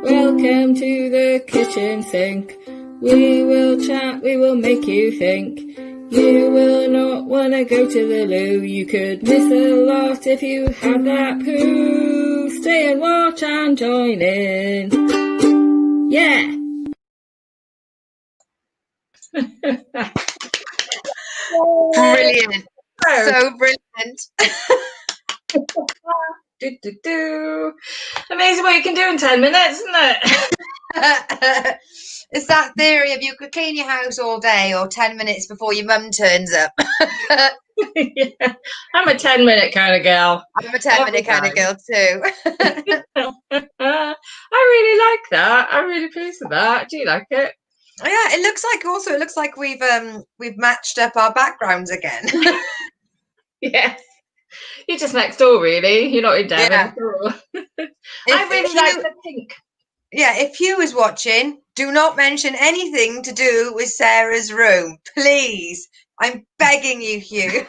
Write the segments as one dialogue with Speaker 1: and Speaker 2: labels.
Speaker 1: Welcome to the kitchen sink. We will chat, we will make you think. You will not want to go to the loo. You could miss a lot if you had that poo. Stay and watch and join in. Yeah.
Speaker 2: Brilliant. So brilliant.
Speaker 1: Amazing what you can do in 10 minutes, isn't it?
Speaker 2: It's that theory of you could clean your house all day or 10 minutes before your mum turns up.
Speaker 1: Yeah. I'm a 10-minute kind of girl.
Speaker 2: I'm a 10-minute kind of girl too.
Speaker 1: I really like that. I'm really pleased with that. Do you like it?
Speaker 2: Yeah, it looks like we've matched up our backgrounds again.
Speaker 1: Yes. You're just next door, really. You're not in Devon
Speaker 2: Yeah.
Speaker 1: at all. I really like the pink.
Speaker 2: Yeah, if Hugh is watching, do not mention anything to do with Sarah's room, please. I'm begging you, Hugh.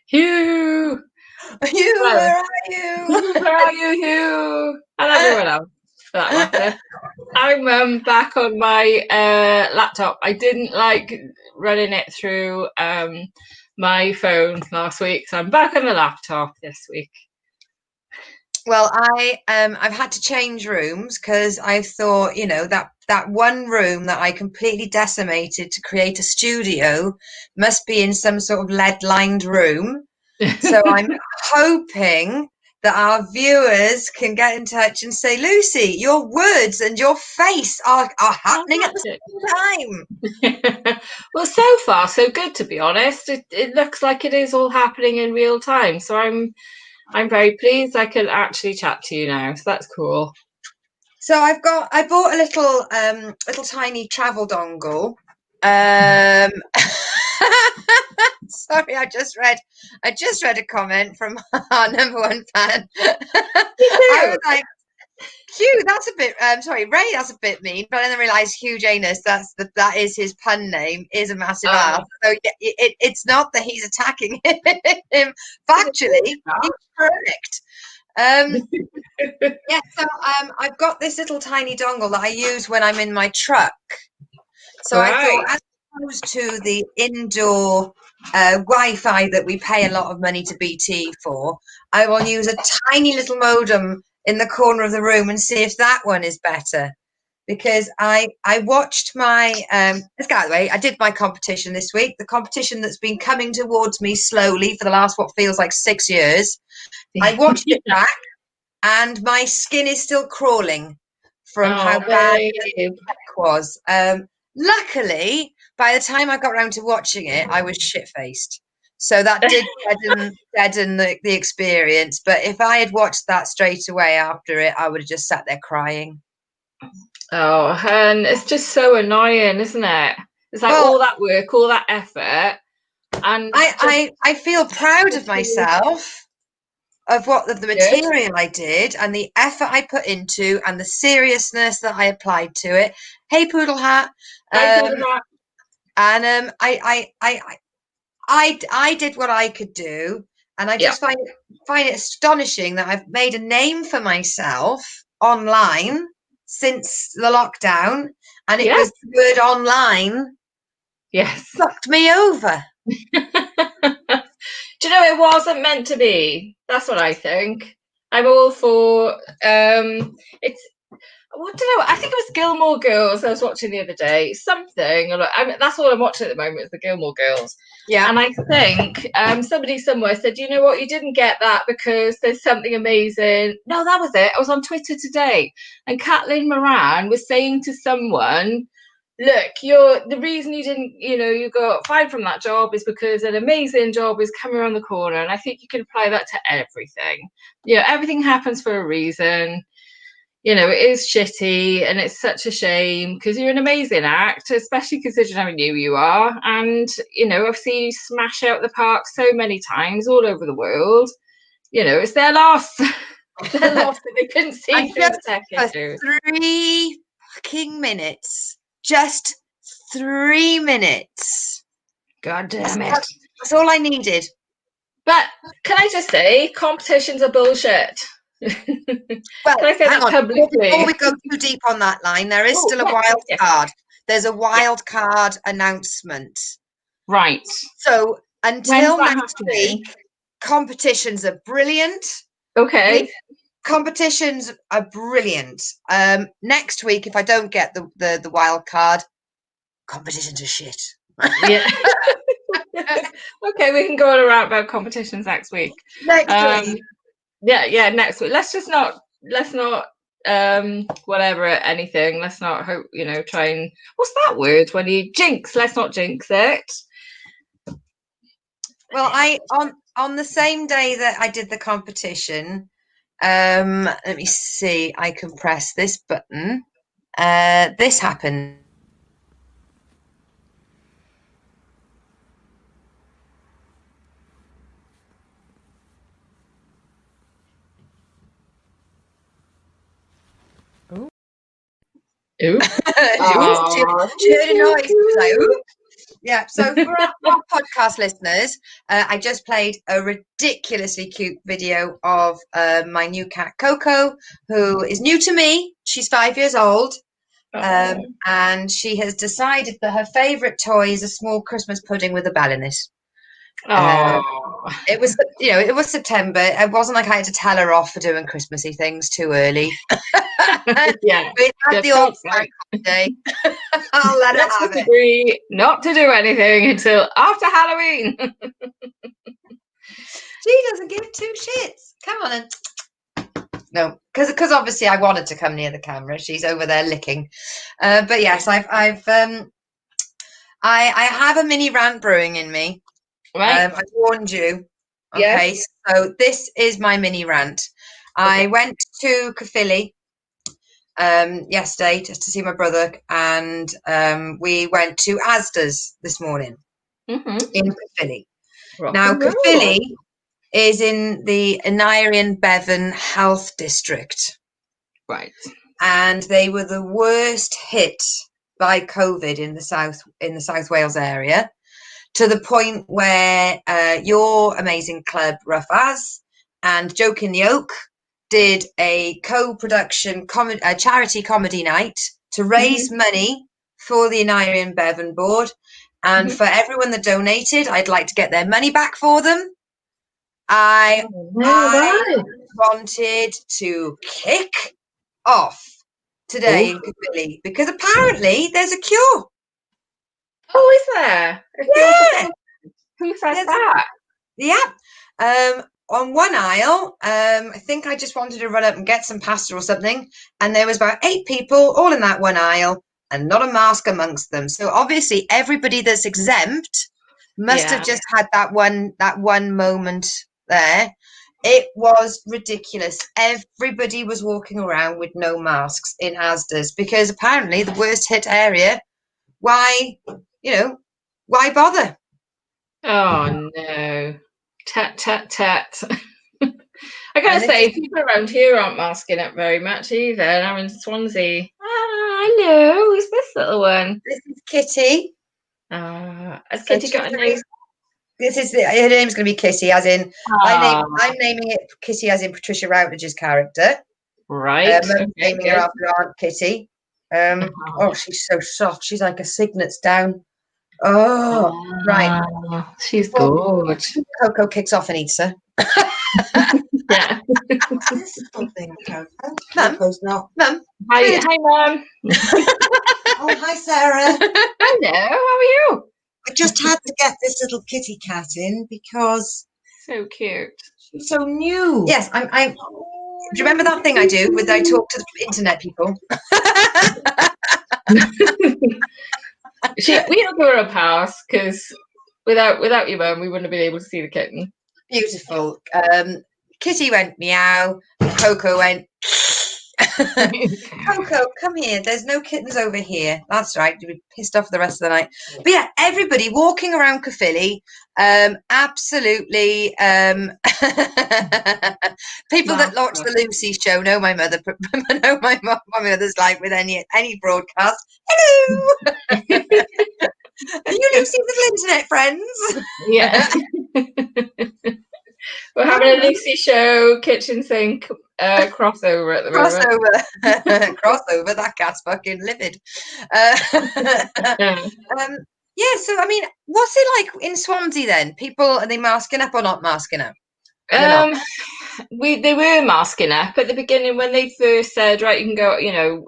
Speaker 1: Hugh!
Speaker 2: Hugh, where are you?
Speaker 1: Where are you, Hugh? And everyone else, for that matter. I'm back on my laptop. I didn't like running it through my phone last week, so I'm back on the laptop this week.
Speaker 2: Well, I've had to change rooms because I thought, you know, that one room that I completely decimated to create a studio must be in some sort of lead-lined room. So I'm hoping that our viewers can get in touch and say, Lucy, your words and your face are happening at the same
Speaker 1: time. Well, so far so good, to be honest. It looks like it is all happening in real time. So I'm very pleased I can actually chat to you now. So that's cool.
Speaker 2: So I bought a little tiny travel dongle. Sorry, I just read a comment from our #1 fan. I was like, Hugh, that's a bit sorry, Ray, that's a bit mean, but I then realised Hugh Janus, that is his pun name, is a massive ass. So it's not that he's attacking him. Factually, he's correct. Yeah, so I've got this little tiny dongle that I use when I'm in my truck. So I thought, as opposed to the indoor Wi-Fi that we pay a lot of money to BT for, I will use a tiny little modem in the corner of the room and see if that one is better. Because I watched my let's get out of the way. I did my competition this week, the competition that's been coming towards me slowly for the last what feels like 6 years. I watched it back, and my skin is still crawling from how bad it was. Luckily, by the time I got around to watching it, I was shit-faced. So that did deaden the experience. But if I had watched that straight away after it, I would have just sat there crying.
Speaker 1: Oh, and it's just so annoying, isn't it? It's like all that work, all that effort. And
Speaker 2: I feel proud of myself, of what the material I did and the effort I put into and the seriousness that I applied to it. Hey, Poodle Hat. And I did what I could do, and I just find it astonishing that I've made a name for myself online since the lockdown, and it was the word online sucked me over.
Speaker 1: Do you know, it wasn't meant to be. That's what I think. I'm all for it's what do you know? I think it was Gilmore Girls I was watching the other day. Something. I mean, that's all I'm watching at the moment is the Gilmore Girls.
Speaker 2: Yeah.
Speaker 1: And I think somebody somewhere said, you know what, you didn't get that because there's something amazing. No, that was it. I was on Twitter today, and Caitlin Moran was saying to someone, look, the reason you didn't, you got fired from that job is because an amazing job is coming around the corner. And I think you can apply that to everything. Everything happens for a reason. It is shitty, and it's such a shame because you're an amazing actor, especially considering how new you are. And, I've seen you smash out the park so many times all over the world. It's their loss. Their loss that they couldn't see through the tech issues.
Speaker 2: 3 fucking minutes. Just 3 minutes.
Speaker 1: God damn it.
Speaker 2: That's all I needed.
Speaker 1: But can I just say, competitions are bullshit.
Speaker 2: Well,
Speaker 1: Can I say
Speaker 2: hang
Speaker 1: that
Speaker 2: on. Before
Speaker 1: publicly?
Speaker 2: we go too deep on that line, there is
Speaker 1: Oh,
Speaker 2: still a
Speaker 1: yes, yes,
Speaker 2: wild
Speaker 1: yes,
Speaker 2: card. There's a
Speaker 1: yes.
Speaker 2: wild card announcement.
Speaker 1: Right.
Speaker 2: So
Speaker 1: When's
Speaker 2: until
Speaker 1: that
Speaker 2: next
Speaker 1: happening?
Speaker 2: week, competitions are brilliant.
Speaker 1: Okay.
Speaker 2: Competitions are brilliant. Next week, if I don't get the wild card, competitions are shit.
Speaker 1: Yeah. Okay, we can go on a rant about competitions next week.
Speaker 2: Next week.
Speaker 1: Yeah, next week. Let's not whatever anything. Let's not hope, try and what's that word when you jinx? Let's not jinx it.
Speaker 2: Well, I on the same day that I did the competition, let me see, I can press this button. This happened.
Speaker 1: Ooh.
Speaker 2: She heard a noise. She was like, ooh. Yeah, so for our podcast listeners, I just played a ridiculously cute video of my new cat, Coco, who is new to me. She's 5 years old. And she has decided that her favourite toy is a small Christmas pudding with a bell in it. It was, it was September. It wasn't like I had to tell her off for doing Christmassy things too early.
Speaker 1: Yeah.
Speaker 2: We had the old bank holiday. I'll let her
Speaker 1: Let's
Speaker 2: have
Speaker 1: just
Speaker 2: it.
Speaker 1: agree not to do anything until after Halloween.
Speaker 2: She doesn't give two shits. Come on and no, because obviously I wanted to come near the camera. She's over there licking. But yes, I have a mini rant brewing in me.
Speaker 1: Right.
Speaker 2: I warned you. Okay,
Speaker 1: Yes.
Speaker 2: so this is my mini rant. I went to Caerphilly yesterday just to see my brother, and we went to Asda's this morning in Caerphilly.
Speaker 1: Rock
Speaker 2: Now,
Speaker 1: and roll.
Speaker 2: Caerphilly is in the Aneurin Bevan Health District.
Speaker 1: Right.
Speaker 2: And they were the worst hit by COVID in the South Wales area, to the point where your amazing club, Rough As, and Joke in the Oak did a co-production charity comedy night to raise money for the Aneurin Bevan board. And for everyone that donated, I'd like to get their money back for them. I wanted to kick off today in Caerphilly because apparently there's a cure.
Speaker 1: Oh, is there?
Speaker 2: Yeah.
Speaker 1: Who says that?
Speaker 2: Yeah. On one aisle, I think I just wanted to run up and get some pasta or something, and there was about 8 people all in that one aisle and not a mask amongst them. So obviously everybody that's exempt must have just had that one moment there. It was ridiculous. Everybody was walking around with no masks in Asda's because apparently the worst hit area, why bother?
Speaker 1: Oh no. Tat tat tat. I gotta say, people around here aren't masking up very much either. And I'm in Swansea. Hello, who's this little one?
Speaker 2: This is Kitty.
Speaker 1: Has Kitty got a name?
Speaker 2: Her name's going to be Kitty, as in I'm naming it Kitty, as in Patricia Routledge's character.
Speaker 1: Right.
Speaker 2: Naming her after Aunt Kitty. Oh, she's so soft. She's like a cygnet's down. Oh, right.
Speaker 1: She's good.
Speaker 2: Coco kicks off and eats her.
Speaker 1: Yeah.
Speaker 2: Something, Coco's not. Mum.
Speaker 1: Hi, Mum.
Speaker 2: Oh, hi, Sarah.
Speaker 1: Hello. How are you?
Speaker 2: I just had to get this little kitty cat in because
Speaker 1: so cute.
Speaker 2: She's so new. Yes, do you remember that thing I do with I talk to the internet people?
Speaker 1: We don't give her a pass because without your mum, we wouldn't have been able to see the kitten.
Speaker 2: Beautiful. Kitty went meow. Coco went. Coco, come here. There's no kittens over here. That's right. You'll be pissed off the rest of the night. But yeah, everybody walking around Caerphilly, absolutely. People that watch the Lucy show know my mother. Know my mother's like with any broadcast. Hello. Are you Lucy's little internet friends?
Speaker 1: Yeah. We're having a Lucy Show kitchen sink crossover at the moment.
Speaker 2: Crossover. That cat's fucking livid. Uh,
Speaker 1: Yeah.
Speaker 2: yeah. So I mean, what's it like in Swansea then? People, are they masking up or not masking up? They're not.
Speaker 1: They were masking up at the beginning when they first said, right, you can go,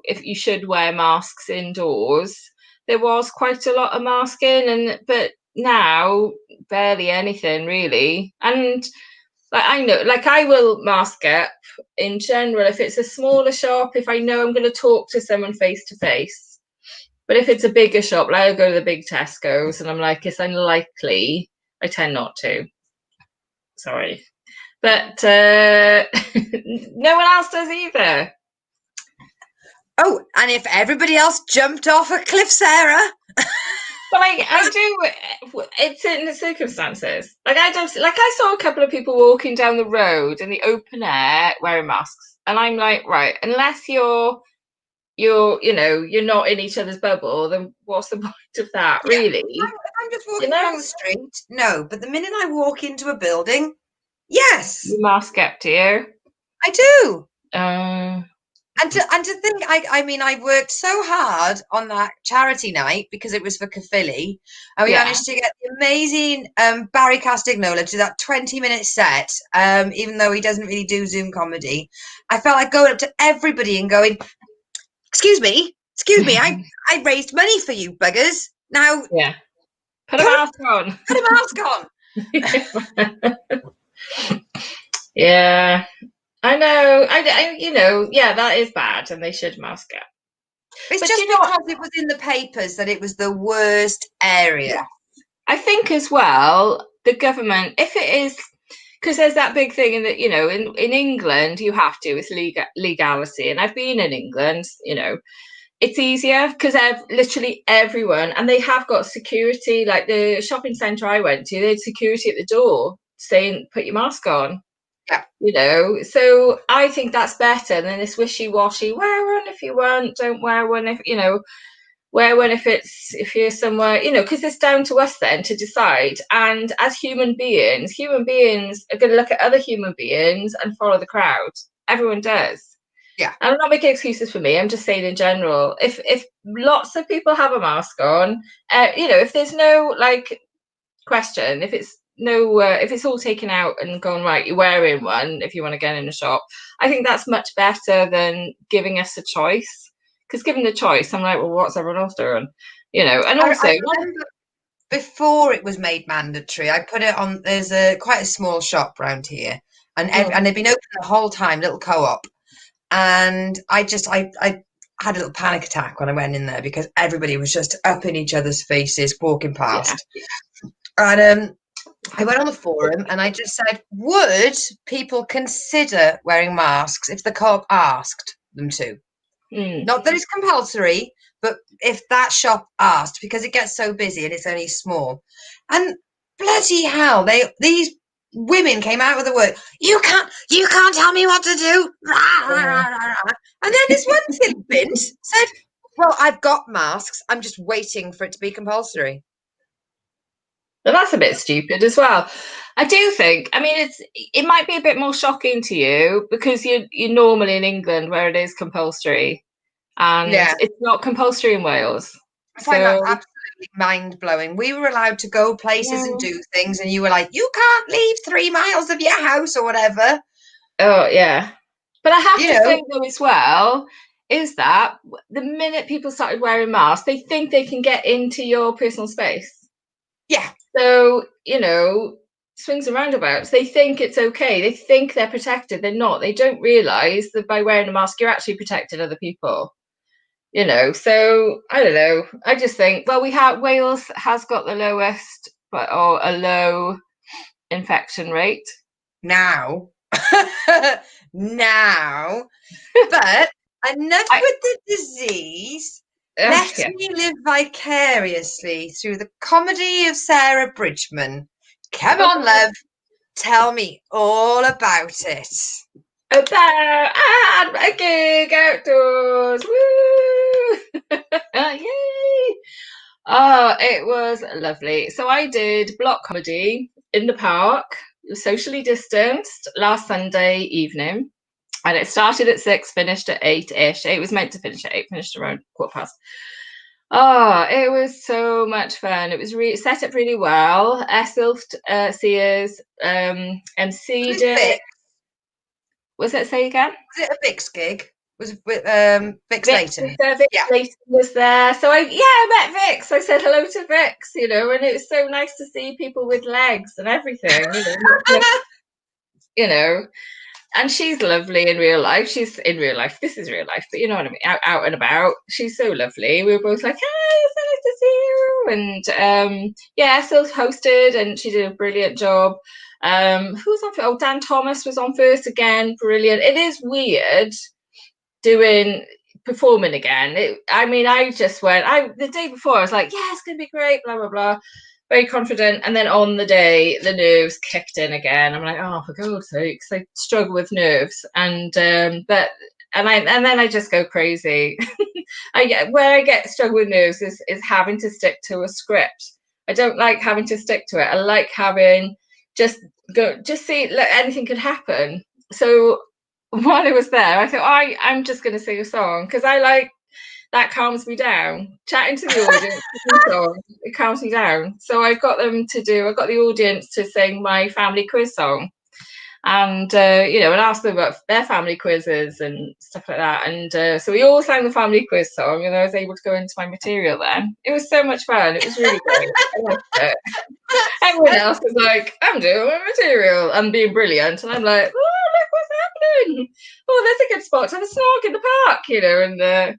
Speaker 1: if you should wear masks indoors. There was quite a lot of masking, but now barely anything really. And like I know, like I will mask up in general if it's a smaller shop, if I know I'm going to talk to someone face to face. But if it's a bigger shop, like I go to the big Tesco's and I'm like, it's unlikely, I tend not to. Sorry. But no one else does either.
Speaker 2: Oh, and if everybody else jumped off a cliff, Sarah.
Speaker 1: But I do. It's in the circumstances. Like I don't. Like I saw a couple of people walking down the road in the open air wearing masks, and I'm like, right, unless you're not in each other's bubble, then what's the point of that,
Speaker 2: Yeah.
Speaker 1: really?
Speaker 2: If I'm just walking along the street, no. But the minute I walk into a building, yes,
Speaker 1: You mask up, do you?
Speaker 2: I do.
Speaker 1: Uh,
Speaker 2: And to think, I mean, I worked so hard on that charity night because it was for Caerphilly, and we
Speaker 1: yeah.
Speaker 2: managed to get the amazing Barry Castagnola to that 20-minute set. Even though he doesn't really do Zoom comedy, I felt like going up to everybody and going, excuse me, I raised money for you buggers. Now,
Speaker 1: Yeah. Put a mask on.
Speaker 2: Put a mask
Speaker 1: on. Yeah. I know. Yeah, that is bad, and they should mask up.
Speaker 2: It's just because it was in the papers that it was the worst area.
Speaker 1: Yeah. I think as well, the government, if it is, because there's that big thing in that, in England, you have to, it's legality. And I've been in England, it's easier because literally everyone, and they have got security, like the shopping centre I went to, they had security at the door saying, put your mask on.
Speaker 2: Yeah.
Speaker 1: So I think that's better than this wishy-washy, wear one if you want, don't wear one if, wear one if you're somewhere, because it's down to us then to decide. And as human beings are going to look at other human beings and follow the crowd. Everyone does.
Speaker 2: Yeah.
Speaker 1: I'm not making excuses for me. I'm just saying in general, if lots of people have a mask on, if there's no question, if it's all taken out and gone, right, you're wearing one if you want to get in a shop, I think that's much better than giving us a choice. Because given the choice, I'm like, well, what's everyone else doing? And also,
Speaker 2: I remember before it was made mandatory, I put it on. There's quite a small shop around here, and they've been open the whole time, little co-op. And I had a little panic attack when I went in there because everybody was just up in each other's faces walking past. Yeah. And I went on the forum and I just said, would people consider wearing masks if the co-op asked them to? Not that it's compulsory, but if that shop asked, because it gets so busy and it's only small. And bloody hell, these women came out with the word, you can't tell me what to do. And then this one bint said, well, I've got masks, I'm just waiting for it to be compulsory.
Speaker 1: Well, that's a bit stupid as well. I do think, I mean, it might be a bit more shocking to you because you're normally in England where it is compulsory, and it's not compulsory in Wales.
Speaker 2: I find that absolutely mind-blowing. We were allowed to go places and do things, and you were like, you can't leave 3 miles of your house or whatever.
Speaker 1: Oh, yeah. But I have to think, though, as well, is that the minute people started wearing masks, they think they can get into your personal space.
Speaker 2: Yeah.
Speaker 1: So, swings and roundabouts, they think it's okay. They think they're protected. They're not. They don't realise that by wearing a mask, you're actually protecting other people. So I don't know. I just think, well, Wales has got the lowest, or a low infection rate.
Speaker 2: Now. Now. But enough with the disease. Let me live vicariously through the comedy of Sarah Bridgman. Come on, love. Tell me all about it.
Speaker 1: About a gig outdoors. Woo! Yay! Oh, it was lovely. So I did block comedy in the park socially distanced last Sunday evening. And it started at 6, finished at 8-ish. It was meant to finish at 8, finished around 15:15. Oh, it was so much fun. It was set up really well. Essilft Sears MC'd it. Was it, say again?
Speaker 2: Was it a Vix gig? Was it with Vix Layton?
Speaker 1: Vix Layton was there. So I met Vix. I said hello to Vix, and it was so nice to see people with legs and everything, you know. And she's lovely in real life. She's in real life. This is real life, but you know what I mean. Out and about. She's so lovely. We were both like, "Hey, it's so nice to see you." And Sil hosted, and she did a brilliant job. Who was on? Oh, Dan Thomas was on first again. Brilliant. It is weird performing again. I just went. The day before, I was like, "Yeah, it's gonna be great." Blah blah blah. Very confident, and then on the day the nerves kicked in again. I'm like, oh, for God's sakes, I struggle with nerves, and then I just go crazy. Where I get struggle with nerves is having to stick to a script. I don't like having to stick to it. I like having just see, look, anything could happen. So while I was there, I thought, I'm just going to sing a song because I like that calms me down. Chatting to the audience, it calms me down. So I got the audience to sing my family quiz song. And, and ask them about their family quizzes and stuff like that. And so we all sang the family quiz song, and I was able to go into my material then. It was so much fun. It was really great. I loved it. Everyone else was like, I'm doing my material and being brilliant. And I'm like, oh, look what's happening. Oh, there's a good spot to have a snog in the park, and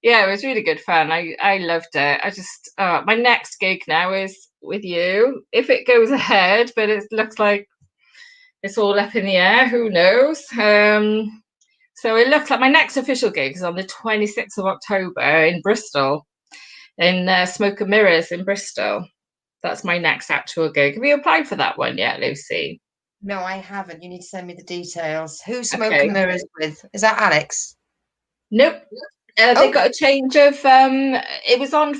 Speaker 1: it was really good fun. I loved it. I just my next gig now is with you, if it goes ahead, but it looks like it's all up in the air. Who knows? So it looks like my next official gig is on the 26th of October in Bristol, in Smoke and Mirrors in Bristol. That's my next actual gig. Have you applied for that one yet, Lucy?
Speaker 2: No, I haven't. You need to send me the details. Who's Smoke and Mirrors with? Is that Alex?
Speaker 1: Nope. They got a change of it was on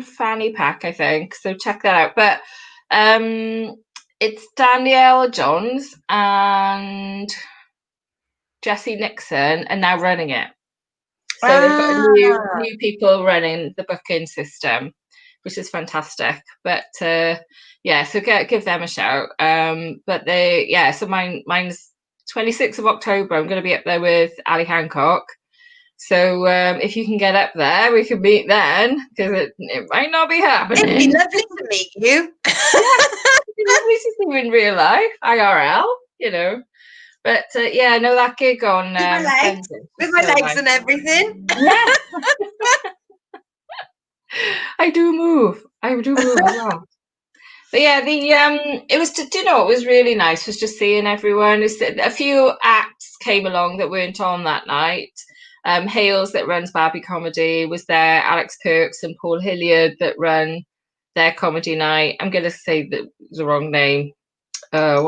Speaker 1: Fanny Pack, I think, so check that out. But it's Danielle Johns and Jesse Nixon are now running it. So they've got new people running the booking system, which is fantastic. But so give them a shout. So mine's 26th of October. I'm going to be up there with Ali Hancock. So if you can get up there, we can meet then, because it might not be happening.
Speaker 2: It'd be lovely to meet you.
Speaker 1: It'd be lovely to see you in real life, IRL, But that gig on
Speaker 2: with my legs and everything.
Speaker 1: Yeah. I do move as well. But it was what was really nice was just seeing everyone. A few acts came along that weren't on that night. Hales, that runs Barbie Comedy, was there. Alex Perks and Paul Hilliard that run their comedy night. I'm going to say the wrong name. I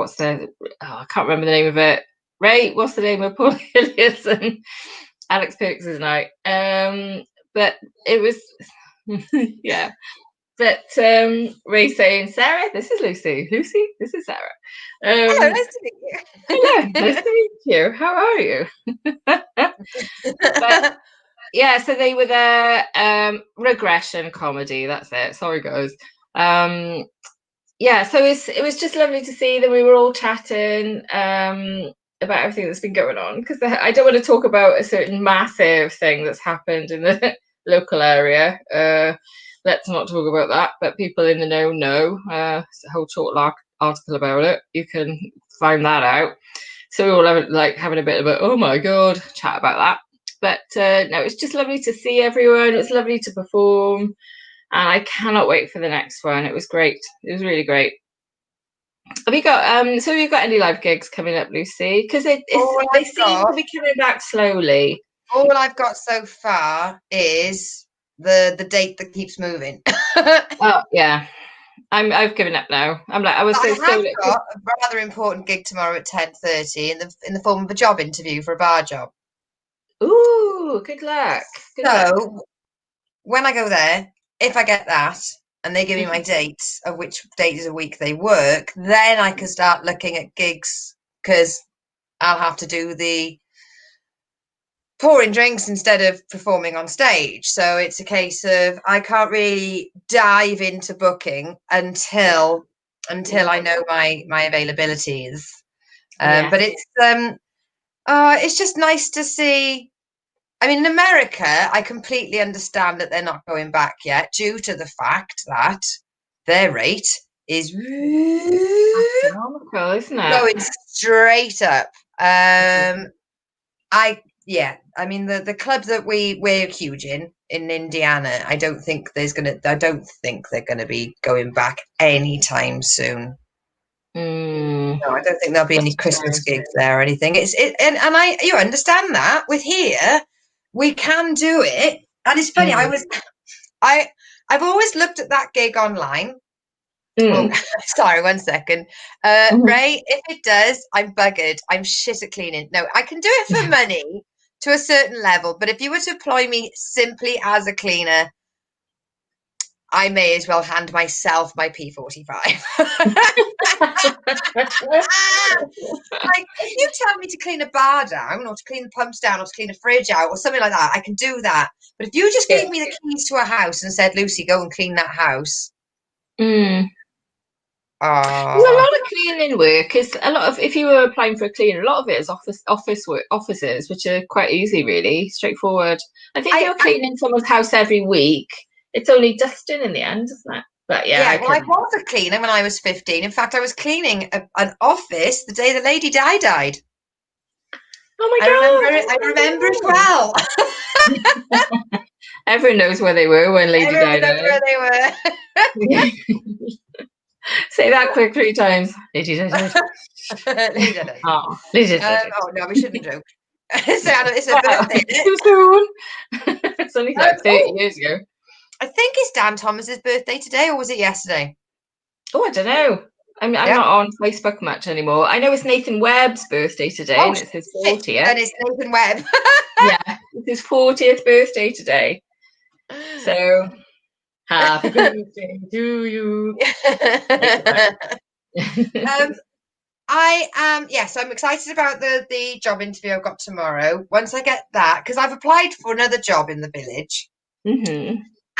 Speaker 1: can't remember the name of it. Ray, what's the name of Paul Hilliard's and Alex Perks' night? But it was, yeah. But Ray saying, Sarah, this is Lucy. Lucy, this is Sarah.
Speaker 2: Hello, nice to meet you.
Speaker 1: Hello, nice to meet you. How are you? But, so they were there. Regression comedy. That's it. Sorry, guys. So it was just lovely to see that we were all chatting about everything that's been going on, because I don't want to talk about a certain massive thing that's happened in the local area. Let's not talk about that, but people in the know. It's a whole short article about it. You can find that out. So we all having a bit of a, oh my God, chat about that. But no, it's just lovely to see everyone. It was lovely to perform. And I cannot wait for the next one. It was great. It was really great. Have you got any live gigs coming up, Lucy? Because they seem to be coming back slowly.
Speaker 2: All I've got so far is the date that keeps moving.
Speaker 1: Oh yeah, I've given up now. I have
Speaker 2: got a rather important gig tomorrow at 10:30 in the form of a job interview for a bar job.
Speaker 1: Ooh, good luck.
Speaker 2: When I go there, if I get that, and they give me my dates of which days a week they work, then I can start looking at gigs, because I'll have to do the pouring drinks instead of performing on stage. So it's a case of I can't really dive into booking until I know my availabilities. But it's just nice to see. I mean, in America, I completely understand that they're not going back yet, due to the fact that their rate is
Speaker 1: astronomical, isn't it?
Speaker 2: going straight up. I mean, the club that we're huge in Indiana, I don't think they're gonna be going back anytime soon. No, I don't think there'll be any Christmas gigs there or anything. And you understand that with here, we can do it. And it's funny, I've always looked at that gig online. Oh, sorry, 1 second. Ray, if it does, I'm buggered. I'm shit at cleaning. No, I can do it for money to a certain level, but if you were to employ me simply as a cleaner, I may as well hand myself my P45. Like, if you tell me to clean a bar down, or to clean the pumps down, or to clean a fridge out, or something like that, I can do that. But if you just gave me the keys to a house and said, Lucy, go and clean that house.
Speaker 1: There's a lot of cleaning work. If you were applying for a cleaner, a lot of it is office work, offices, which are quite easy, really straightforward. I think if you're cleaning someone's house every week, it's only dusting in the end, isn't it? But
Speaker 2: I was a cleaner when I was 15. In fact, I was cleaning an office the day the lady died.
Speaker 1: Oh my God!
Speaker 2: I remember it well.
Speaker 1: Everyone knows where they were when Lady died.
Speaker 2: Everyone knows where they were.
Speaker 1: Say that quick 3 times. Lady died.
Speaker 2: Lady died.
Speaker 1: Oh, Lady died.
Speaker 2: Oh no, we shouldn't joke. It's a birthday.
Speaker 1: Too soon. It's only like 30 years ago.
Speaker 2: I think it's Dan Thomas's birthday today, or was it yesterday?
Speaker 1: Oh, I don't know. I'm not on Facebook much anymore. I know it's Nathan Webb's birthday today, and it's his 40th.
Speaker 2: And it's Nathan Webb.
Speaker 1: Yeah, it's his 40th birthday today. So, happy birthday to you.
Speaker 2: So I'm excited about the job interview I've got tomorrow. Once I get that, because I've applied for another job in the village.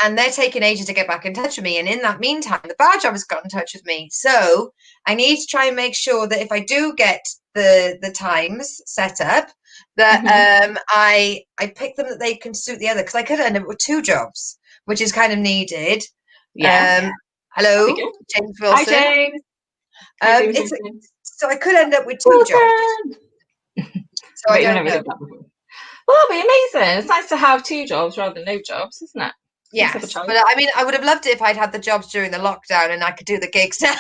Speaker 2: And they're taking ages to get back in touch with me. And in that meantime, the bar job has got in touch with me. So I need to try and make sure that if I do get the times set up, that I pick them that they can suit the other. Because I could end up with 2 jobs, which is kind of needed.
Speaker 1: Yeah.
Speaker 2: Hello, James Wilson.
Speaker 1: Hi, James.
Speaker 2: So I could end up with 2 jobs. So I don't know.
Speaker 1: Well, that'd be amazing. It's nice to have 2 jobs rather than no jobs, isn't it?
Speaker 2: Yes, but I mean, I would have loved it if I'd had the jobs during the lockdown and I could do the gigs now.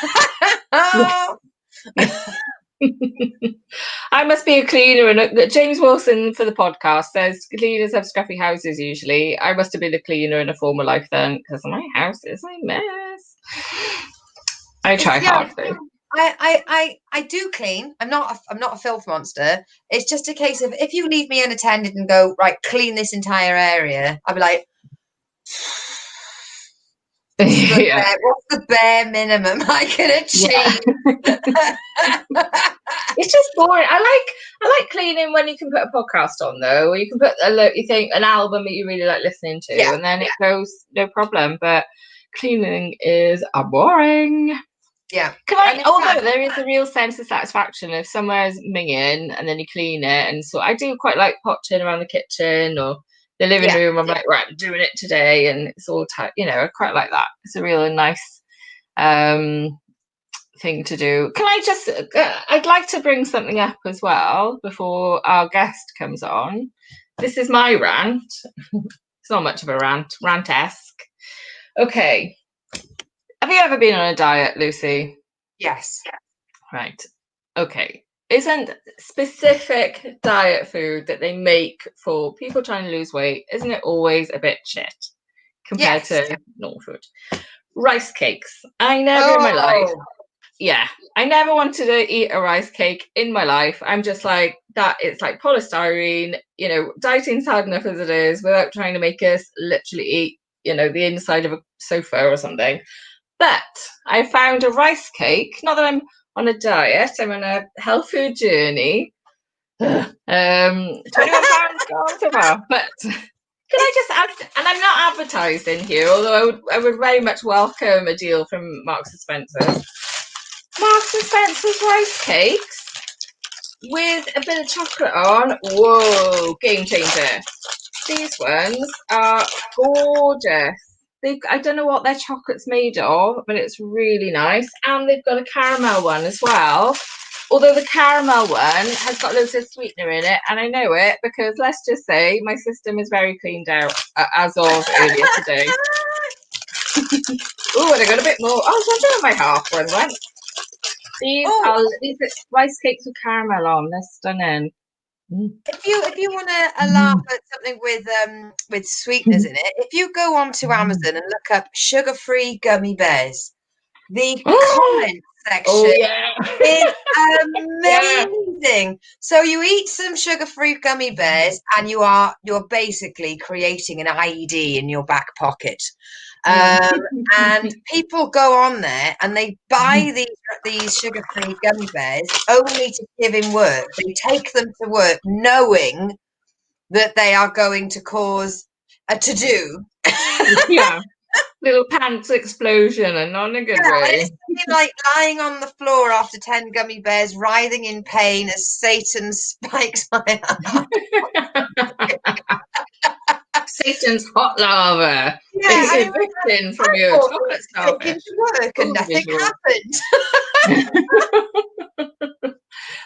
Speaker 1: I must be a cleaner, and James Wilson for the podcast says cleaners have scruffy houses usually. I must have been a cleaner in a former life then, because my house is a mess. I try hard though.
Speaker 2: I do clean. I'm not a filth monster. It's just a case of, if you leave me unattended and go, right, clean this entire area, I'd be like, what's the bare minimum I can achieve?
Speaker 1: It's just boring. I like cleaning when you can put a podcast on, though, or you can put an album that you really like listening to, and then it goes no problem. But cleaning is boring.
Speaker 2: Yeah.
Speaker 1: Although there is a real sense of satisfaction if somewhere's minging and then you clean it, and so I do quite like potting around the kitchen or the living room. I'm like, right, I'm doing it today, and it's all I quite like that. It's a real nice thing to do. Can I just I'd like to bring something up as well before our guest comes on. This is my rant. It's not much of a rant-esque. Okay. Have you ever been on a diet, Lucy?
Speaker 2: Yes.
Speaker 1: Right. Okay. Isn't specific diet food that they make for people trying to lose weight, isn't it always a bit shit compared to normal food? Rice cakes. I never in my life. Yeah. I never wanted to eat a rice cake in my life. I'm just like, that it's like polystyrene, dieting's hard enough as it is without trying to make us literally eat, the inside of a sofa or something. But I found a rice cake. Not that I'm on a diet, I'm on a health food journey. £21 gone so far. But can I just add, and I'm not advertising here, although I would very much welcome a deal from Marks and Spencer's. Marks and Spencer's rice cakes with a bit of chocolate on. Whoa, game changer. These ones are gorgeous. I don't know what their chocolate's made of, but it's really nice. And they've got a caramel one as well. Although the caramel one has got loads of sweetener in it, and I know it because let's just say my system is very cleaned out as of earlier today. Oh, and I got a bit more. Oh, I wonder my half one went. These are rice cakes with caramel on. They're stunning.
Speaker 2: If you want to laugh at something with sweeteners in it, if you go onto Amazon and look up sugar-free gummy bears, the comment section is amazing. Yeah. So you eat some sugar-free gummy bears, and you're basically creating an IED in your back pocket. And people go on there and they buy these sugar-free gummy bears only to give in work. They take them to work knowing that they are going to cause a to-do.
Speaker 1: Yeah. Little pants explosion, and not in a good way.
Speaker 2: It's like lying on the floor after 10 gummy bears, writhing in pain as Satan spikes my arm.
Speaker 1: Satan's hot lava is erupting from your chocolate starfish.
Speaker 2: Work and nothing happened.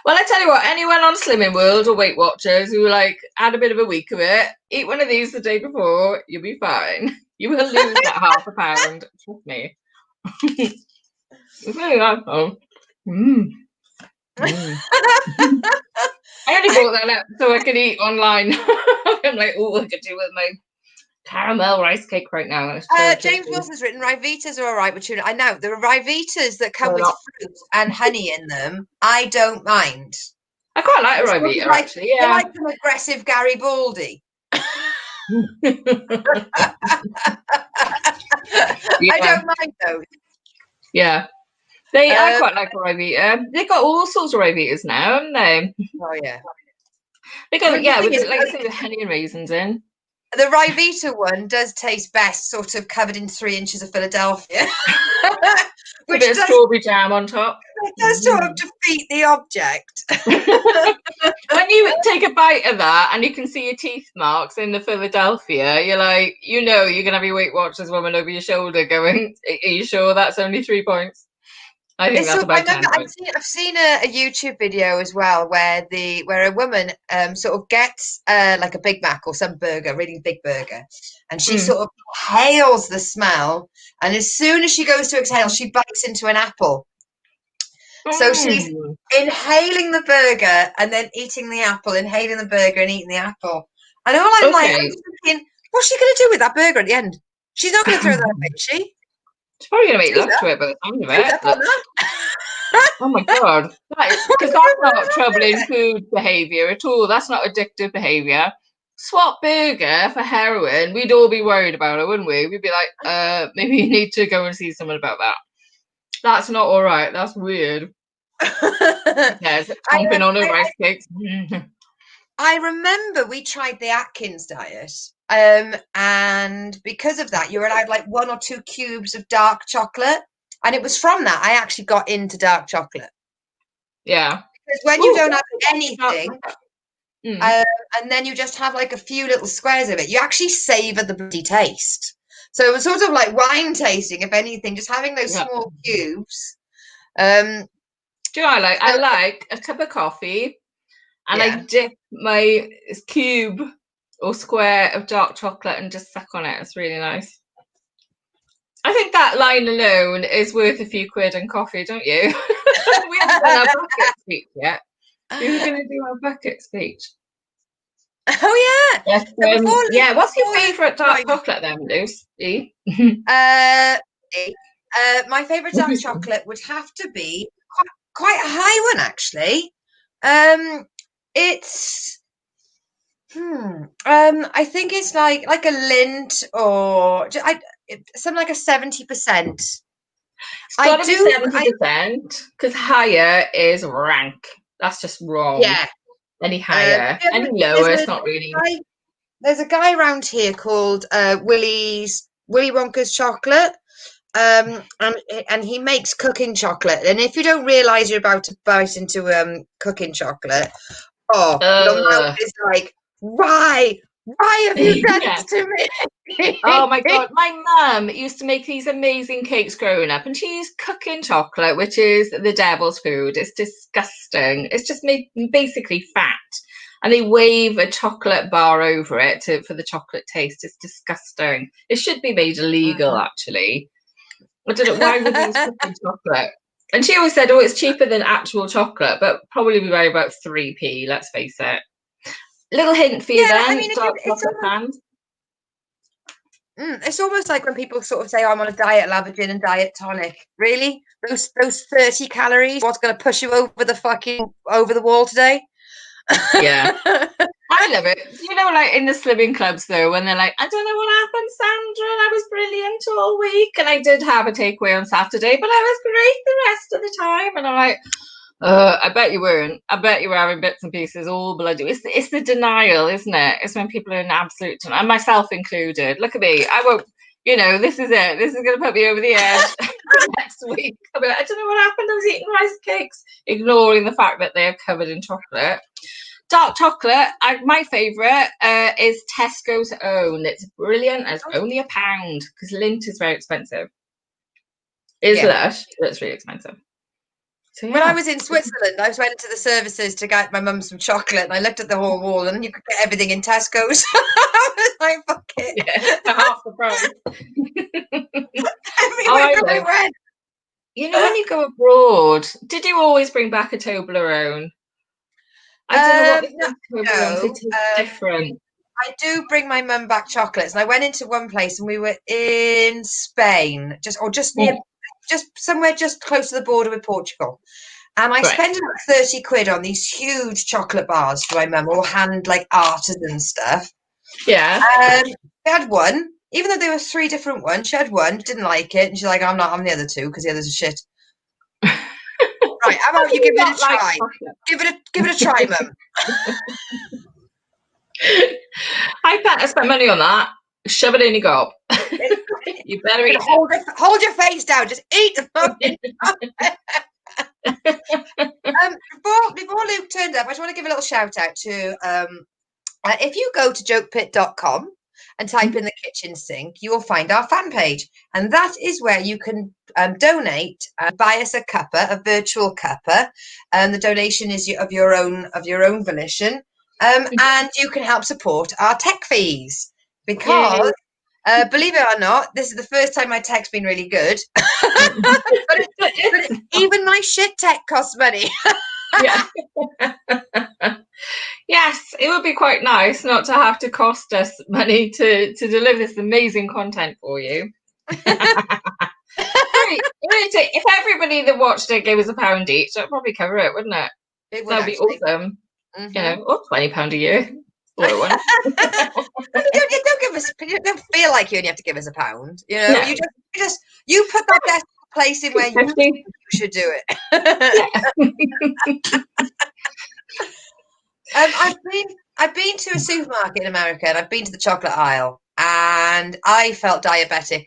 Speaker 1: Well, I tell you what, anyone on Slimming World or Weight Watchers who had a bit of a week of it, eat one of these the day before, you'll be fine. You will lose that half a pound. Trust me. It's really nice though. I only bought that up so I could eat online. I'm like, I could do with my caramel rice cake right now.
Speaker 2: James Wilson's written Ryvitas are all right with tuna. I know there are Ryvitas that come with fruit and honey in them. I don't mind.
Speaker 1: I quite like a Ryvita actually. Yeah,
Speaker 2: I like some aggressive Garibaldi. I don't mind those.
Speaker 1: Yeah, I quite like a Ryvita. They've got all sorts of Ryvitas now, haven't they?
Speaker 2: Oh yeah.
Speaker 1: They go with honey and raisins in.
Speaker 2: The Ryvita one does taste best, sort of covered in 3 inches of Philadelphia.
Speaker 1: With a bit of strawberry jam on top.
Speaker 2: It does sort of defeat the object.
Speaker 1: When you take a bite of that and you can see your teeth marks in the Philadelphia, you're like, you're going to have your Weight Watchers woman over your shoulder going, are you sure that's only 3 points? I think that's about 10 points.
Speaker 2: I've seen a YouTube video as well where a woman sort of gets like a Big Mac or some burger, really big burger, and she sort of inhales the smell, and as soon as she goes to exhale, she bites into an apple. So she's inhaling the burger and then eating the apple, inhaling the burger and eating the apple. And all I'm thinking, what's she going to do with that burger at the end? She's not going to throw that away, is she?
Speaker 1: She's probably going to make love to it by the sound of it. Oh my God. Because that's not troubling food behaviour at all. That's not addictive behaviour. Swap burger for heroin, we'd all be worried about it, wouldn't we? We'd be like, maybe you need to go and see someone about that. That's not all right. That's weird. Yeah, chomping on a rice cake.
Speaker 2: I remember we tried the Atkins diet. And because of that, you were allowed like 1 or 2 cubes of dark chocolate. And it was from that I actually got into dark chocolate.
Speaker 1: Yeah.
Speaker 2: Because when you don't have anything, and then you just have like a few little squares of it, you actually savour the bloody taste. So it was sort of like wine tasting, if anything, just having those small cubes.
Speaker 1: Do you know what I like? I like a cup of coffee and I dip my cube or square of dark chocolate and just suck on it. It's really nice. I think that line alone is worth a few quid and coffee, don't you? We haven't done our bucket speech yet. We were going to do our bucket speech.
Speaker 2: Oh yeah.
Speaker 1: Yes, what's your favourite dark chocolate then, Lucy?
Speaker 2: My favourite dark chocolate would have to be quite a high one, actually. It's I think it's like a Lindt or something like a 70%.
Speaker 1: It's
Speaker 2: I
Speaker 1: got to be
Speaker 2: do. I
Speaker 1: 70% because higher is rank. That's just wrong.
Speaker 2: Yeah.
Speaker 1: Any higher, any
Speaker 2: There's
Speaker 1: lower,
Speaker 2: a
Speaker 1: it's not really.
Speaker 2: guy. There's a guy around here called Willy Wonka's Chocolate. And he makes cooking chocolate. And if you don't realise you're about to bite into cooking chocolate, oh, your mouth
Speaker 1: Uh,
Speaker 2: is like, why? Why have you done
Speaker 1: yeah.
Speaker 2: this to
Speaker 1: Oh my
Speaker 2: me?
Speaker 1: God, my mum used to make these amazing cakes growing up, and she used cooking chocolate, which is the devil's food. It's disgusting. It's just made basically fat, and they wave a chocolate bar over it for the chocolate taste. It's disgusting. It should be made illegal, actually. I don't know why would they use cooking chocolate. And she always said, "Oh, it's cheaper than actual chocolate, but probably by about 3p. Let's face it." Little hint for you
Speaker 2: Yeah, I
Speaker 1: then,
Speaker 2: mean,
Speaker 1: dark chocolate fans.
Speaker 2: it's almost like when people sort of say, oh, I'm on a diet, I'll have a gin and diet tonic. Really? Those 30 calories, what's going to push you over the wall today?
Speaker 1: Yeah. I love it. You know, like in the slimming clubs, though, when they're like, I don't know what happened, Sandra, and I was brilliant all week. And I did have a takeaway on Saturday, but I was great the rest of the time. And I'm like, I bet you weren't. I bet you were having bits and pieces all bloody. It's the denial, isn't it? It's when people are in absolute denial, and myself included. Look at me. I won't, this is it. This is going to put me over the edge next week. I mean, I don't know what happened. I was eating rice cakes, ignoring the fact that they are covered in chocolate. Dark chocolate, my favourite is Tesco's Own. It's brilliant. It's only £1 because Lindt is very expensive. It's lush, but it's really expensive. So,
Speaker 2: When I was in Switzerland, I went to the services to get my mum some chocolate, and I looked at the whole wall, and you could get everything in Tesco's. I was like, fuck it.
Speaker 1: Yeah, for half the price.
Speaker 2: Everywhere I went.
Speaker 1: When you go abroad, did you always bring back a Toblerone? I don't know what the Toblerones, they
Speaker 2: No.
Speaker 1: taste different.
Speaker 2: I do bring my mum back chocolates, and I went into one place, and we were in Spain, just somewhere just close to the border with Portugal. And I
Speaker 1: Right.
Speaker 2: spent about 30 quid on these huge chocolate bars for my mum, all hand like artisan stuff.
Speaker 1: Yeah.
Speaker 2: She had one, even though there were 3 different ones. She had one, didn't like it, and she's like, I'm the other 2 because the others are shit. Right, how about you give it a try? Give it a try, mum.
Speaker 1: I spent money on that. Shove it in your gob. You better eat it.
Speaker 2: Hold your face down. Just eat the fucking. Before Luke turned up, I just want to give a little shout out to if you go to jokepit.com and type in the kitchen sink, you will find our fan page, and that is where you can donate and buy us a virtual cuppa, and the donation is of your own volition, and you can help support our tech fees because. Believe it or not, this is the first time my tech's been really good. but even my shit tech costs money.
Speaker 1: Yeah. Yes, it would be quite nice not to have to cost us money to deliver this amazing content for you. If everybody that watched it gave us £1 each, that'd probably cover it, wouldn't it? That'd be awesome.
Speaker 2: Mm-hmm.
Speaker 1: Or £20 a year. Don't
Speaker 2: give us. You don't feel like you only have to give us £1. No. You put that desk place in where you should do it. I've been to a supermarket in America, and I've been to the chocolate aisle, and I felt diabetic.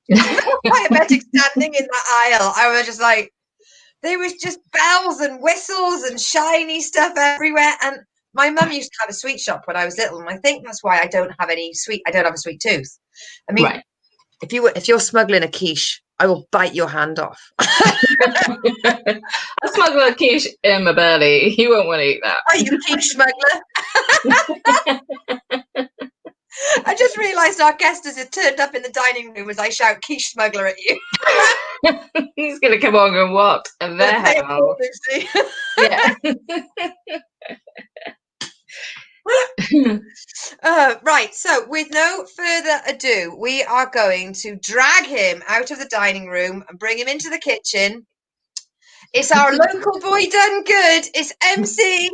Speaker 2: Diabetic standing in that aisle. I was just like, there was just bells and whistles and shiny stuff everywhere. And my mum used to have a sweet shop when I was little, and I think that's why I don't have a sweet tooth. I mean, right. If you're smuggling a quiche, I will bite your hand off.
Speaker 1: I smuggle a quiche in my belly. You won't want to eat that.
Speaker 2: Are you quiche smuggler? I just realised our guest has turned up in the dining room as I shout quiche smuggler at you.
Speaker 1: He's going to come on and what the hell? Yeah.
Speaker 2: Right, so with no further ado, we are going to drag him out of the dining room and bring him into the kitchen. It's our local boy done good. It's MC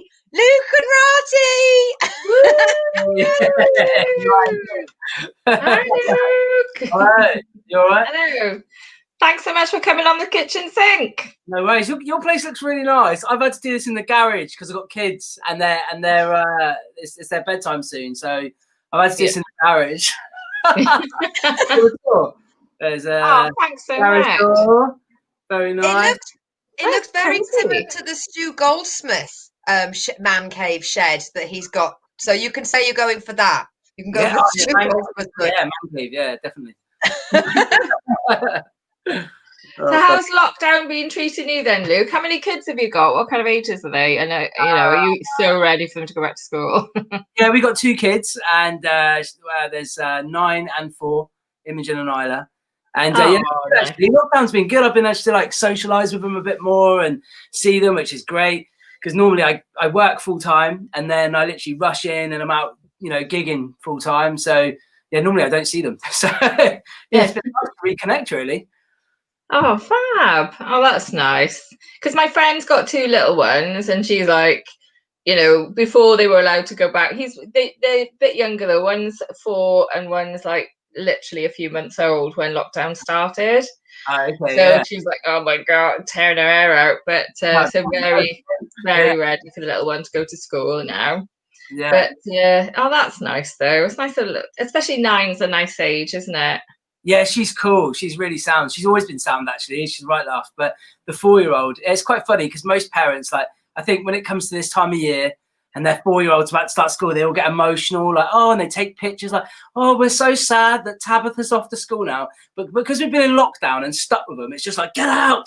Speaker 1: Hi, Luke.
Speaker 3: All right. You all right?
Speaker 1: Hello. Thanks so much for coming on the kitchen sink.
Speaker 3: No worries. Your place looks really nice. I've had to do this in the garage because I've got kids and it's their bedtime soon. So I've had to do this in the garage. There's a
Speaker 1: thanks so
Speaker 3: garage
Speaker 1: much.
Speaker 3: door. Very nice.
Speaker 2: It looks very similar to the Stu Goldsmith man cave shed that he's got. So you can say you're going for that. You can go for Stu Goldsmith.
Speaker 3: Yeah, man cave. Yeah, definitely.
Speaker 1: So how's lockdown been treating you then, Luke? How many kids have you got? What kind of ages are they? And are you so ready for them to go back to school?
Speaker 3: Yeah, we got 2 kids, and there's 9 and 4, Imogen and Isla. And actually, lockdown's been good. I've been able to like socialise with them a bit more and see them, which is great. Because normally I work full time and then I literally rush in and I'm out, gigging full time. So yeah, normally I don't see them. So yeah, it's been nice to reconnect really.
Speaker 1: Oh, fab. Oh, that's nice. Because my friend's got 2 little ones and she's like, before they were allowed to go back, they're a bit younger though. One's 4 and one's like literally a few months old when lockdown started. So she's like, oh my God, tearing her hair out. But so very, very ready for the little one to go to school now.
Speaker 3: Yeah.
Speaker 1: But yeah, that's nice though. It's nice to look, especially 9's a nice age, isn't it?
Speaker 3: Yeah, she's cool. She's really sound. She's always been sound, actually. She's right laugh. But the 4-year-old, it's quite funny because most parents, like, I think when it comes to this time of year and their 4-year-old's about to start school, they all get emotional, like, and they take pictures, like, we're so sad that Tabitha's off to school now. But because we've been in lockdown and stuck with them, it's just like, get out.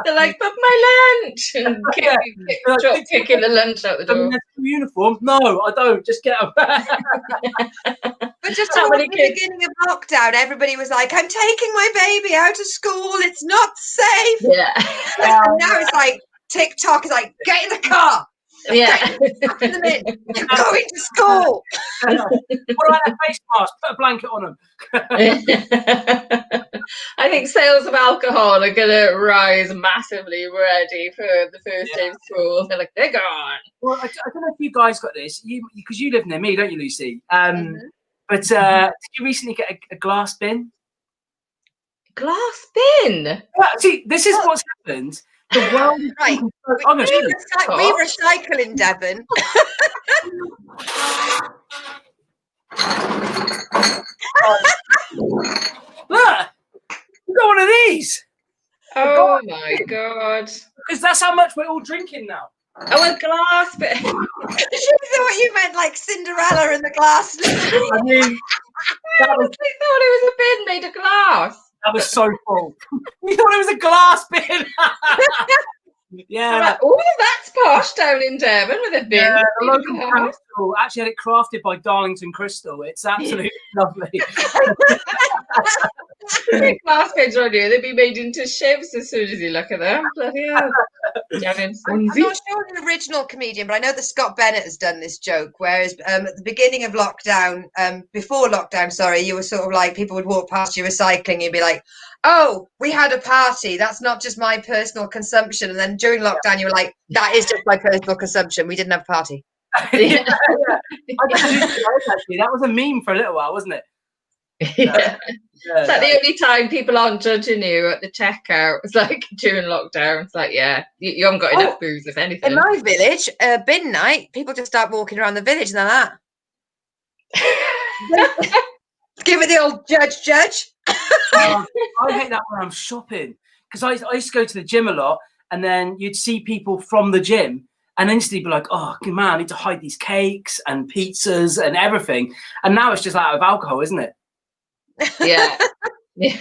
Speaker 1: They're like, but my lunch, and kicking the lunch out the door.
Speaker 3: Uniform? No, I don't. Just get away.
Speaker 2: But just at the beginning of lockdown, everybody was like, I'm taking my baby out of school. It's not safe.
Speaker 1: Yeah.
Speaker 2: And now it's like TikTok is like, get in the car.
Speaker 1: Yeah.
Speaker 2: You're going to school.
Speaker 3: What about a face mask? Put a blanket on them.
Speaker 1: I think sales of alcohol are going to rise massively ready for the first day of school. They're like, they're gone.
Speaker 3: Well, I don't know if you guys got this, because you live near me, don't you, Lucy? But did you recently get a glass bin?
Speaker 1: Glass bin?
Speaker 3: Well, see, this is what's happened. The world
Speaker 2: right. We recycle in Devon.
Speaker 3: Look, we got one of these.
Speaker 1: Oh my God!
Speaker 3: Because that's how much we're all drinking now.
Speaker 1: Oh, a glass bin.
Speaker 2: I thought you meant like Cinderella in the glass.
Speaker 3: I mean,
Speaker 1: I honestly thought it was a bin made of glass.
Speaker 3: That was so cool. We thought it was a glass bin. Yeah.
Speaker 1: Like, that's posh down in Devon with a bin.
Speaker 3: Yeah, the local council actually had it crafted by Darlington Crystal. It's absolutely lovely.
Speaker 1: Glass bins on you, they'd be made into shivs as soon as you look at them. Bloody hell.
Speaker 2: I'm not sure the original comedian, but I know that Scott Bennett has done this joke. Whereas at the beginning of lockdown, before lockdown, sorry, you were sort of like, people would walk past you recycling, you'd be like, oh, we had a party. That's not just my personal consumption. And then during lockdown, you were like, that is just my personal consumption. We didn't have a party.
Speaker 3: Yeah. Actually, that was a meme for a little while, wasn't it?
Speaker 1: Yeah. It's like the only time people aren't judging you at the checkout. It's like during lockdown. It's like, yeah, you haven't got enough booze, if anything.
Speaker 2: In my village, bin night, people just start walking around the village and they're that. Give it the old judge.
Speaker 3: I hate that when I'm shopping, because I used to go to the gym a lot, and then you'd see people from the gym and instantly be like, oh man, I need to hide these cakes and pizzas and everything. And now it's just out of alcohol, isn't it?
Speaker 1: Yeah. Yeah.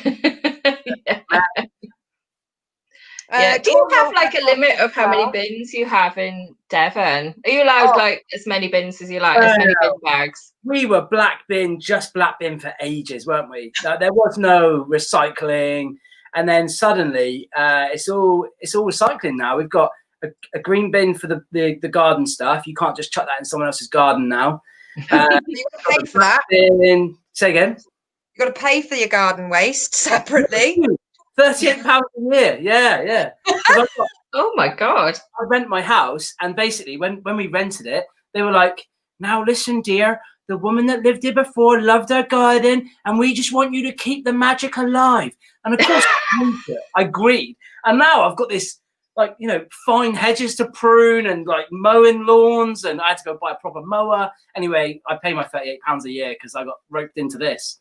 Speaker 1: Do you have like a limit of how many bins you have in Devon? Are you allowed like as many bins as you like, as many bin bags?
Speaker 3: We were just black bin for ages, weren't we? There was no recycling, and then suddenly it's all recycling now. We've got a green bin for the garden stuff. You can't just chuck that in someone else's garden now.
Speaker 2: You got to pay for that.
Speaker 3: Say again.
Speaker 2: You got to pay for your garden waste separately.
Speaker 3: £38 a year. Yeah.
Speaker 1: Oh my God.
Speaker 3: I rent my house, and basically when we rented it, they were like, now listen, dear, the woman that lived here before loved her garden, and we just want you to keep the magic alive. And of course, I agreed. And now I've got this, like, you know, fine hedges to prune and like mowing lawns, and I had to go buy a proper mower. Anyway, I pay my £38 a year because I got roped into this.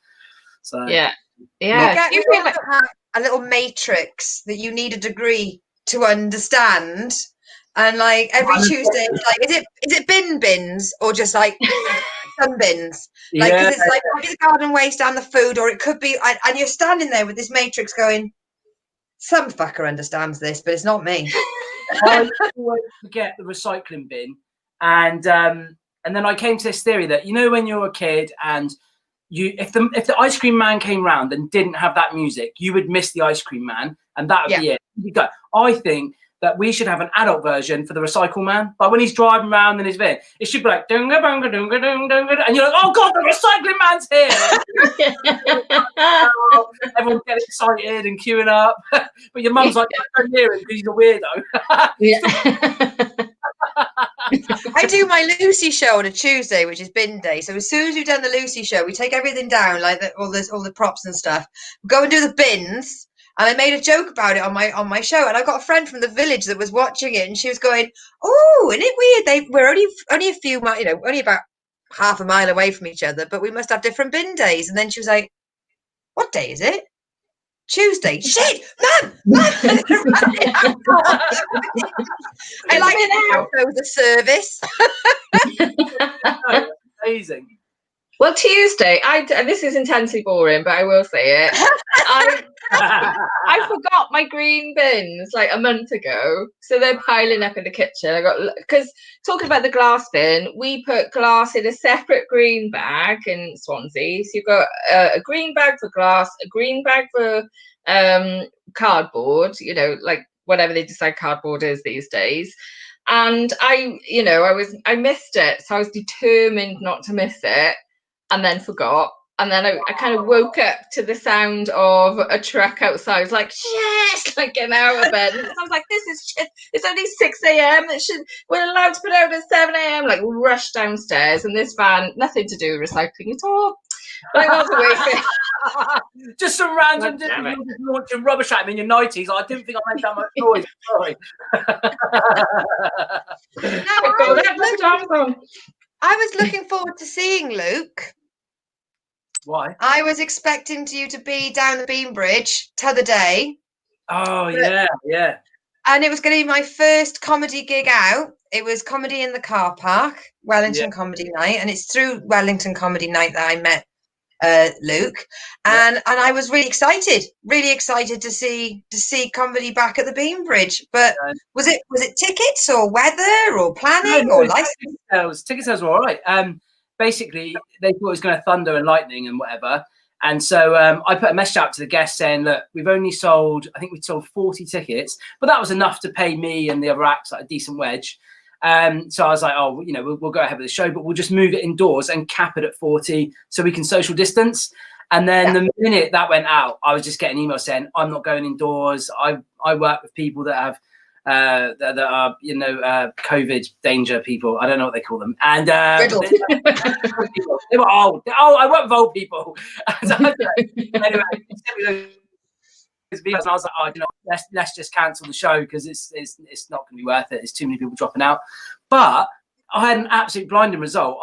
Speaker 3: So
Speaker 1: yeah.
Speaker 2: We also have a little matrix that you need a degree to understand. And like every Tuesday, it's like, is it bins or just like some bins? Like, because it's like maybe the garden waste and the food, or it could be, and you're standing there with this matrix going, some fucker understands this, but it's not me.
Speaker 3: I always forget the recycling bin, and then I came to this theory that, you know, when you're a kid and if the ice cream man came round and didn't have that music, you would miss the ice cream man, and that would be it. You go. I think that we should have an adult version for the recycle man. Like when he's driving around in his van, it should be like dunga bunga dunga dunga dunga, and you're like, oh God, the recycling man's here! Everyone get excited and queuing up, but your mum's like, don't hear him because he's a weirdo.
Speaker 2: I do my Lucy show on a Tuesday, which is bin day. So as soon as we've done the Lucy show, we take everything down, like all the props and stuff. We go and do the bins. And I made a joke about it on my show, and I got a friend from the village that was watching it, and she was going, "Oh, isn't it weird? We're only a few miles, only about half a mile away from each other, but we must have different bin days." And then she was like, "What day is it? Tuesday." Shit, Mum! I like it. It was a service.
Speaker 3: Amazing.
Speaker 1: Well, Tuesday, and this is intensely boring, but I will say it. I forgot my green bins like a month ago, so they're piling up in the kitchen. Because talking about the glass bin, we put glass in a separate green bag in Swansea. So you've got a green bag for glass, a green bag for cardboard. You know, like whatever they decide cardboard is these days. And I missed it, so I was determined not to miss it. And then forgot. And then I kind of woke up to the sound of a truck outside. I was like, yes, like getting out of bed. And I was like, this is shit. It's only 6 a.m. We're allowed to put out at 7 a.m. Like rush downstairs. And this van, nothing to do with recycling at all. But I was awake.
Speaker 3: Just some random people just launching rubbish at me in your 90s. I didn't think I made that much noise. Sorry.
Speaker 2: I was looking forward to seeing Luke.
Speaker 3: Why?
Speaker 2: I was expecting you to be down the Beam Bridge t'other day.
Speaker 3: Oh, yeah.
Speaker 2: And it was going to be my first comedy gig out. It was comedy in the car park, Wellington Comedy Night. And it's through Wellington Comedy Night that I met Luke. And I was really excited to see comedy back at the Beam Bridge. But was it tickets or weather or planning or license?
Speaker 3: Ticket sales were all right. Basically, they thought it was going to thunder and lightning and whatever. And so I put a message out to the guests saying, look, we've only sold, I think we sold 40 tickets, but that was enough to pay me and the other acts like a decent wedge. So I was like, oh, we'll go ahead with the show, but we'll just move it indoors and cap it at 40 so we can social distance. And then the minute that went out, I was just getting emails saying, I'm not going indoors. I work with people that have that are COVID danger people. I don't know what they call them. And they were old. Oh, I work with old people. Anyway, and I was like, let's just cancel the show because it's not going to be worth it. There's too many people dropping out. But I had an absolute blinding result.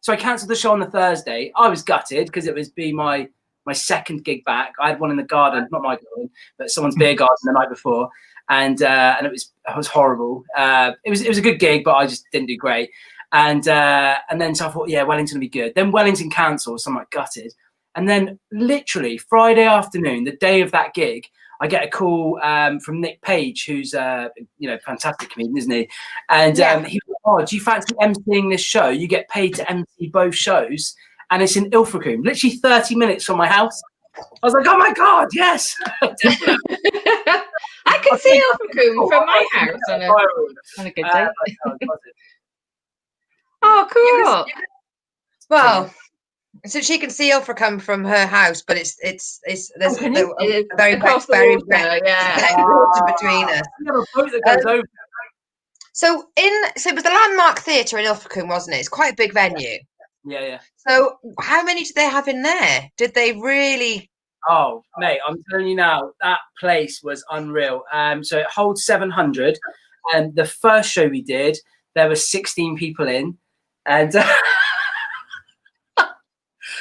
Speaker 3: So I cancelled the show on the Thursday. I was gutted because it was my second gig back. I had one in the garden, not my garden, but someone's beer garden the night before. And it was horrible. It was a good gig, but I just didn't do great. And then so I thought, Wellington will be good. Then Wellington cancelled, so I'm like gutted. And then literally Friday afternoon, the day of that gig, I get a call from Nick Page, who's a fantastic comedian, isn't he? And he was like, oh, do you fancy emceeing this show? You get paid to MC both shows, and it's in Ilfracombe, literally 30 minutes from my house. I was like, oh my God, yes.
Speaker 1: I can see Ilfracombe from my house on a good day. Oh, cool.
Speaker 2: Well, So she can see Ilfracombe from her house, but there's a very
Speaker 1: across the
Speaker 2: very
Speaker 1: water, yeah.
Speaker 2: water between us.
Speaker 3: We have a boat that goes over.
Speaker 2: So it was the Landmark Theatre in Ilfracombe, wasn't it? It's quite a big venue.
Speaker 3: Yeah.
Speaker 2: So how many did they have in there? Did they really?
Speaker 3: Oh, mate, I'm telling you now, that place was unreal. So it holds 700. And the first show we did, there were 16 people in. And I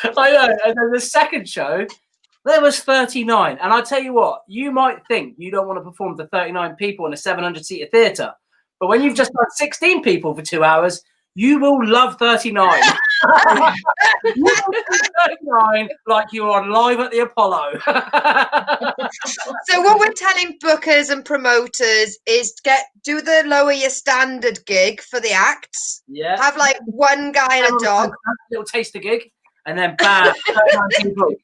Speaker 3: know. And then the second show, there was 39. And I'll tell you what, you might think you don't want to perform to 39 people in a 700-seater theatre. But when you've just done 16 people for 2 hours, you will love 39. You will do 39 like you are live at the Apollo.
Speaker 2: So what we're telling bookers and promoters is do the lower your standard gig for the acts.
Speaker 3: Yeah.
Speaker 2: Have like one guy and a dog.
Speaker 3: A little taster gig, and then bam, 39 people.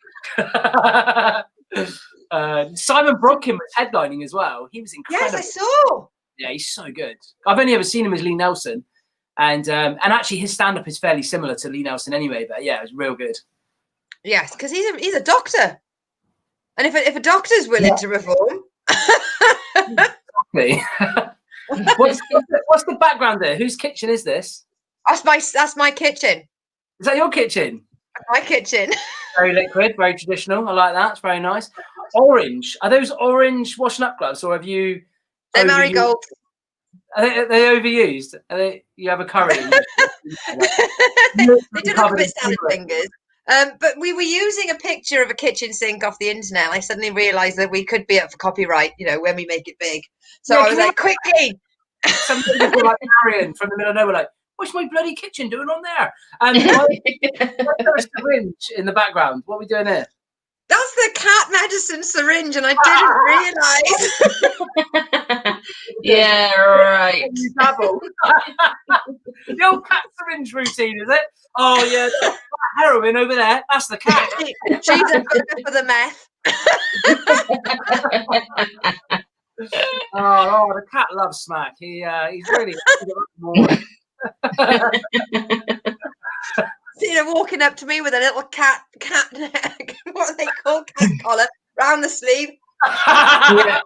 Speaker 3: Simon Brodkin was headlining as well. He was incredible.
Speaker 2: Yes, I saw.
Speaker 3: Yeah, he's so good. I've only ever seen him as Lee Nelson. And actually, his stand-up is fairly similar to Lee Nelson anyway. But yeah, it was real good.
Speaker 2: Yes, because he's a doctor, and if a doctor's willing to reform,
Speaker 3: exactly. What's the background there? Whose kitchen is this?
Speaker 2: That's my kitchen.
Speaker 3: Is that your kitchen?
Speaker 2: My kitchen.
Speaker 3: Very liquid, very traditional. I like that. It's very nice. Orange. Are those orange washing up gloves, or have you?
Speaker 2: They're marigolds.
Speaker 3: Are they overused? You have a curry?
Speaker 2: They do look a bit salad fingers. But we were using a picture of a kitchen sink off the internet. I suddenly realised that we could be up for copyright, when we make it big. So I was like, quickly.
Speaker 3: Some people like Marion from the middle of nowhere, like, what's my bloody kitchen doing on there? What's the syringe in the background? What are we doing here?
Speaker 2: That's the cat medicine syringe, and I didn't realise.
Speaker 1: Yeah, right.
Speaker 3: The old cat syringe routine, is it? Oh, yeah. Heroin over there. That's the cat.
Speaker 2: She's a booker for the meth.
Speaker 3: Oh, the cat loves smack. He's really.
Speaker 2: Walking up to me with a little cat what are they called, cat collar round the sleeve.
Speaker 3: Yeah.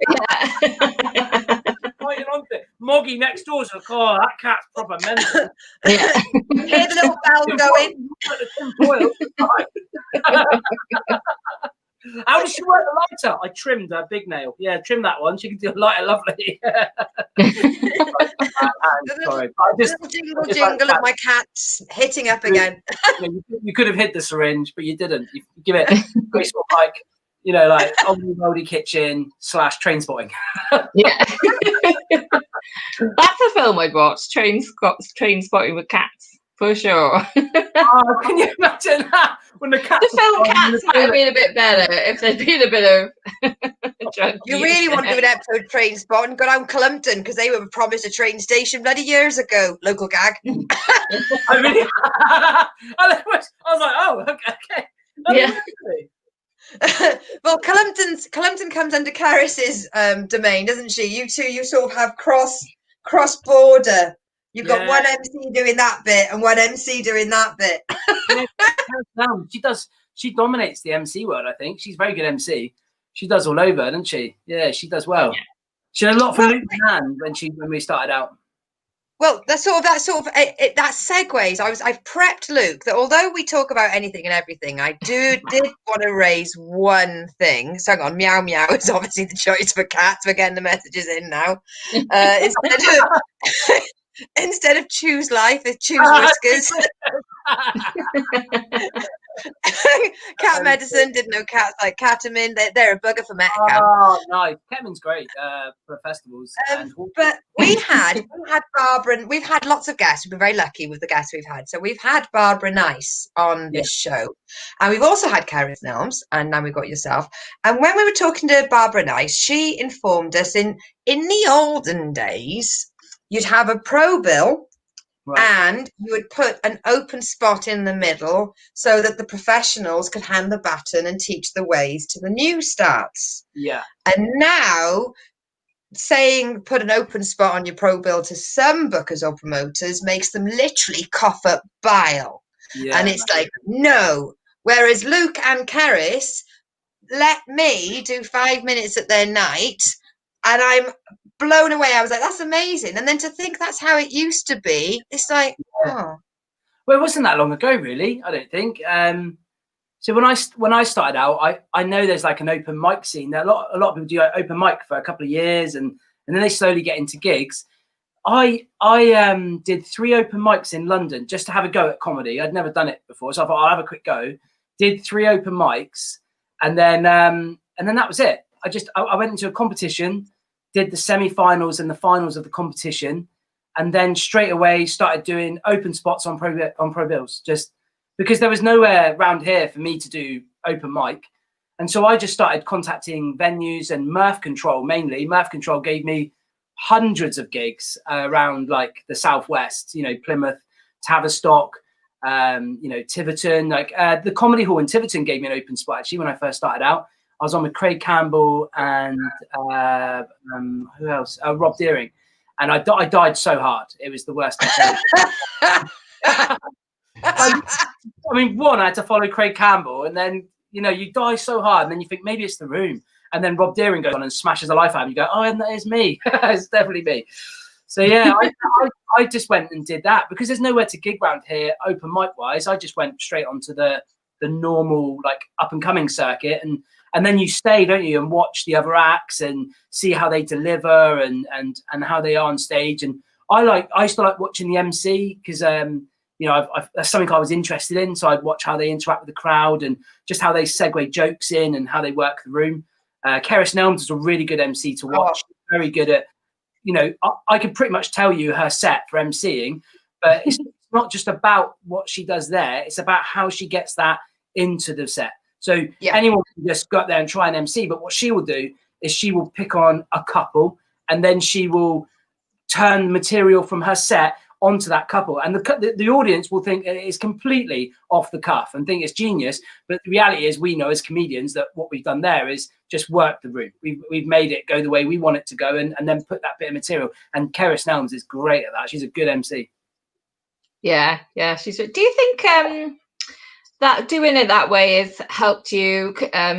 Speaker 3: Moggy next door's like, oh, that cat's proper mental.
Speaker 1: Yeah.
Speaker 2: Hear the little bell going.
Speaker 3: How does she work the lighter? I trimmed her big nail. Yeah, trim that one. She can do a lighter lovely. Sorry.
Speaker 2: Little jingle of my cat's hitting up again.
Speaker 3: You could have hit the syringe, but you didn't. You give it graceful, like oldie kitchen / train spotting.
Speaker 1: Yeah. That's a film I'd watch, train spotting with cats. For sure.
Speaker 3: Oh, can you imagine that? When the
Speaker 1: film Cats might have been a bit better if there'd been a bit of
Speaker 2: You really want to do an episode of Train Spotting? Go down Clumpton, because they were promised a train station bloody years ago. Local gag.
Speaker 3: I really? I was like, oh, okay.
Speaker 1: Yeah.
Speaker 2: Well, Clumpton comes under Caris's domain, doesn't she? You two, you sort of have cross border. You've got one MC doing that bit and one MC doing that bit.
Speaker 3: She dominates the MC world, I think. She's a very good MC. She does all over, doesn't she? Yeah, she does well. Yeah. She had a lot for Luke and when we started out.
Speaker 2: Well, that segues. I've prepped Luke that although we talk about anything and everything, I did want to raise one thing. So hang on, meow meow is obviously the choice for cats. We're getting the messages in now. Instead of choose life, it's choose whiskers. Cat medicine, didn't know cats like ketamine. They're a bugger for Metcalf.
Speaker 3: Oh, nice. Ketamine's great for festivals.
Speaker 2: But we had Barbara, and we've had lots of guests. We've been very lucky with the guests we've had. So we've had Barbara Nice on this show. And we've also had Caris Nelms, and now we've got yourself. And when we were talking to Barbara Nice, she informed us in the olden days, you'd have a pro bill, and you would put an open spot in the middle so that the professionals could hand the baton and teach the ways to the new starts.
Speaker 3: Yeah.
Speaker 2: And now saying put an open spot on your pro bill to some bookers or promoters makes them literally cough up bile.
Speaker 3: Yeah.
Speaker 2: And it's like, no. Whereas Luke and Keris let me do 5 minutes at their night, and I'm blown away. I was like, that's amazing. And then to think that's how it used to be, it's like, oh.
Speaker 3: Well, it wasn't that long ago, really, I don't think. So when I started out, I know there's like an open mic scene. There a lot of people do open mic for a couple of years, and then they slowly get into gigs. I did 3 open mics in London just to have a go at comedy. I'd never done it before, so I thought I'll have a quick go. Did 3 open mics, and then that was it. I went into a competition, did the semi-finals and the finals of the competition, and then straight away started doing open spots on Pro Bills, just because there was nowhere around here for me to do open mic. And so I just started contacting venues, and Mirth Control mainly. Mirth Control gave me hundreds of gigs around like the Southwest, you know, Plymouth, Tavistock, you know, Tiverton. Like the Comedy Hall in Tiverton gave me an open spot actually when I first started out. I was on with Craig Campbell and who else? Rob Deering. And I died so hard. It was the worst. I mean, one, I had to follow Craig Campbell, and then, you know, you die so hard, and then you think maybe it's the room. And then Rob Deering goes on and smashes the life out of you. You go, oh, and that is me. It's definitely me. So, yeah, I just went and did that because there's nowhere to gig round here, open mic-wise. I just went straight onto the normal, like, up-and-coming circuit. And then you stay, don't you, and watch the other acts and see how they deliver and how they are on stage. And I used to like watching the MC because, you know, that's something I was interested in. So I'd watch how they interact with the crowd and just how they segue jokes in and how they work the room. Keris Nelms is a really good MC to watch. Oh. Very good at, you know, I could pretty much tell you her set for MCing, but it's not just about what she does there. It's about how she gets that into the set. So anyone can just go up there and try and MC, but what she will do is she will pick on a couple and then she will turn material from her set onto that couple. And the audience will think it's completely off the cuff and think it's genius. But the reality is we know as comedians that what we've done there is just work the room. We've made it go the way we want it to go and then put that bit of material. And Keris Nelms is great at that. She's a good MC.
Speaker 1: Yeah. She's. Do you think that doing it that way has helped you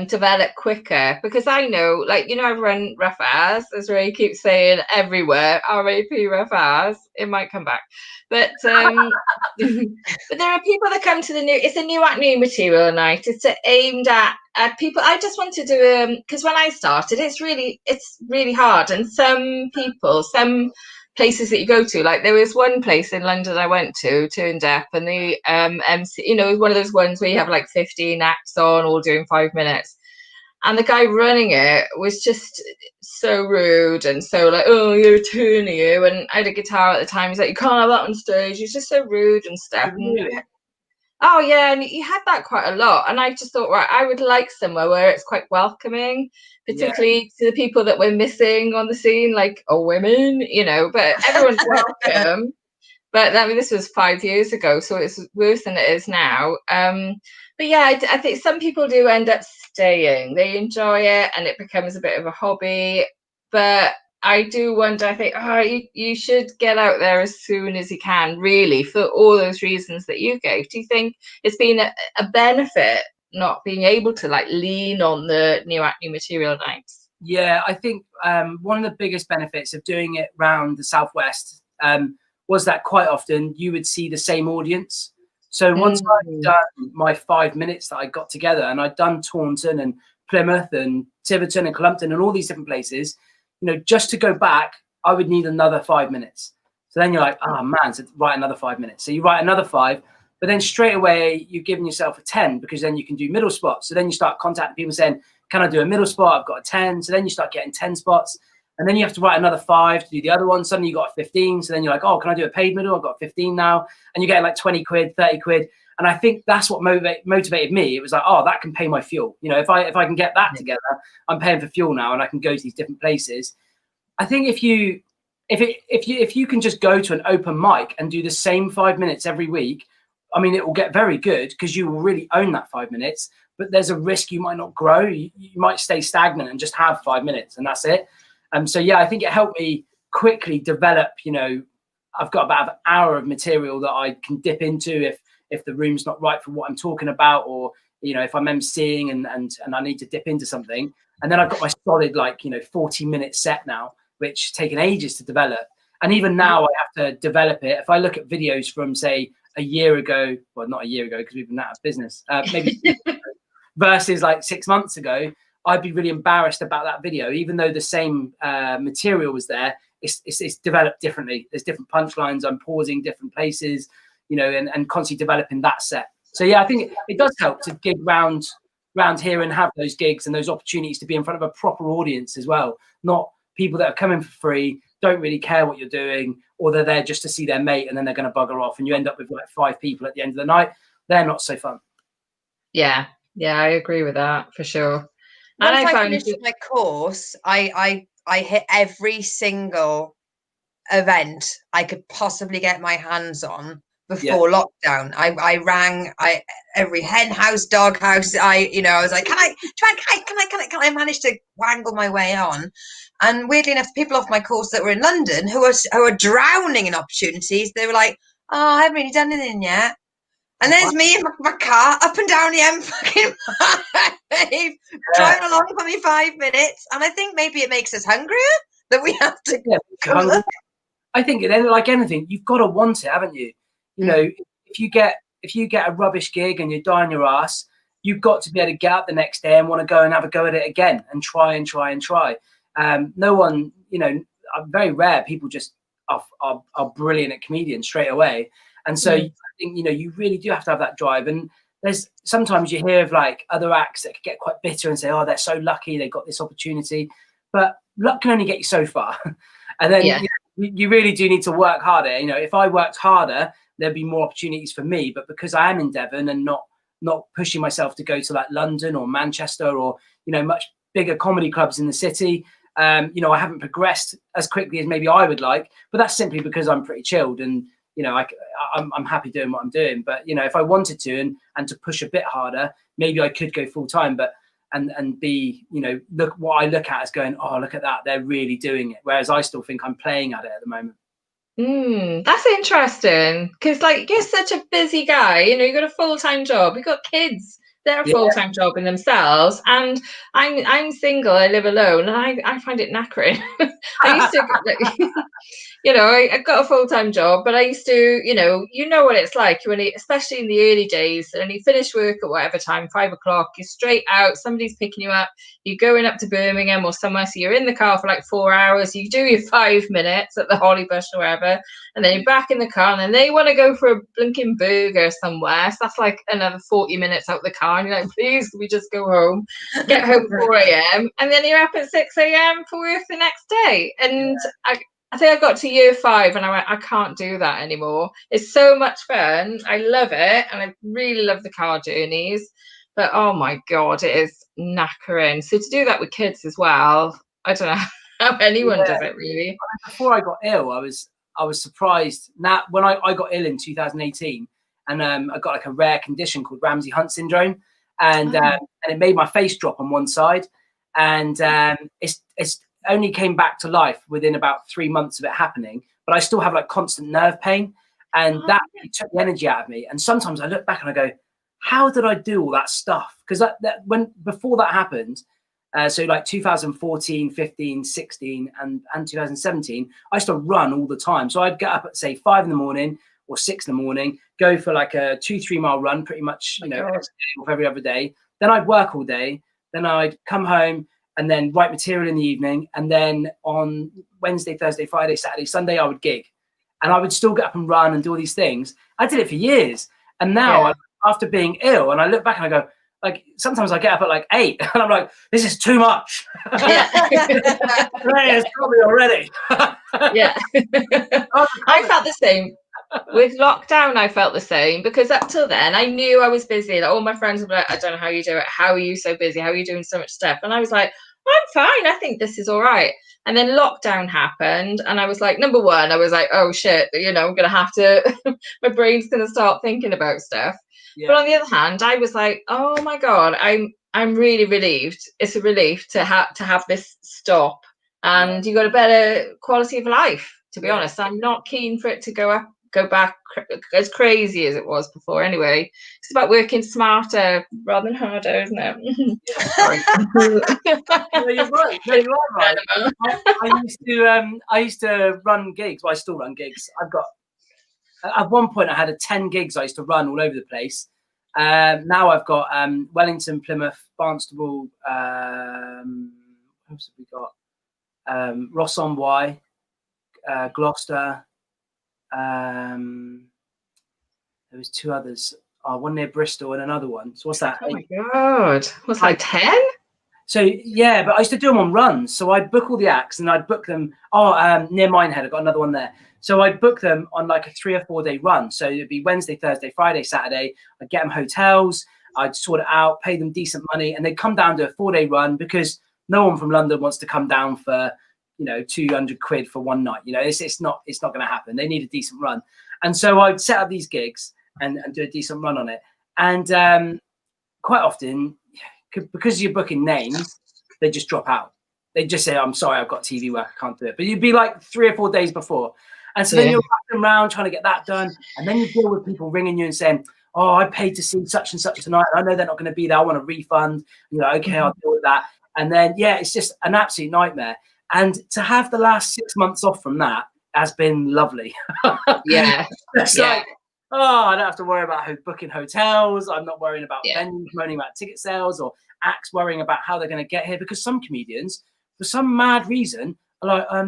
Speaker 1: develop quicker? Because I know, like, you know, I've run Rough As, as Ray keeps saying everywhere, RAP Rough As, it might come back. But but there are people that come to it's a new act, new material night. It's aimed at people. I just want to do because when I started, it's really hard. And some places that you go to, like there was one place in London I went to Turn Deaf, and the MC, you know, one of those ones where you have like 15 acts on all doing 5 minutes, and the guy running it was just so rude and so like, oh, you're a turn, you. And I had a guitar at the time. He's like, you can't have that on stage. He's just so rude and stuff.
Speaker 3: Really?
Speaker 1: Oh yeah, and he had that quite a lot. And I just thought, right, I would like somewhere where it's quite welcoming, particularly to the people that we're missing on the scene, like women, you know. But everyone's welcome. But I mean, this was 5 years ago, so it's worse than it is now. But yeah, I think some people do end up staying. They enjoy it, and it becomes a bit of a hobby. But I do wonder, I think, you should get out there as soon as you can, really, for all those reasons that you gave. Do you think it's been a benefit not being able to like lean on the new act, new material nights?
Speaker 3: Yeah, I think one of the biggest benefits of doing it around the Southwest was that quite often you would see the same audience. So once I'd done my 5 minutes that I got together, and I'd done Taunton and Plymouth and Tiverton and Clumpton and all these different places, you know, just to go back, I would need another 5 minutes. So then you're like, oh man, so write another 5 minutes. So you write another 5, but then straight away you're giving yourself a 10 because then you can do middle spots. So then you start contacting people saying, can I do a middle spot? I've got a 10. So then you start getting 10 spots. And then you have to write another 5 to do the other one. Suddenly you got a 15. So then you're like, oh, can I do a paid middle? I've got 15 now. And you're getting like 20 quid, 30 quid. And I think that's what motivated me. It was like, oh, that can pay my fuel. You know, if I can get that together, I'm paying for fuel now and I can go to these different places. I think if you can just go to an open mic and do the same 5 minutes every week, I mean, it will get very good because you will really own that 5 minutes. But there's a risk you might not grow. You might stay stagnant and just have 5 minutes and that's it. So yeah, I think it helped me quickly develop. You know, I've got about an hour of material that I can dip into if the room's not right for what I'm talking about, or if I'm emceeing and I need to dip into something. And then I've got my solid 40-minute set now, which taken ages to develop. And even now I have to develop it. If I look at videos from, say, a year ago, well, not a year ago because we've been out of business, maybe versus like 6 months ago, I'd be really embarrassed about that video, even though the same material was there. It's developed differently. There's different punchlines. I'm pausing different places, and constantly developing that set. So yeah, I think it does help to gig round here and have those gigs and those opportunities to be in front of a proper audience as well, not people that are coming for free, don't really care what you're doing, or they're there just to see their mate and then they're going to bugger off, and you end up with like 5 people at the end of the night. They're not so fun.
Speaker 1: Yeah, I agree with that for sure.
Speaker 2: Once I finished my course, I hit every single event I could possibly get my hands on before lockdown. I rang every hen house, dog house. I was like, can I manage to wangle my way on? And weirdly enough, people off my course that were in London who are drowning in opportunities, they were like, oh, I haven't really done anything yet. And there's me in my car up and down the M5, driving along for me 5 minutes. And I think maybe it makes us hungrier that we have to go look.
Speaker 3: I think like anything, you've got to want it, haven't you? If you get a rubbish gig and you're dying your ass, you've got to be able to get up the next day and want to go and have a go at it again and try. No one, very rare people just are brilliant at comedians straight away. And so I think, you really do have to have that drive. And there's sometimes you hear of like other acts that could get quite bitter and say, oh, they're so lucky they got this opportunity. But luck can only get you so far. And then you really do need to work harder. If I worked harder, there'd be more opportunities for me. But because I am in Devon and not pushing myself to go to like London or Manchester or, much bigger comedy clubs in the city, I haven't progressed as quickly as maybe I would like. But that's simply because I'm pretty chilled and, I'm happy doing what I'm doing. But, if I wanted to and to push a bit harder, maybe I could go full time. But and be, look what I look at as going, oh, look at that, they're really doing it. Whereas I still think I'm playing at it at the moment.
Speaker 1: That's interesting because you're such a busy guy. You've got a full-time job, you've got kids, they're a full-time job in themselves, and I'm single, I live alone, and I find it knackering. I used to I got a full-time job, but I used to, you know what it's like when especially in the early days, and you finish work at whatever time, 5 o'clock, you're straight out, somebody's picking you up, you're going up to Birmingham or somewhere, so you're in the car for like 4 hours, you do your 5 minutes at the Hollybush or wherever, and then you're back in the car, and then they want to go for a blinking burger somewhere, so that's like another 40 minutes out the car, and you're like, please, can we just go home, get home at 4 a.m, and then you're up at 6 a.m. for work the next day. And I think I got to year 5 and I went, I can't do that anymore. It's so much fun. I love it. And I really love the car journeys. But oh my God, it is knackering. So to do that with kids as well, I don't know how anyone does it really.
Speaker 3: Before I got ill, I was surprised. Now, when I got ill in 2018, and I got like a rare condition called Ramsay-Hunt syndrome. And it made my face drop on one side. And it's only came back to life within about 3 months of it happening, but I still have like constant nerve pain, and that really took the energy out of me. And sometimes I look back and I go, how did I do all that stuff? Because before that happened, so like 2014, 15, 16 and 2017, I used to run all the time. So I'd get up at say 5 in the morning or 6 in the morning, go for like a 2-3 mile run pretty much, every other day. Then I'd work all day. Then I'd come home and then write material in the evening. And then on Wednesday, Thursday, Friday, Saturday, Sunday, I would gig. And I would still get up and run and do all these things. I did it for years. And now, after being ill, and I look back and I go, like, sometimes I get up at like 8 and I'm like, this is too much. It's probably already.
Speaker 1: I felt the same. With lockdown, I felt the same, because up till then I knew I was busy. Like, all my friends were like, I don't know how you do it. How are you so busy? How are you doing so much stuff? And I was like, I'm fine. I think this is all right. And then lockdown happened, and I was like, number one, I was like, oh shit, I'm gonna have to my brain's gonna start thinking about stuff. But on the other hand, I was like, oh my God, I'm really relieved. It's a relief to have this stop, and you got a better quality of life, to be honest. I'm not keen for it to go go back as crazy as it was before. Anyway, it's about working smarter rather than harder, isn't it? Sorry.
Speaker 3: No, you're right. No, you are right. I used to run gigs. Well, I still run gigs. At one point I had 10 gigs I used to run all over the place. Now I've got Wellington, Plymouth, Barnstable. What else have we got? Ross-on-Wye, Gloucester. There was 2 others. One near Bristol and another one. So what's that?
Speaker 1: Oh my God. What's like 10?
Speaker 3: So yeah, but I used to do them on runs. So I'd book all the acts and I'd book them. Near Minehead, I've got another one there. So I'd book them on like a 3 or 4 day run. So it'd be Wednesday, Thursday, Friday, Saturday. I'd get them hotels. I'd sort it out, pay them decent money, and they'd come down to a 4 day run because no one from London wants to come down for, 200 quid for one night. It's not going to happen. They need a decent run. And so I'd set up these gigs and do a decent run on it. And quite often, because you're booking names, they just drop out. They just say, I'm sorry, I've got TV work, I can't do it. But you'd be like 3 or 4 days before. And so then you're walking around trying to get that done. And then you deal with people ringing you and saying, oh, I paid to see such and such tonight. I know they're not going to be there. I want a refund. Okay, I'll deal with that. And then, it's just an absolute nightmare. And to have the last 6 months off from that has been lovely. It's like, I don't have to worry about booking hotels. I'm not worrying about venues, moaning about ticket sales, or acts worrying about how they're going to get here. Because some comedians, for some mad reason, are like, I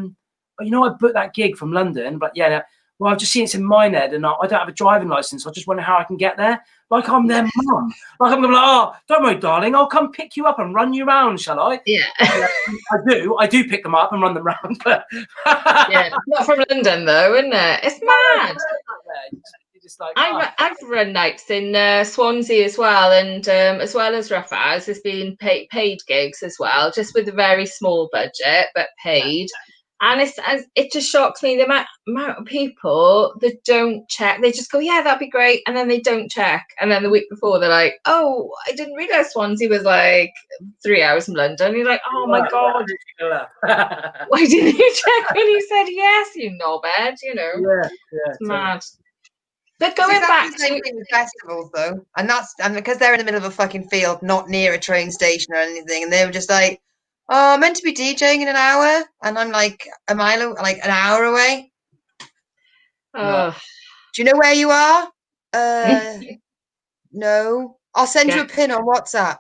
Speaker 3: booked that gig from London, but well, I've just seen it's in Minehead and I don't have a driving license. I just wonder how I can get there. Like I'm their mum. Like I'm going to be like, don't worry, darling. I'll come pick you up and run you around, shall I?
Speaker 1: Yeah.
Speaker 3: I do pick them up and run them around. But
Speaker 1: not from London though, isn't it? It's mad.
Speaker 3: Just like,
Speaker 1: I've run nights in Swansea as well, and as well as Rough House, there's been paid gigs as well, just with a very small budget, but paid. And it just shocks me the amount of people that don't check. They just go, yeah, that'd be great, and then they don't check. And then the week before, they're like, oh, I didn't realise Swansea was like 3 hours from London. And you're like, oh my God, why didn't you check when you said yes, you knobhead? It's mad. But going back to
Speaker 2: the festivals though, and because they're in the middle of a fucking field, not near a train station or anything, and they were just like, oh, I'm meant to be DJing in an hour, and I'm like an hour away. Do you know where you are? No. I'll send you a pin on WhatsApp.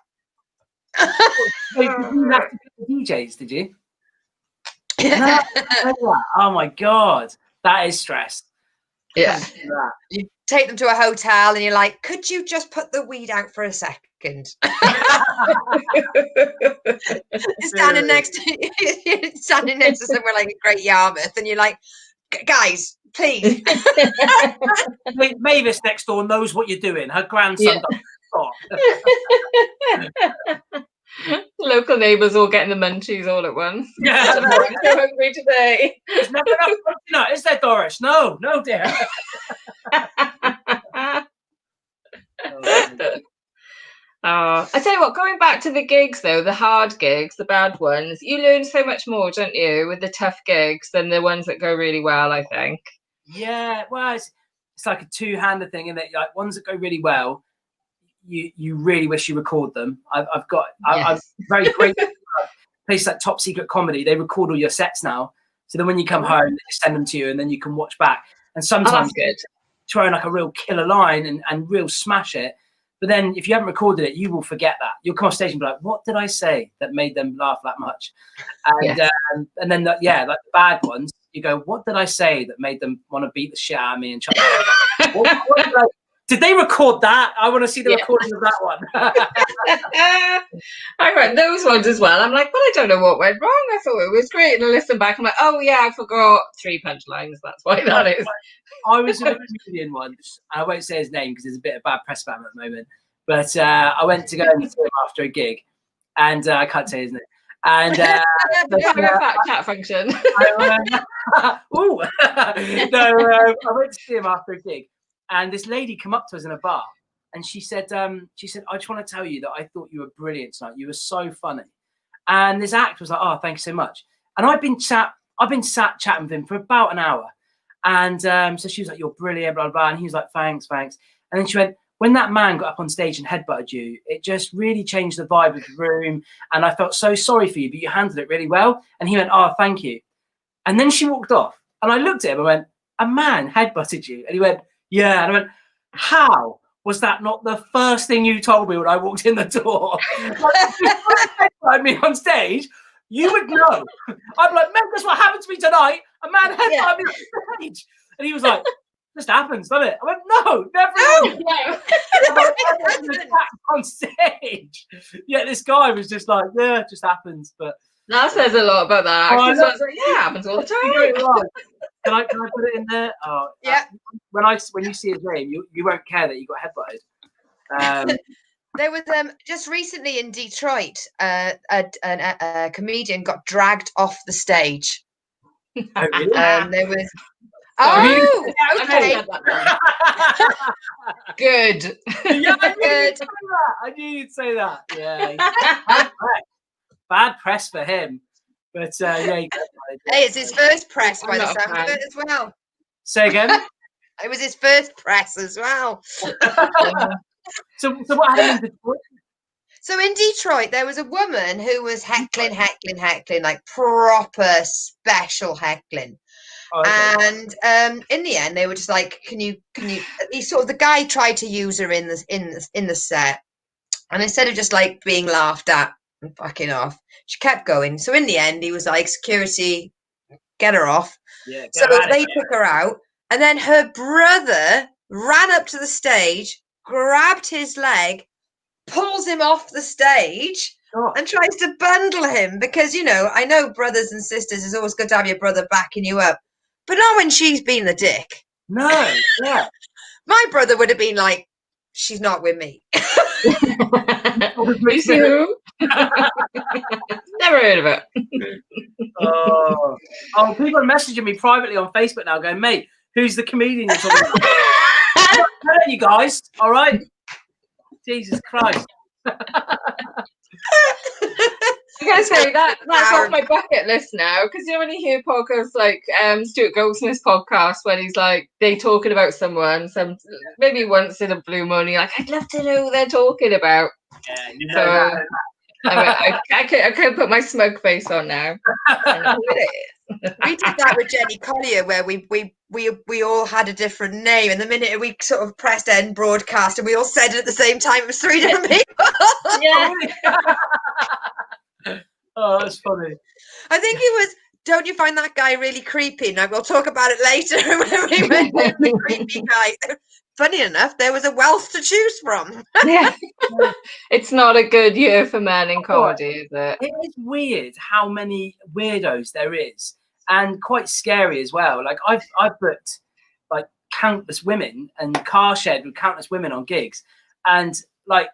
Speaker 3: Wait, did you have to pick the DJs, did you? No. Oh my God. That is stress.
Speaker 2: Yeah. You take them to a hotel and you're like, could you just put the weed out for a second? You're standing next to somewhere like a Great Yarmouth and you're like, guys, please.
Speaker 3: Mavis next door knows what you're doing. Her grandson doesn't stop.
Speaker 1: Local neighbours all getting the munchies all at once.
Speaker 3: Yeah.
Speaker 1: I'm so hungry today.
Speaker 3: There's never enough dinner, is there, Doris? No, dear.
Speaker 1: I tell you what, going back to the gigs though, the hard gigs, the bad ones, you learn so much more, don't you, with the tough gigs than the ones that go really well, I think.
Speaker 3: Yeah, well, it's like a two-hander thing, and like ones that go really well, you really wish you record them. I'm very grateful. Places like Top Secret Comedy, they record all your sets now, so then when you come home, they just send them to you, and then you can watch back. And sometimes throw in like a real killer line and real smash it. But then if you haven't recorded it, you will forget that. You'll come on stage and be like, what did I say that made them laugh that much? And then like the bad ones, you go, what did I say that made them want to beat the shit out of me and try did they record that? I want to see the recording of that one.
Speaker 1: I read those ones as well. I'm like, well, I don't know what went wrong. I thought it was great. And I listen back, I'm like, oh yeah, I forgot 3 punchlines. That's why that is.
Speaker 3: I was a comedian once. I won't say his name because there's a bit of bad press about him at the moment. But I went to go and see him after a gig, and I can't say his name. And
Speaker 1: chat function.
Speaker 3: I went to see him after a gig. And this lady came up to us in a bar, and she said, I just want to tell you that I thought you were brilliant tonight. You were so funny. And this act was like, oh, thank you so much. And I've been sat chatting with him for about an hour. And so she was like, "You're brilliant," blah, blah, blah. And he was like, "Thanks, thanks." And then she went, "When that man got up on stage and headbutted you, it just really changed the vibe of the room. And I felt so sorry for you, but you handled it really well." And he went, "Oh, thank you." And then she walked off. And I looked at him and went, "A man headbutted you?" And he went, "Yeah." And I went, "How was that not the first thing you told me when I walked in the door?" Like, me on stage, you would know. I'm like, "Man, that's what happened to me tonight. A man headbutted me on stage." And he was like, "Just happens, doesn't it?" I went, "No, never on stage." Yeah, this guy was just like, "Yeah, it just happens." But
Speaker 1: that says a lot about that. Actors like, yeah, it happens all the time.
Speaker 3: Can I put it in there? Oh,
Speaker 2: yeah.
Speaker 3: When you see his name, you won't care that you got headbutted.
Speaker 2: There was just recently in Detroit, a comedian got dragged off the stage.
Speaker 3: Oh, really?
Speaker 2: There was.
Speaker 1: Sorry.
Speaker 2: Okay.
Speaker 1: Good.
Speaker 3: Yeah, I knew you'd say that. Yeah. Bad press for him. But yeah.
Speaker 2: Hey, it's his first press by the sound of it as well.
Speaker 3: Say again?
Speaker 2: It was his first press as well.
Speaker 3: So what happened in Detroit?
Speaker 2: So in Detroit, there was a woman who was heckling, like proper special heckling.
Speaker 3: Oh, okay.
Speaker 2: And in the end, they were just like, "Can you?" The guy tried to use her in the set, and instead of just like being laughed at and fucking off, she kept going. So in the end, he was like, "Security, get her off."
Speaker 3: Yeah.
Speaker 2: So they took her out, and then her brother ran up to the stage, grabbed his leg, pulls him off the stage, and tries to bundle him because, I know brothers and sisters, it's always good to have your brother backing you up, but not when she's been the dick.
Speaker 3: No, yeah.
Speaker 2: My brother would have been like, "She's not with me."
Speaker 1: You see who? Never heard of it.
Speaker 3: Oh, people are messaging me privately on Facebook now going, "Mate, who's the comedian you're talking about?" Hello, you guys. All right. Jesus Christ.
Speaker 1: I gotta say that's off my bucket list now, because when you hear podcasts like Stuart Goldsmith's podcast, when he's like they talking about someone, maybe once in a blue moon, you're like, I'd love to know who they're talking about.
Speaker 3: Yeah, you
Speaker 1: know that. I could put my smug face on now.
Speaker 2: We did that with Jenny Collier, where we all had a different name, and the minute we sort of pressed end broadcast and we all said it at the same time, it was 3 different people.
Speaker 1: Yeah.
Speaker 3: Oh, that's funny.
Speaker 2: I think it was, "Don't you find that guy really creepy?" Now we'll talk about it later. We went with the creepy guy. Funny enough, there was a wealth to choose from.
Speaker 1: Yeah. It's not a good year for men in comedy, is it?
Speaker 3: It is weird how many weirdos there is, and quite scary as well. Like I've booked like countless women and car shared with countless women on gigs, and like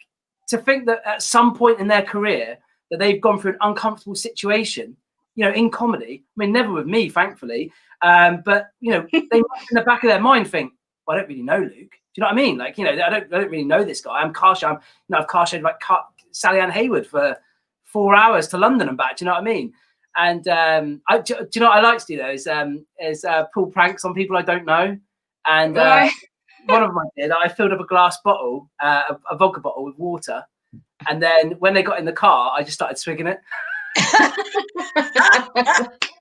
Speaker 3: to think that at some point in their career that they've gone through an uncomfortable situation, in comedy. I mean, never with me, thankfully, but they might in the back of their mind think, "Well, I don't really know Luke." Do you know what I mean? Like, I don't really know this guy. I've car shared like Sally Ann Hayward for 4 hours to London and back. Do you know what I mean? And do you know what I like to do though is pull pranks on people I don't know. And one of them I did, I filled up a glass bottle, a vodka bottle with water. And then when they got in the car, I just started swigging it.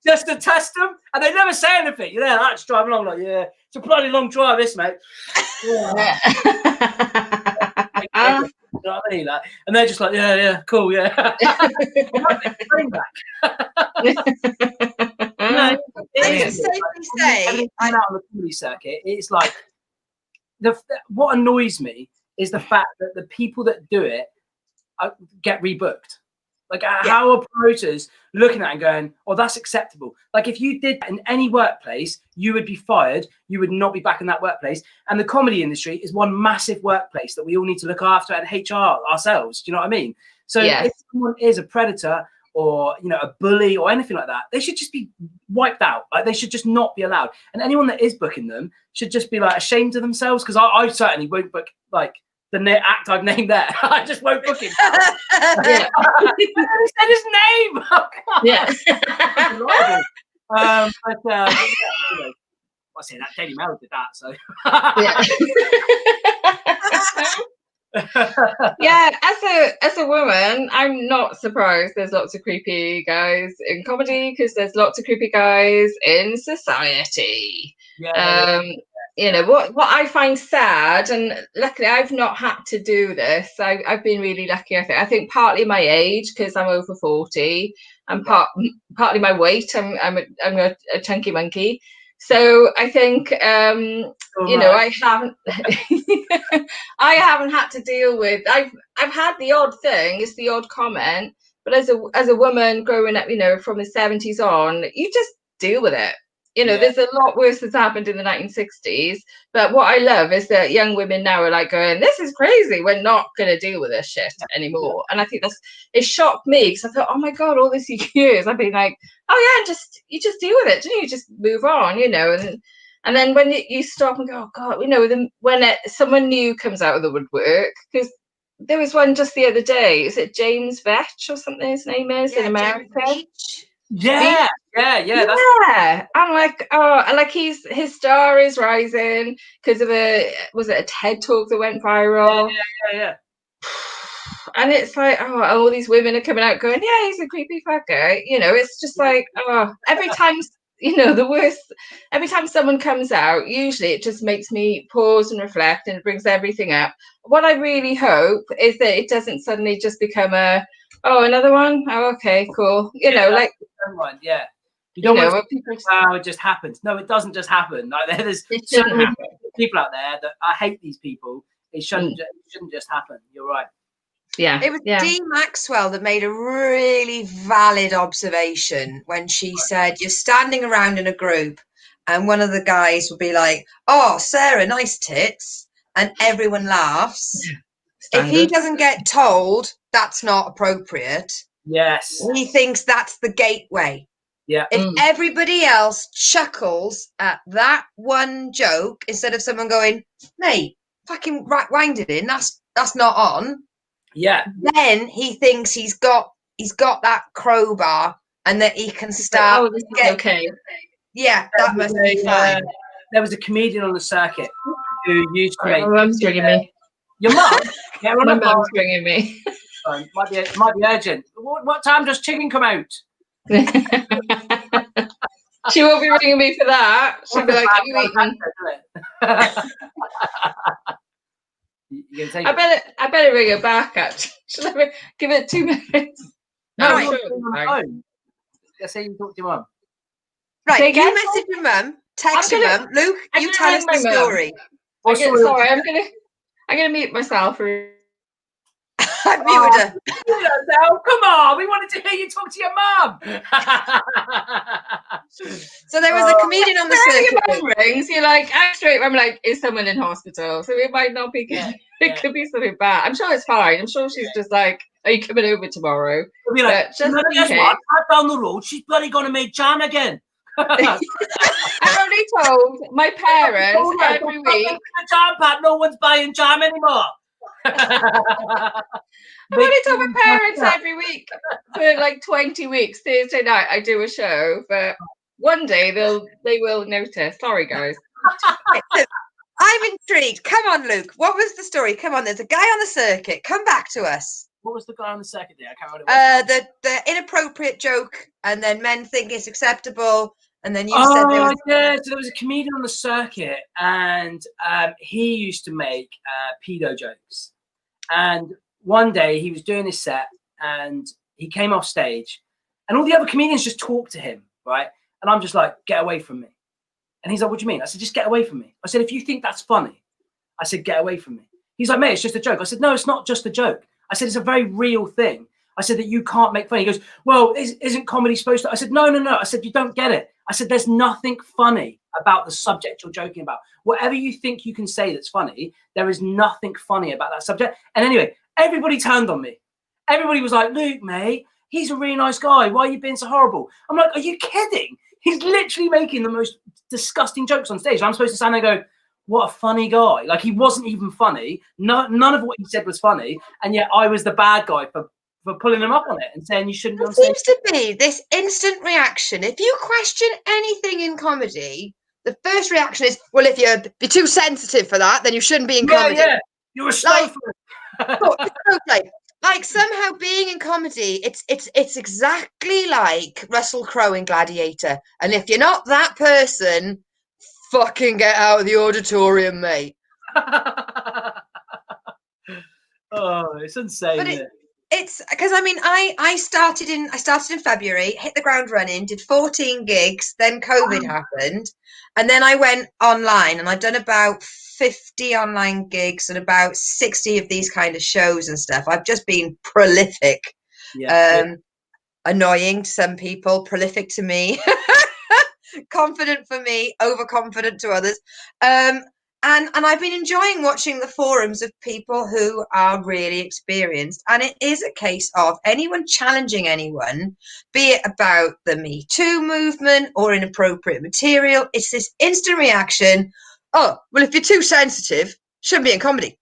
Speaker 3: Just to test them. And they never say anything. I just driving along like, yeah, it's a bloody long drive, this, mate. Yeah. You know what I mean? Like, and they're just like, yeah, cool, yeah.
Speaker 2: I can safely say,
Speaker 3: out on the comedy circuit, it's like what annoys me is the fact that the people that do it get rebooked. Like, how are promoters looking at it and going, "Oh, that's acceptable"? Like, if you did that in any workplace, you would be fired. You would not be back in that workplace. And the comedy industry is one massive workplace that we all need to look after and HR ourselves. Do you know what I mean? So if someone is a predator or, a bully or anything like that, they should just be wiped out. Like, they should just not be allowed. And anyone that is booking them should just be like ashamed of themselves, because I certainly won't book like the act I've named there. I just won't book him. Yeah. He said his name. Oh,
Speaker 1: yeah.
Speaker 3: I say that Daily Mail did that, so.
Speaker 1: Yeah, as a woman, I'm not surprised there's lots of creepy guys in comedy, because there's lots of creepy guys in society. You know what I find sad, and luckily I've not had to do this. I've been really lucky. I think partly my age, because I'm over 40, and partly my weight. I'm a chunky monkey. So I think you know, I haven't I haven't had to deal with. I've had the odd thing, it's the odd comment, but as a woman growing up, you know, from the 70s on, you just deal with it. You know, there's a lot worse that's happened in the 1960s. But what I love is that young women now are like going, "This is crazy. We're not going to deal with this shit anymore." And I think it shocked me, because I thought, "Oh my God, all these years I've been like, oh yeah, you just deal with it, don't you? You just move on, you know." And then when you stop and go, "Oh God," you know, when someone new comes out of the woodwork, because there was one just the other day. Is it James Vetch or something? His name is in America.
Speaker 3: Yeah.
Speaker 1: I'm like, oh, and like his star is rising because of was it a TED talk that went viral?
Speaker 3: Yeah.
Speaker 1: And it's like, oh, all these women are coming out going, "Yeah, he's a creepy fucker." You know, it's just like, oh, every time, you know, the worst. Every time someone comes out, usually it just makes me pause and reflect, and it brings everything up. What I really hope is that it doesn't suddenly just become another one. Oh, okay, cool. You know, like
Speaker 3: one, yeah. You don't want to it just happens. No, it doesn't just happen. Like there's so many people out there that I hate these people. It shouldn't just happen. You're right.
Speaker 1: Yeah.
Speaker 2: It was Dee Maxwell that made a really valid observation when she said, you're standing around in a group and one of the guys will be like, "Oh, Sarah, nice tits." And everyone laughs. Standard. If he doesn't get told that's not appropriate,
Speaker 3: yes,
Speaker 2: he thinks that's the gateway.
Speaker 3: Yeah.
Speaker 2: If everybody else chuckles at that one joke instead of someone going, "Mate, fucking wind it in, that's not on."
Speaker 3: Yeah.
Speaker 2: Then he thinks he's got that crowbar and that he can start.
Speaker 1: Oh, this is okay.
Speaker 2: Yeah, that must be fine.
Speaker 3: There was a comedian on the circuit who used to make.
Speaker 1: My mum's ringing me.
Speaker 3: Your mum? Yeah,
Speaker 1: my mum's ringing me.
Speaker 3: Might be urgent. What time does chicken come out?
Speaker 1: She won't be ringing me for that. She'll be like, "Have you eaten?" I better ring her back. Actually, shall I give it 2 minutes?
Speaker 3: No, you're on the phone. Let's say you talk to your mum.
Speaker 2: Right, you message your mum, text your mum. Luke, you tell us the story.
Speaker 1: Sorry, I'm gonna mute myself.
Speaker 2: I've muted her.
Speaker 3: Come on, we wanted to hear you talk to your mum.
Speaker 2: So there was a comedian on the circuit.
Speaker 1: Your mum rings, you're like, I'm like, is someone in hospital? So it might not be good. It could be something bad. I'm sure it's fine. I'm sure she's just like, "Are you coming over tomorrow?"
Speaker 3: Be like, just down the road, she's bloody gonna make jam again.
Speaker 1: I've already told my parents every week.
Speaker 3: Jam pad, no one's buying jam anymore.
Speaker 1: I've already told my parents every week for like 20 weeks. Thursday night I do a show, but one day they will notice. Sorry, guys.
Speaker 2: I'm intrigued. Come on, Luke. What was the story? Come on, there's a guy on the circuit. Come back to us.
Speaker 3: What was the guy on the circuit there? I can't remember.
Speaker 2: The inappropriate joke, and then men think it's acceptable, and then you said there was.
Speaker 3: Yeah, so there was a comedian on the circuit, and he used to make pedo jokes. And one day he was doing his set, and he came off stage, and all the other comedians just talked to him, right? And I'm just like, "Get away from me." And he's like, "What do you mean?" I said, "Just get away from me." I said, "If you think that's funny," I said, "Get away from me." He's like, "Mate, it's just a joke." I said, "No, it's not just a joke." I said, "It's a very real thing." I said that you can't make fun. He goes, "Well, isn't comedy supposed to?" I said, No. I said, "You don't get it." I said, "There's nothing funny about the subject you're joking about. Whatever you think you can say that's funny, there is nothing funny about that subject." And anyway, everybody turned on me. Everybody was like, "Luke, mate, he's a really nice guy. Why are you being so horrible?" I'm like, "Are you kidding? He's literally making the most disgusting jokes on stage." I'm supposed to stand there and go, "What a funny guy." Like, he wasn't even funny. None of what he said was funny. And yet I was the bad guy for pulling him up on it and saying you shouldn't.
Speaker 2: There seems to be this instant reaction. If you question anything in comedy, the first reaction is, well, if you're too sensitive for that, then you shouldn't be in comedy.
Speaker 3: Yeah, you're a snowflake.
Speaker 2: Like somehow being in comedy, it's exactly like Russell Crowe in Gladiator. And if you're not that person, fucking get out of the auditorium, mate.
Speaker 3: Oh, it's insane.
Speaker 2: But it's because I mean I started in February, hit the ground running, did 14 gigs, then COVID happened, and then I went online, and I've done about 50 online gigs and about 60 of these kind of shows and stuff. I've just been prolific. Annoying to some people, prolific to me. Confident for me, overconfident to others. And I've been enjoying watching the forums of people who are really experienced. And it is a case of anyone challenging anyone, be it about the Me Too movement or inappropriate material. It's this instant reaction. Oh, well, if you're too sensitive, shouldn't be in comedy.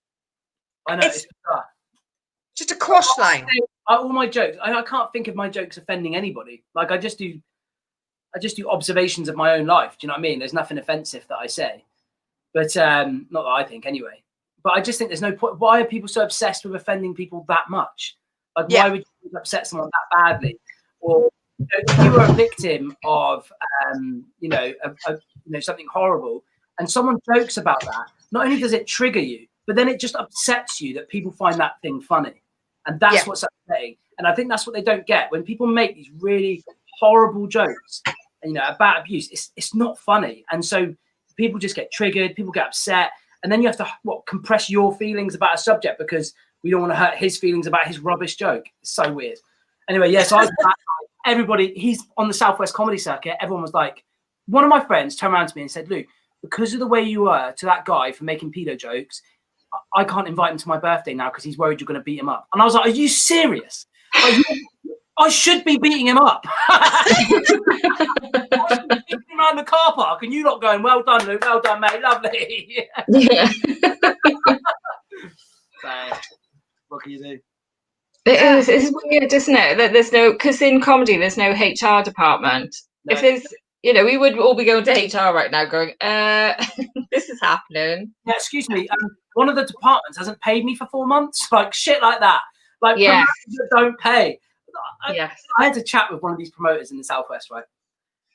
Speaker 3: I know. It's
Speaker 2: just a quash line.
Speaker 3: All my jokes, I can't think of my jokes offending anybody. Like I just do observations of my own life. Do you know what I mean? There's nothing offensive that I say. But not that I think anyway. But I just think there's no point. Why are people so obsessed with offending people that much? Like, why would you upset someone that badly? Or if you were a victim of, something horrible, and someone jokes about that, not only does it trigger you, but then it just upsets you that people find that thing funny, and that's what's upsetting. And I think that's what they don't get when people make these really horrible jokes, about abuse. It's not funny, and so people just get triggered, people get upset, and then you have to compress your feelings about a subject because we don't want to hurt his feelings about his rubbish joke. It's so weird. Anyway, so I was everybody, he's on the Southwest comedy circuit. Everyone was like, one of my friends turned around to me and said, Luke, because of the way you were to that guy for making pedo jokes, I can't invite him to my birthday now because he's worried you're going to beat him up. And I was like, are you serious? I should be beating him up. Around the car park and you not going, well done, Luke, well done, mate, lovely.
Speaker 1: Yeah.
Speaker 3: So, what can you do?
Speaker 1: It's weird, isn't it? That there's because in comedy there's no HR department. No. If there's, we would all be going to HR right now going, this is happening.
Speaker 3: Yeah, excuse me, one of the departments hasn't paid me for 4 months, like shit like that. Like,
Speaker 1: yes.
Speaker 3: Promoters don't pay.
Speaker 1: Yes.
Speaker 3: I had to chat with one of these promoters in the Southwest, right?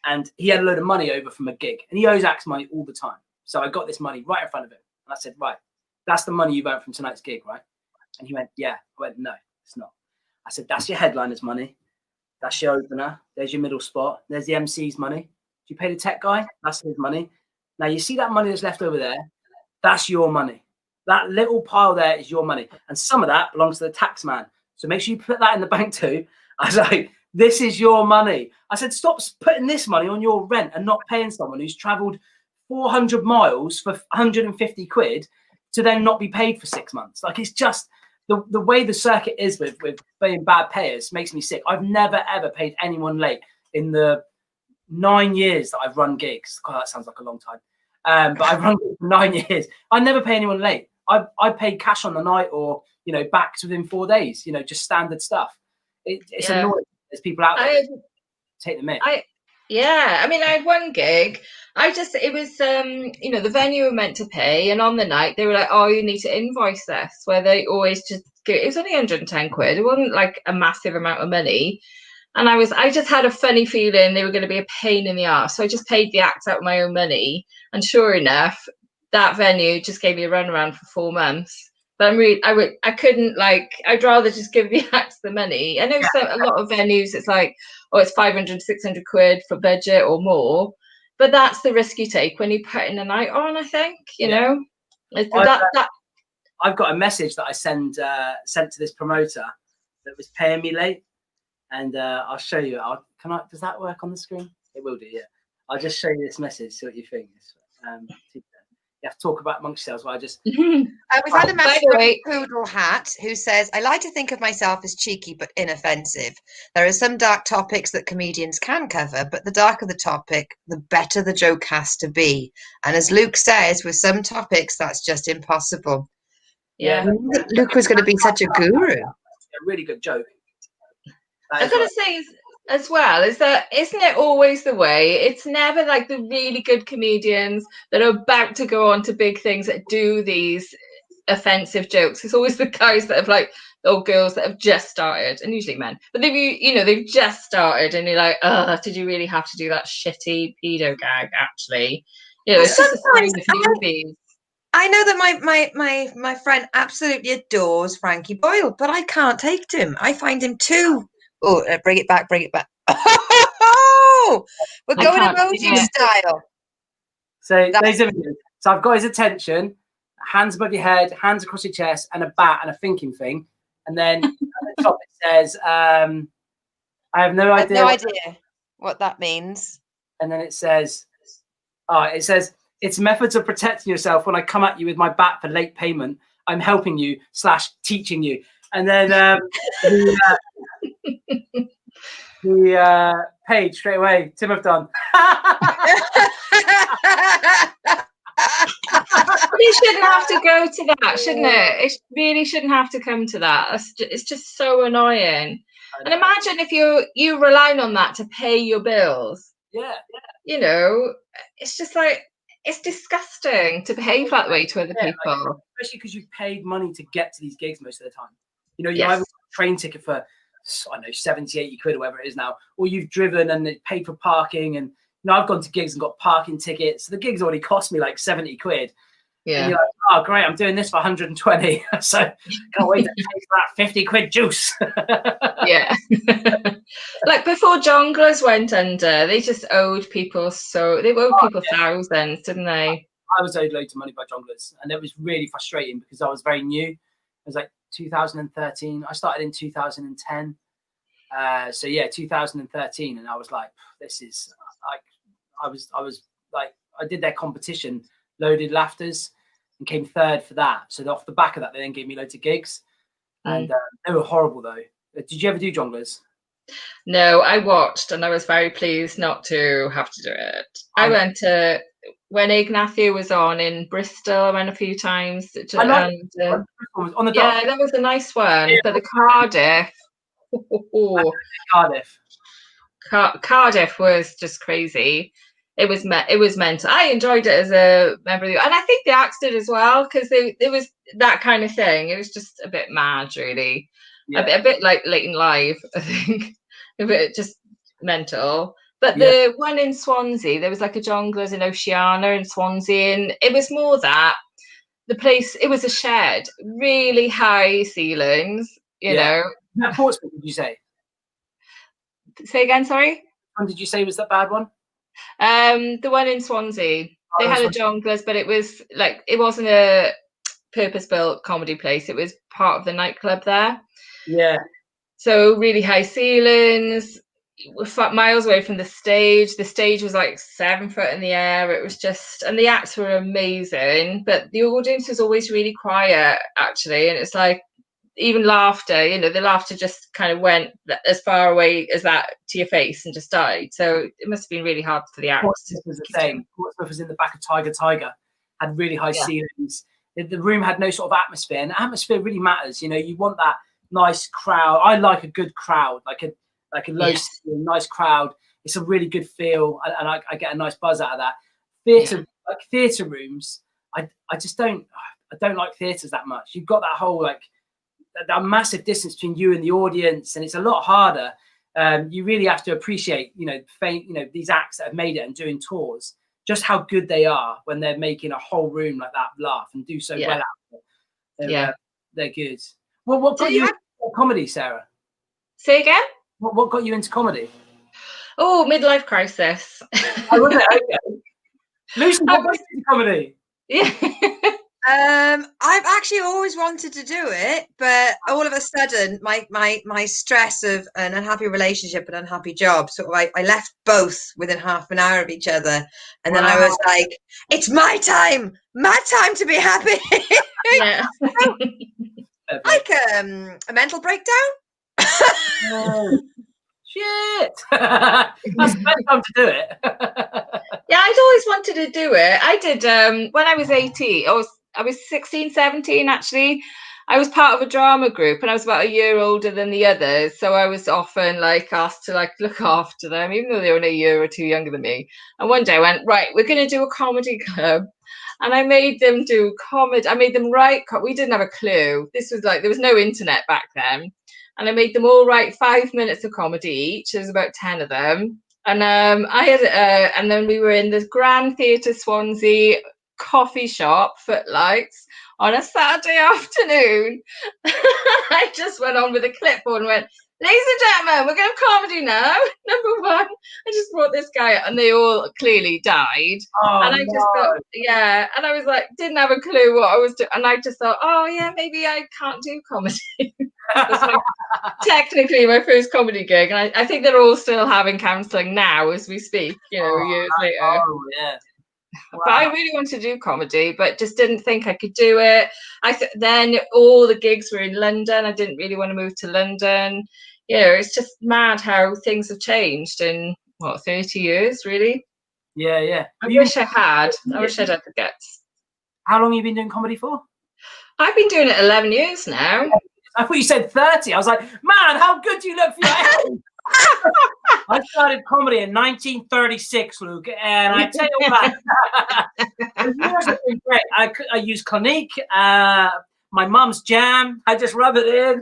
Speaker 3: And he had a load of money over from a gig, and he owes Axe money all the time. So I got this money right in front of him, and I said, right, that's the money you've earned from tonight's gig, right? And he went, yeah. I went, no, it's not. I said, that's your headliner's money. That's your opener. There's your middle spot. There's the MC's money. Do you pay the tech guy? That's his money. Now, you see that money that's left over there? That's your money. That little pile there is your money. And some of that belongs to the tax man. So make sure you put that in the bank too. I was like, this is your money. I said, stop putting this money on your rent and not paying someone who's traveled 400 miles for 150 quid to then not be paid for 6 months. Like, it's just the way the circuit is with paying bad payers makes me sick. I've never, ever paid anyone late in the 9 years that I've run gigs. God, that sounds like a long time. But I've run gigs for 9 years. I never pay anyone late. I paid cash on the night or, backed within 4 days, just standard stuff. It's annoying. There's people out there take the mick. I
Speaker 1: had one gig. It was, the venue were meant to pay, and on the night they were like, oh, you need to invoice this, where they always just it was only 110 quid. It wasn't like a massive amount of money. And I just had a funny feeling they were going to be a pain in the arse. So I just paid the act out of my own money. And sure enough, that venue just gave me a runaround for 4 months. But I couldn't, I'd rather just give the acts the money. I know a lot of venues, it's like, oh, it's 500, 600 quid for budget or more. But that's the risk you take when you put in a night on, I think, you know.
Speaker 3: I've got a message that I sent to this promoter that was paying me late. And I'll show you. Does that work on the screen? It will do, yeah. I'll just show you this message, see what you think. You have to talk about amongst yourselves while I just...
Speaker 2: We've had a message from Poodle Hat who says, I like to think of myself as cheeky but inoffensive. There are some dark topics that comedians can cover, but the darker the topic, the better the joke has to be. And as Luke says, with some topics, that's just impossible.
Speaker 1: Yeah.
Speaker 2: Luke was going to be such a guru.
Speaker 3: A really good joke.
Speaker 1: I've got to say, as well is that, isn't it always the way? It's never like the really good comedians that are about to go on to big things that do these offensive jokes. It's always the guys that have like, or girls that have just started, and usually men, but they've just started, and you're like, oh, did you really have to do that shitty pedo gag? Actually, it's just a sign of newbies.
Speaker 2: I know that my friend absolutely adores Frankie Boyle, but I can't take to him. I find him too. Oh, bring it back. We're going emoji style.
Speaker 3: So I've got his attention, hands above your head, hands across your chest, and a bat and a thinking thing. And then at the top it says, I have no idea
Speaker 2: what that means.
Speaker 3: And then it says, it's methods of protecting yourself when I come at you with my bat for late payment. I'm helping you / teaching you. And then the page straight away, Tim have done.
Speaker 1: It shouldn't have to go to that, shouldn't it? It really shouldn't have to come to that. It's just so annoying. And imagine if you're relying on that to pay your bills.
Speaker 3: Yeah.
Speaker 1: It's just like, it's disgusting to behave that way to other people.
Speaker 3: Like, especially because you've paid money to get to these gigs most of the time. You have a train ticket for, I don't know, 70, 80 quid or whatever it is now, or you've driven and paid for parking, and I've gone to gigs and got parking tickets. The gigs already cost me like 70 quid.
Speaker 1: Yeah.
Speaker 3: And you're like, oh great, I'm doing this for 120. So can't wait to take that 50 quid juice.
Speaker 1: Yeah. Like before Jongleurs went under, they just owed people thousands, didn't they?
Speaker 3: I was owed loads of money by Jongleurs, and it was really frustrating because I was very new. It was like 2013. I started in 2010. 2013, and I was like, this is like, I was like, I did their competition, Loaded Laughters, and came third for that. So off the back of that, they then gave me loads of gigs, and they were horrible though. Did you ever do Jongleurs?
Speaker 1: No, I watched, and I was very pleased not to have to do it. I went to, when Ignacio was on in Bristol, I went a few times.
Speaker 3: On the dock.
Speaker 1: Yeah, that was a nice one. Yeah. But the Cardiff was just crazy. It was mental. I enjoyed it as a member of the, and I think the acts did as well, because it was that kind of thing. It was just a bit mad, really. Yeah. A bit like Late Live, I think. A bit just mental. But the one in Swansea, there was like a Jongleurs in Oceana in Swansea, and it was more that the place, it was a shed, really high ceilings, you know.
Speaker 3: That Portsmouth, did you say?
Speaker 1: Say again, sorry?
Speaker 3: And did you say was that bad one?
Speaker 1: The one in Swansea. They had a Jongleurs, but it was like, it wasn't a purpose-built comedy place. It was part of the nightclub there.
Speaker 3: Yeah.
Speaker 1: So really high ceilings, miles away from the stage. The stage was like 7 foot in the air. It was just, and the acts were amazing, but the audience was always really quiet, actually. And it's like, even laughter, the laughter just kind of went as far away as that to your face and just died. So it must have been really hard for the acts.
Speaker 3: Portsmouth was the same. Portsmouth was in the back of Tiger, had really high ceilings. The room had no sort of atmosphere, and atmosphere really matters. You want that nice crowd. I like a good crowd, like a low ceiling, nice crowd. It's a really good feel, and I get a nice buzz out of that. Theatre rooms, I just don't. I don't like theatres that much. You've got that whole that massive distance between you and the audience, and it's a lot harder. You really have to appreciate, these acts that have made it and doing tours, just how good they are when they're making a whole room like that laugh and do so well out of it. They're good. Well, what got you into comedy, Sarah?
Speaker 1: Say again?
Speaker 3: What got you into comedy?
Speaker 1: Oh, midlife crisis.
Speaker 3: Oh, was it? Okay. Lucy, what got you into comedy?
Speaker 1: Yeah.
Speaker 2: I've actually always wanted to do it, but all of a sudden my stress of an unhappy relationship and unhappy job, sort of I left both within half an hour of each other, and then I was like, it's my time to be happy.
Speaker 1: Yeah.
Speaker 2: Like a mental breakdown.
Speaker 3: Shit. That's the best time to do it.
Speaker 1: Yeah, I'd always wanted to do it. I did when I was 18. I was 16, 17 actually. I was part of a drama group, and I was about a year older than the others, so I was often like asked to like look after them, even though they were only a year or two younger than me. And one day I went, right, we're going to do a comedy club, and I made them do comedy. I made them write. We didn't have a clue. This was like there was no internet back then, and I made them all write 5 minutes of comedy each. There's about 10 of them, and I had, and then we were in the Grand Theatre Swansea coffee shop, Footlights, on a Saturday afternoon. I just went on with a clipboard and went, ladies and gentlemen, we're going to have comedy now. Number one, I just brought this guy out, and they all clearly died. And I just thought, yeah, and I was like, didn't have a clue what I was doing. And I just thought, oh, yeah, maybe I can't do comedy. That's technically my first comedy gig. And I think they're all still having counselling now as we speak, years later.
Speaker 3: Oh, yeah.
Speaker 1: Wow. But I really wanted to do comedy, but just didn't think I could do it. Then all the gigs were in London. I didn't really want to move to London. It's just mad how things have changed in 30 years, really.
Speaker 3: Yeah.
Speaker 1: I wish I had the guts.
Speaker 3: How long have you been doing comedy for?
Speaker 1: I've been doing it 11 years now.
Speaker 3: I thought you said 30. I was like, man, how good do you look for your age? I started comedy in 1936, Luke, and I tell you what, the years have been great. I use Clinique, my mum's jam. I just rub it in.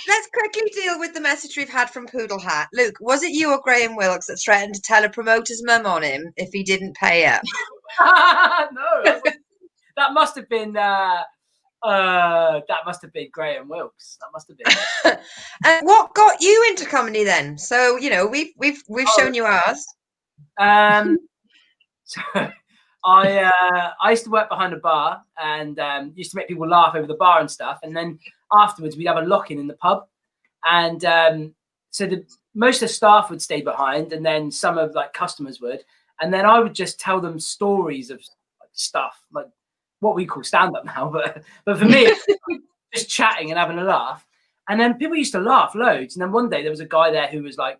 Speaker 2: Let's quickly deal with the message we've had from Poodle Hat. Luke, was it you or Graham Wilkes that threatened to tell a promoter's mum on him if he didn't pay up?
Speaker 3: No, that must have been. That must have been Graham Wilkes. That must have been.
Speaker 2: And what got you into comedy then? So we've shown you ours.
Speaker 3: So I used to work behind a bar and used to make people laugh over the bar and stuff. And then afterwards, we'd have a lock-in in the pub, and so most of the staff would stay behind, and then some of customers would, and then I would just tell them stories of stuff like what we call stand-up now, but for me, just chatting and having a laugh. And then people used to laugh loads. And then one day there was a guy there who was like,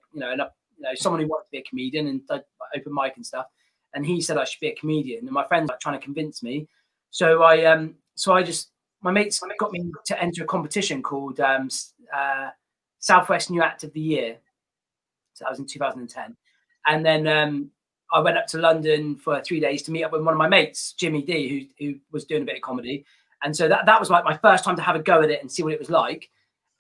Speaker 3: someone who wanted to be a comedian and open mic and stuff. And he said I should be a comedian. And my friends were trying to convince me. So my mates got me to enter a competition called Southwest New Act of the Year. So that was in 2010. And then I went up to London for 3 days to meet up with one of my mates, Jimmy D, who was doing a bit of comedy. And so that was like my first time to have a go at it and see what it was like.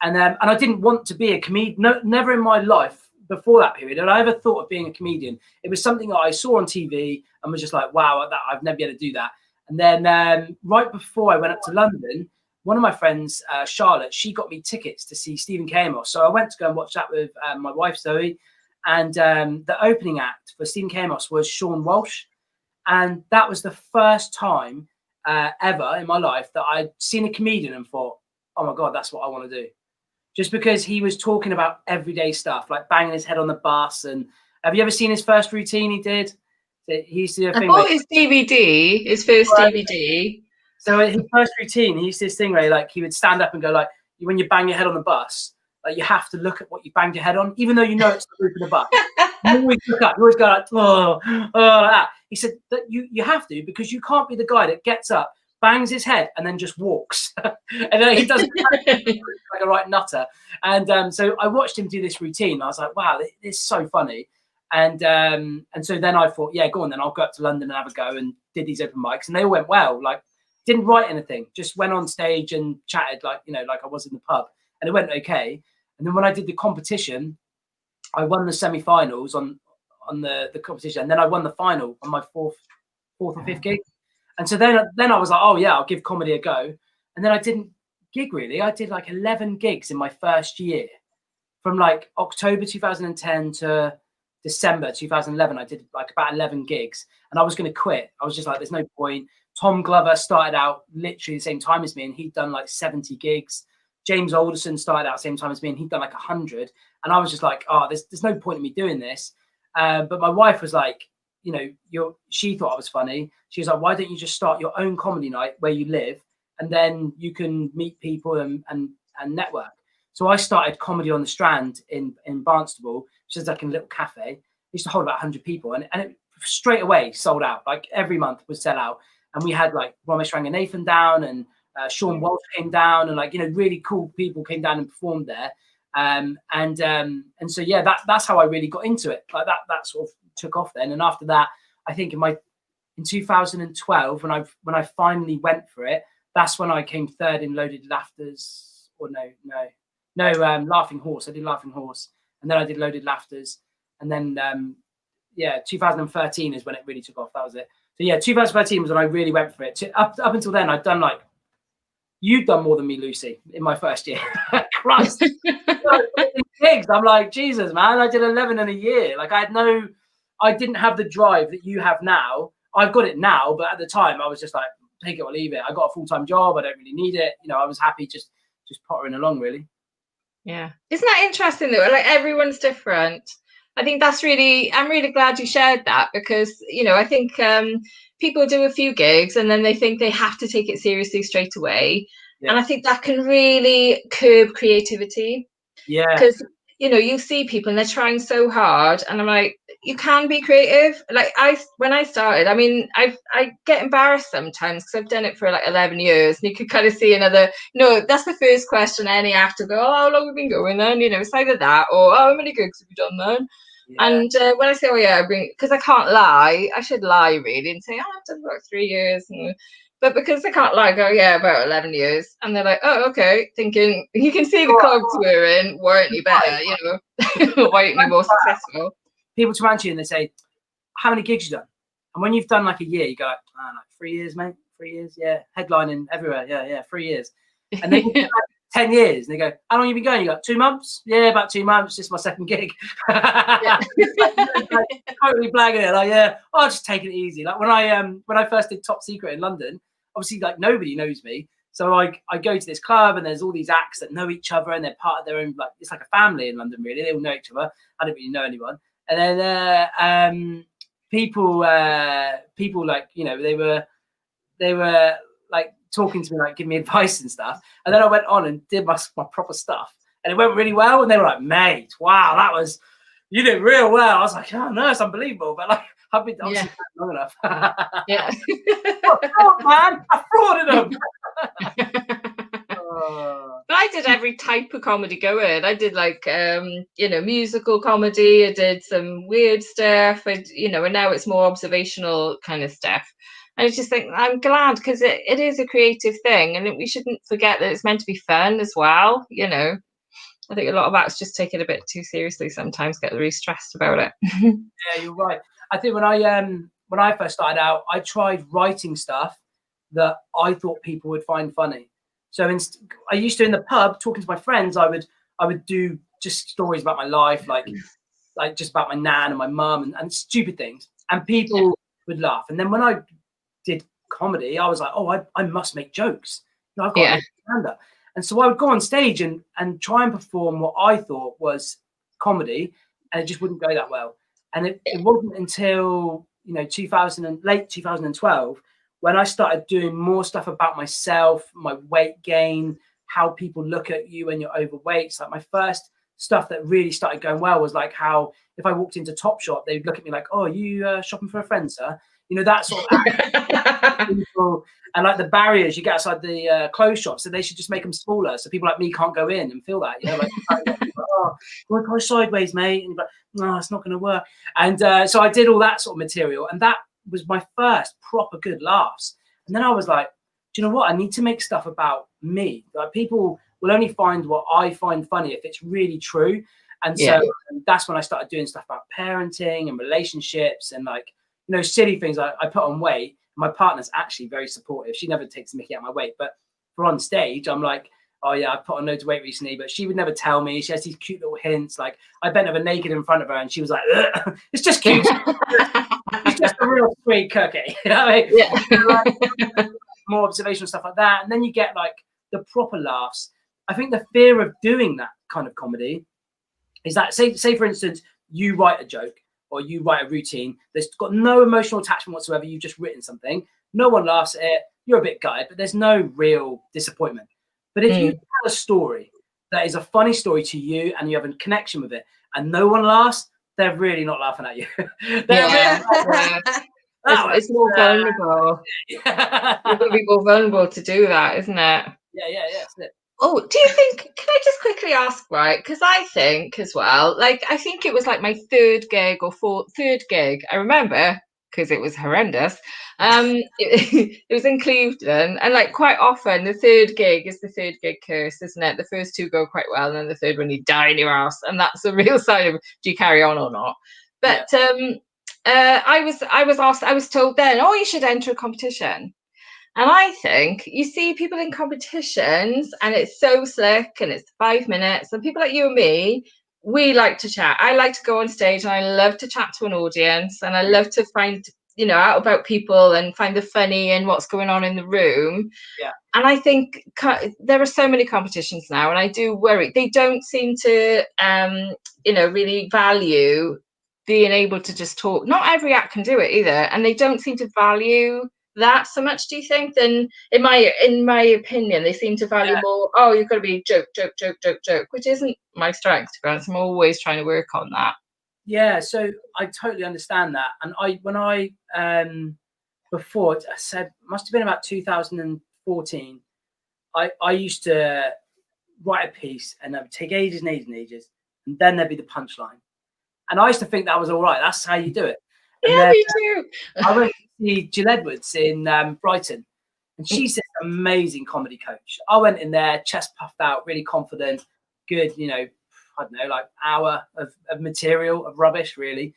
Speaker 3: And I didn't want to be a comedian. No, never in my life before that period had I ever thought of being a comedian. It was something that I saw on TV and was just like, wow, I've never been able to do that. And then right before I went up to London, one of my friends, Charlotte, she got me tickets to see Stephen K. Amos. So I went to go and watch that with my wife, Zoe. And the opening act for Stephen K. Amos was Sean Walsh. And that was the first time ever in my life that I'd seen a comedian and thought, oh my God, that's what I want to do. Just because he was talking about everyday stuff, like banging his head on the bus. And have you ever seen his first routine he did? He used to do a thing.
Speaker 1: His DVD, his first DVD.
Speaker 3: So his first routine, he used to do this thing where he would stand up and go like, when you bang your head on the bus, you have to look at what you banged your head on, even though you know it's the roof of the bus. You always look up, you always go like, oh, like that. He said that you have to, because you can't be the guy that gets up, bangs his head, and then just walks. And then he does like a right nutter. And so I watched him do this routine. I was like, wow, this is so funny. And so then I thought, yeah, go on, then I'll go up to London and have a go, and did these open mics, and they all went well. Didn't write anything, just went on stage and chatted like I was in the pub, and it went okay. And then when I did the competition, I won the semi-finals on the competition, and then I won the final on my fourth or fifth gig. And so then I was like, oh yeah, I'll give comedy a go. And then I didn't gig really. I did 11 gigs in my first year, from October 2010 to December 2011. I did about 11 gigs, and I was going to quit. I was just like, there's no point. Tom Glover started out literally the same time as me, and he'd done 70 gigs. James Alderson started out the same time as me, and he'd done 100. And I was just like, oh, there's no point in me doing this. But my wife was like, she thought I was funny. She was like, why don't you just start your own comedy night where you live, and then you can meet people and network. So I started Comedy on the Strand in Barnstable, which is a little cafe. It used to hold about 100 people. And straight away sold out. Like every month would sell out. And we had like Ramesh Ranganathan down, and Sean Walsh came down, and like, you know, really cool people came down and performed there. And so, yeah, that's how I really got into it. Like that sort of took off then. And after that, I think in 2012, when I finally went for it, that's when I came third in Loaded Laughters, or Laughing Horse. I did Laughing Horse, and then I did Loaded Laughters, and then 2013 is when it really took off. That was it. So yeah, 2013 was when I really went for it. Up until then, I'd done like, you've done more than me, Lucy, in my first year. Christ, gigs. I'm like, Jesus, man, I did 11 in a year. Like I didn't have the drive that you have now. I've got it now, but at the time I was just like, take it or leave it. I got a full-time job. I don't really need it. You know, I was happy just pottering along, really.
Speaker 1: Yeah. Isn't that interesting though? Like everyone's different. I think I'm really glad you shared that, because, you know, I think people do a few gigs and then they think they have to take it seriously straight away. Yeah. And I think that can really curb creativity.
Speaker 3: Yeah.
Speaker 1: Because, you know, you see people and they're trying so hard, and I'm like, you can be creative. Like when I started, I mean, I get embarrassed sometimes because I've done it for like 11 years, and you could kind of see that's the first question any actor go, oh, how long have you been going then? You know, it's either that or, oh, how many gigs have you done then? Yeah. And when I say, oh yeah, because I can't lie, I should lie really and say, oh, I've done about 3 years. But because I can't lie, go, yeah, about 11 years. And they're like, oh, okay, thinking, you can see the clogs we're in, weren't you better, you know, why aren't you more successful?
Speaker 3: People come around to you and they say, how many gigs you done? And when you've done like a year, you go, like 3 years, mate, 3 years, yeah, headlining everywhere, yeah, 3 yeyears. And then 10 years, and they go, how long have you been going? You got 2 months? Yeah, about 2 months. This is my second gig. Like, totally blagging it. Like, yeah, I'll just take it easy. Like when I first did Top Secret in London, obviously like nobody knows me. So I go to this club and there's all these acts that know each other and they're part of their own, like, it's like a family in London, really. They all know each other. I don't really know anyone. And then people like, you know, they were like talking to me, like giving me advice and stuff. And then I went on and did my proper stuff, and it went really well. And they were like, mate, wow, you did real well. I was like, oh no, it's unbelievable. But like, I've been obviously long enough.
Speaker 1: Yeah.
Speaker 3: Oh man, I frauded them.
Speaker 1: But I did every type of comedy going. I did like you know, musical comedy. I did some weird stuff. You know, and now it's more observational kind of stuff. I just think I'm glad, because it is a creative thing, and we shouldn't forget that it's meant to be fun as well. You know, I think a lot of acts just take it a bit too seriously sometimes, get really stressed about it.
Speaker 3: Yeah, you're right. I think when I first started out, I tried writing stuff that I thought people would find funny. So I used to, in the pub, talking to my friends, I would do just stories about my life, like just about my nan and my mum and stupid things, and people would laugh. And then when I did comedy, I was like, oh, I must make jokes. You know, I've got to make stand-up. And so I would go on stage and try and perform what I thought was comedy, and it just wouldn't go that well. And it wasn't until, you know, late 2012 when I started doing more stuff about myself, my weight gain, how people look at you when you're overweight. So like my first stuff that really started going well was like how if I walked into Topshop, they'd look at me like, oh, are you shopping for a friend, sir? You know, that sort of people, and like the barriers you get outside the clothes shop, so they should just make them smaller so people like me can't go in and feel that, you know, like, oh, go sideways, mate, and you're like, no, it's not going to work. And so I did all that sort of material, and that was my first proper good laughs. And then I was like, do you know what? I need to make stuff about me. Like people will only find what I find funny if it's really true. And so that's when I started doing stuff about parenting and relationships and like, you know, silly things. I put on weight. My partner's actually very supportive. She never takes the mickey out of my weight. But for on stage, I'm like, oh yeah, I put on loads of weight recently, but she would never tell me. She has these cute little hints. Like I bent over naked in front of her and she was like, ugh. It's just cute. It's just a real sweet cookie. You know what I mean? Yeah. More observational stuff like that. And then you get like the proper laughs. I think the fear of doing that kind of comedy is that, say for instance, you write a joke or you write a routine. There's got no emotional attachment whatsoever. You've just written something. No one laughs at it. You're a bit gutted, but there's no real disappointment. But if you tell a story that is a funny story to you and you have a connection with it and no one laughs, they're really not laughing at you.
Speaker 1: It's more vulnerable. You're going to be more vulnerable to do that, isn't it?
Speaker 3: Yeah. That's it.
Speaker 1: Oh, do you think, can I just quickly ask, right? Because I think as well, like, I think it was like my third gig. I remember, because it was horrendous. It was in Clevedon, and like quite often the third gig is the third gig curse, isn't it? The first two go quite well, and then the third one you die in your ass, and that's a real sign of do you carry on or not. But I was told then, oh, you should enter a competition. And I think you see people in competitions and it's so slick and it's 5 minutes, and people like you and me, we like to chat. I like to go on stage and I love to chat to an audience, and I love to find, out about people and find the funny and what's going on in the room.
Speaker 3: Yeah.
Speaker 1: And I think there are so many competitions now, and I do worry. They don't seem to, really value being able to just talk. Not every act can do it either. And they don't seem to value that so much, do you think? Then in my opinion, they seem to value more, oh, you've got to be joke, which isn't my strength, to be honest. I'm always trying to work on that.
Speaker 3: Yeah, so I totally understand that. And before, I said, must have been about 2014, I used to write a piece and it would take ages and ages and ages, and then there'd be the punchline. And I used to think that was all right. That's how you do it. And
Speaker 1: yeah, me too.
Speaker 3: I went to see Jill Edwards in Brighton, and she's this amazing comedy coach. I went in there, chest puffed out, really confident, good, I don't know, like hour of material, of rubbish, really.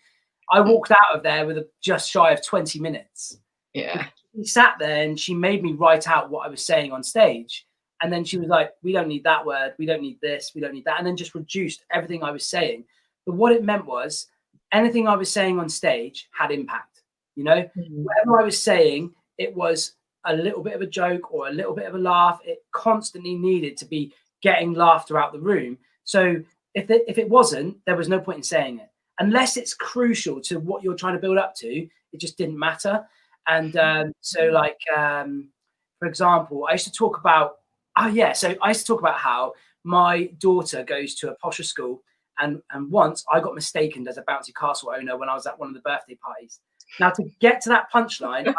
Speaker 3: I walked out of there with just shy of 20 minutes.
Speaker 1: Yeah.
Speaker 3: She sat there and she made me write out what I was saying on stage. And then she was like, we don't need that word. We don't need this. We don't need that. And then just reduced everything I was saying. But what it meant was anything I was saying on stage had impact. Whatever I was saying, it was a little bit of a joke or a little bit of a laugh. It constantly needed to be getting laughter out the room. So if it wasn't, there was no point in saying it. Unless it's crucial to what you're trying to build up to, it just didn't matter. And for example, I used to talk about how my daughter goes to a posher school, and once I got mistaken as a bouncy castle owner when I was at one of the birthday parties. Now, to get to that punchline,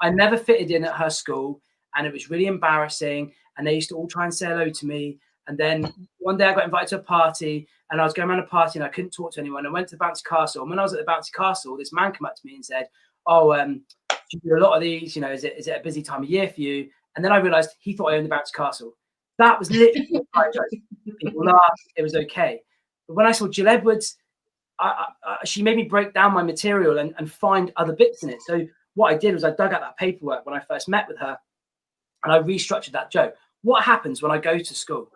Speaker 3: I never fitted in at her school, and it was really embarrassing, and they used to all try and say hello to me. And then one day I got invited to a party, and I was going around a party and I couldn't talk to anyone. I went to the bouncy castle, and when I was at the bouncy castle, this man came up to me and said, oh, do you do a lot of these? Is it a busy time of year for you? And then I realized he thought I owned the bouncy castle. That was literally people laughed. It was okay. But when I saw Jill Edwards, she made me break down my material and find other bits in it. So what I did was I dug out that paperwork when I first met with her, and I restructured that joke. What happens when I go to school?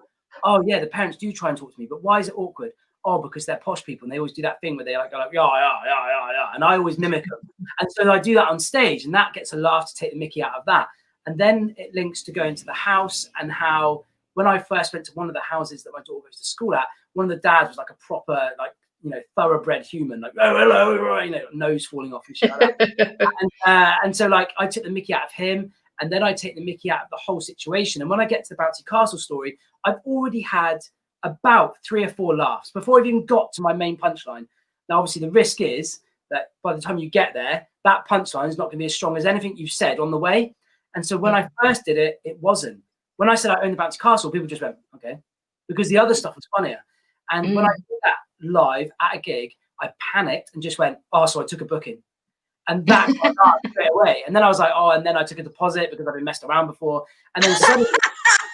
Speaker 3: Oh yeah, the parents do try and talk to me, but why is it awkward? Oh, because they're posh people and they always do that thing where they go like yeah, and I always mimic them. And so I do that on stage, and that gets a laugh to take the mickey out of that. And then it links to going to the house, and how when I first went to one of the houses that my daughter goes to school at, one of the dads was like a proper thoroughbred human, like oh hello, nose falling off and shit like that. And so like I took the mickey out of him. And then I take the mickey out of the whole situation. And when I get to the bouncy castle story, I've already had about 3 or 4 laughs before I've even got to my main punchline. Now, obviously, the risk is that by the time you get there, that punchline is not going to be as strong as anything you've said on the way. And so when I first did it, it wasn't. When I said I own the bouncy castle, people just went, okay, because the other stuff was funnier. And when I did that live at a gig, I panicked and just went, oh, so I took a booking. And that got out straight away. And then I was like, oh, and then I took a deposit because I've been messed around before. And then suddenly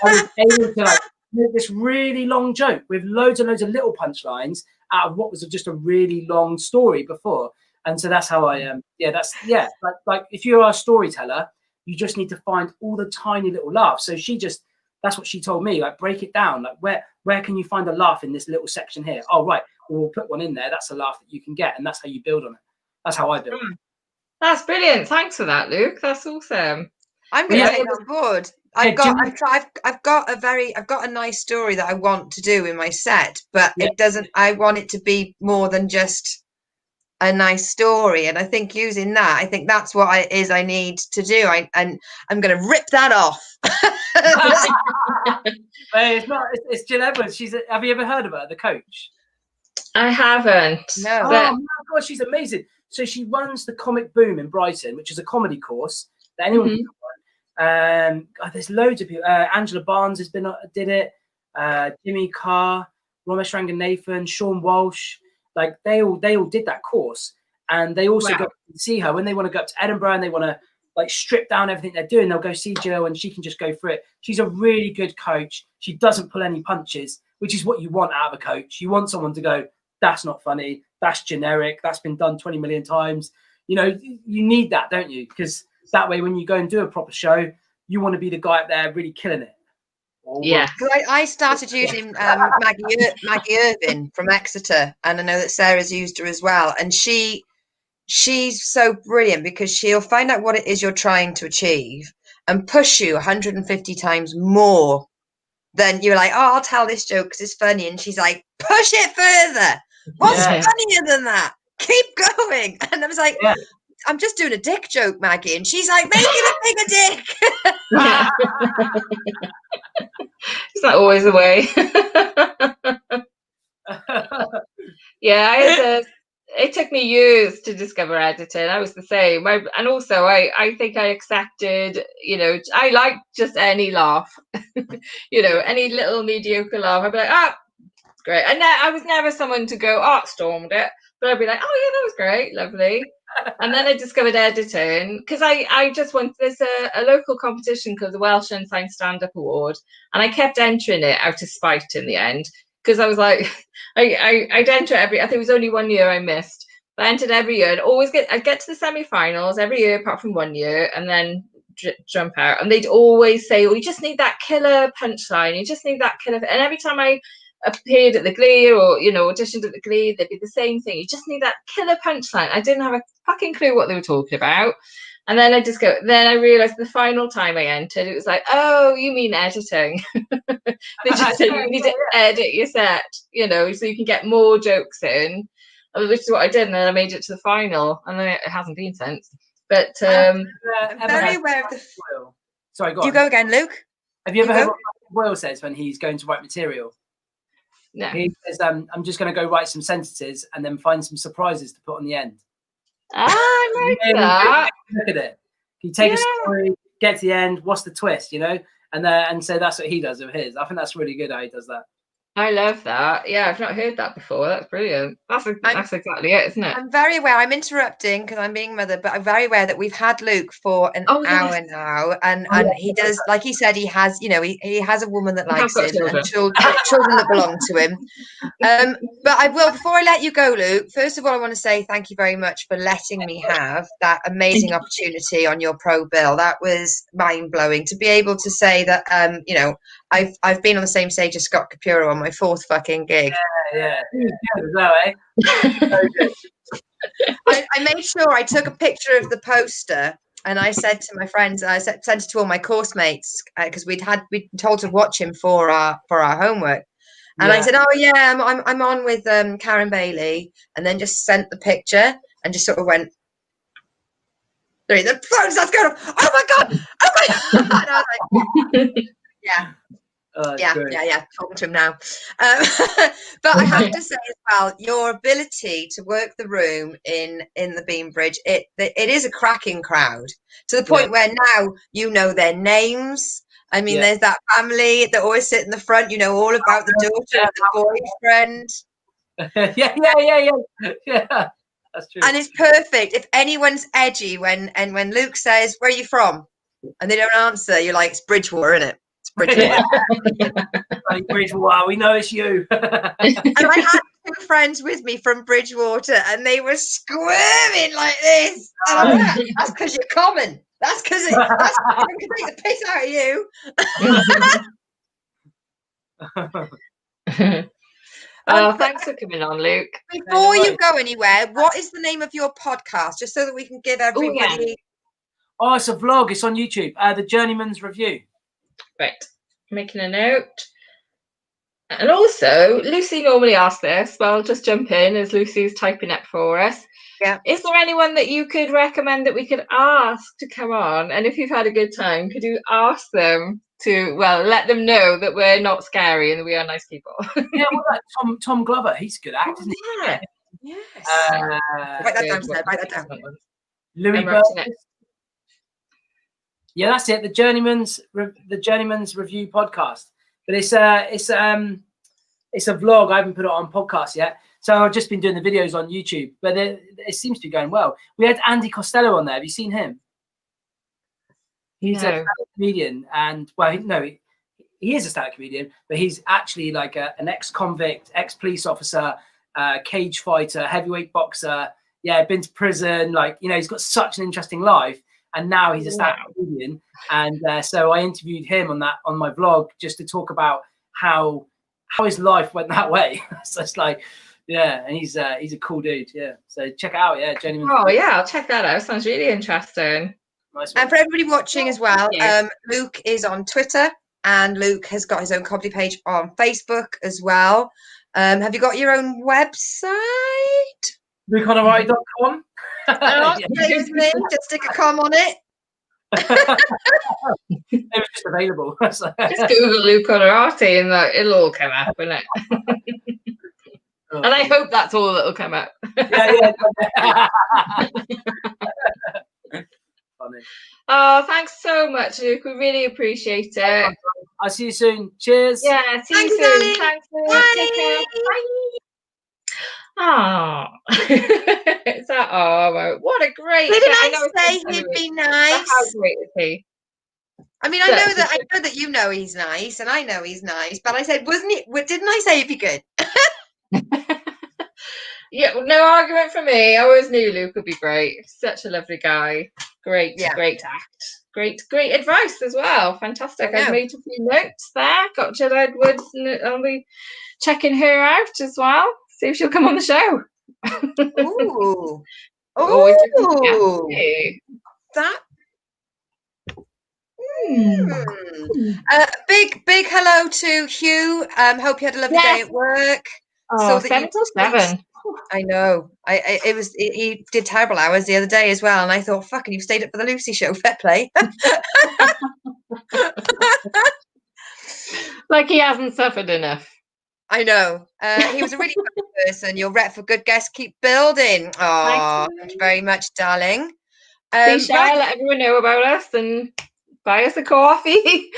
Speaker 3: I was able to make this really long joke with loads and loads of little punchlines out of what was just a really long story before. And so that's how I am. Like if you're a storyteller, you just need to find all the tiny little laughs. So that's what she told me, like break it down. Like where can you find a laugh in this little section here? Oh, right. Well, we'll put one in there. That's a laugh that you can get. And that's how you build on it. That's how I build it.
Speaker 1: That's brilliant. Thanks for that, Luke. That's awesome.
Speaker 2: I'm going to take on board. I've got a nice story that I want to do in my set, but it doesn't. I want it to be more than just a nice story, and I think using that, I think that's what I need to do. I'm going to rip that off.
Speaker 3: It's Jill Edwards. Have you ever heard of her, the coach?
Speaker 1: I haven't.
Speaker 2: No.
Speaker 3: Oh my God, she's amazing. So she runs the Comic Boom in Brighton, which is a comedy course that anyone can go on. There's loads of people. Angela Barnes did it. Jimmy Carr, Ramesh Ranganathan, Sean Walsh. Like they all did that course, and they also go and see her when they want to go up to Edinburgh and they want to like strip down everything they're doing. They'll go see Jill, and she can just go through it. She's a really good coach. She doesn't pull any punches, which is what you want out of a coach. You want someone to go, that's not funny. That's generic. That's been done 20 million times. You know, you need that, don't you? Because that way, when you go and do a proper show, you want to be the guy up there really killing it.
Speaker 1: Yeah.
Speaker 2: I started using Maggie Irvin from Exeter, and I know that Sarah's used her as well. And she's so brilliant because she'll find out what it is you're trying to achieve and push you 150 times more than you're like, oh, I'll tell this joke because it's funny. And she's like, push it further. What's funnier than that? Keep going. And I was like, I'm just doing a dick joke, Maggie. And she's like, make it a bigger dick.
Speaker 1: It's not always the way. It took me years to discover editing. I was the same. And also I think I accepted, you know, I like just any laugh, you know, any little mediocre laugh. I'd be like, great. And I was never someone to go, stormed it. But I'd be like, oh, yeah, that was great. Lovely. And then I discovered editing because I just wanted, there's a local competition called the Welsh Unsigned Stand-Up Award. And I kept entering it out of spite in the end because I was like, I'd enter I think it was only 1 year I missed. But I entered every year and I'd get to the semi-finals every year apart from 1 year and then jump out. And they'd always say, you just need that killer punchline. You just need that killer. And every time I appeared at the Glee or, you know, auditioned at the Glee, they'd be the same thing. You just need that killer punchline. I didn't have a fucking clue what they were talking about. And then I realized the final time I entered, it was like, oh, you mean editing. They just said you need to edit your set, you know, so you can get more jokes in, which is what I did. And then I made it to the final, and then it hasn't been since. But
Speaker 2: I'm very aware of the.
Speaker 3: Sorry, go on.
Speaker 2: You go again, Luke.
Speaker 3: Have you ever heard what Boyle says when he's going to write material?
Speaker 1: No.
Speaker 3: He says, I'm just going to go write some sentences and then find some surprises to put on the end.
Speaker 1: I like that.
Speaker 3: Look at it. You take a story, get to the end, what's the twist, you know? And so that's what he does with his. I think that's really good how he does that.
Speaker 1: I love that. Yeah, I've not heard that before. That's brilliant. That's exactly it, isn't it?
Speaker 2: I'm very aware. I'm interrupting because I'm being mother, but I'm very aware that we've had Luke for an hour now, and he does, like he said, he has, you know, he has a woman that likes him and children that belong to him. But I will, before I let you go, Luke, first of all, I want to say thank you very much for letting me have that amazing opportunity on your pro bill. That was mind blowing to be able to say that, you know, I've been on the same stage as Scott Capuro on my 4th fucking gig.
Speaker 3: Yeah. I
Speaker 2: made sure I took a picture of the poster and I said to my friends, I sent it to all my course mates because we'd been told to watch him for our homework. And I said, oh yeah, I'm on with Karen Bailey, and then just sent the picture and just sort of went, the phone's that's going off. Oh my god! And I was like, yeah. Talking to him now. But I have to say as well, your ability to work the room in the Beam Bridge, it is a cracking crowd to the point where now you know their names. I mean, there's that family that always sit in the front. You know all about the daughter and the boyfriend.
Speaker 3: Yeah. That's true.
Speaker 2: And it's perfect if anyone's edgy when Luke says, "Where are you from?" and they don't answer, you're like, "It's Bridgewater, isn't it?
Speaker 3: Bridgewater, we know it's you."
Speaker 2: And I had 2 friends with me from Bridgewater, and they were squirming like this. And that's because you're common. That's because I can take the piss out of you.
Speaker 1: Thanks for coming on, Luke.
Speaker 2: Before you go anywhere, what is the name of your podcast, just so that we can give everybody?
Speaker 3: Oh, it's a vlog. It's on YouTube. The Journeyman's Review.
Speaker 1: Right, making a note. And also, Lucy normally asks this, but I'll just jump in as Lucy's typing it for us.
Speaker 2: Yeah.
Speaker 1: Is there anyone that you could recommend that we could ask to come on? And if you've had a good time, could you ask them to, well, let them know that we're not scary and that we are nice people.
Speaker 3: Yeah, well, like Tom Glover, he's a good actor, isn't he?
Speaker 2: Yeah. Yes.
Speaker 1: Write
Speaker 2: that down, Seb, write that down.
Speaker 3: Louis Burgess. Yeah, that's it. The Journeyman's Review podcast. But it's a vlog. I haven't put it on podcast yet, so I've just been doing the videos on YouTube. But it seems to be going well. We had Andy Costello on there. Have you seen him? He's a stand-up comedian, and he is a stand-up comedian, but he's actually like an ex-convict, ex-police officer, cage fighter, heavyweight boxer. Yeah, been to prison. Like, he's got such an interesting life, and now he's a stand-up comedian. And so I interviewed him on my vlog just to talk about how his life went that way. So it's like, yeah, and he's a cool dude. Yeah, so check it out. Yeah, Journeyman.
Speaker 1: Oh yeah, I'll check that out. Sounds really interesting.
Speaker 3: Nice
Speaker 2: and for everybody watching as well, Luke is on Twitter, and Luke has got his own comedy page on Facebook as well. Have you got your own website?
Speaker 3: LukeHonnoraty.com.
Speaker 2: Stay with me. Just stick a com on it.
Speaker 3: It was just available.
Speaker 1: Just Google Luke Honnoraty and it'll all come up, won't it? And I hope that's all that'll come up.
Speaker 3: Yeah. Funny.
Speaker 1: Oh, thanks so much, Luke. We really appreciate it.
Speaker 3: I'll see you soon. Cheers.
Speaker 1: Yeah, see you soon.
Speaker 2: Darling.
Speaker 1: Thanks, Luke.
Speaker 2: Bye.
Speaker 1: Take care. Bye. Oh, what a great.
Speaker 2: Didn't I say he'd be nice?
Speaker 1: How great is he?
Speaker 2: I mean, I know that you know he's nice, and I know he's nice, but I said, didn't I say he'd be good?
Speaker 1: Yeah, no argument for me. I always knew Luke would be great. Such a lovely guy. Great act. Great advice as well. Fantastic. I've made a few notes there. Got Jill Edwards, and I'll be checking her out as well. See if she'll come on the show.
Speaker 2: Ooh.
Speaker 1: Always
Speaker 2: that. Big hello to Hugh. Hope you had a lovely day at work.
Speaker 1: Oh, 7 till 7.
Speaker 2: I know. He did terrible hours the other day as well, and I thought, fucking, you stayed up for the Lucy show. Fair play.
Speaker 1: Like he hasn't suffered enough.
Speaker 2: I know. He was a really good person. Your rep for good guests. Keep building. Oh, thank you very much, darling.
Speaker 1: Please share, let everyone know about us and buy us a coffee.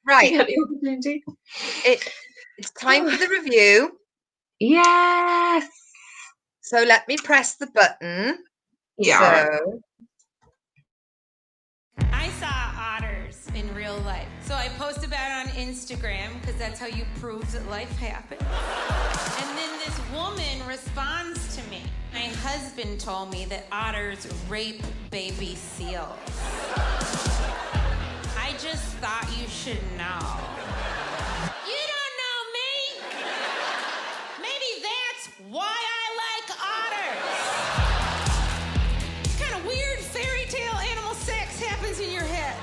Speaker 2: Right.
Speaker 1: It's
Speaker 2: time for the review.
Speaker 1: Yes.
Speaker 2: So let me press the button.
Speaker 1: Yeah.
Speaker 2: So.
Speaker 4: I saw otters in real life. So I post about it on Instagram because that's how you prove that life happened. And then this woman responds to me. My husband told me that otters rape baby seals. I just thought you should know. You don't know me. Maybe that's why I like otters. It's kind of weird fairy tale animal sex happens in your head.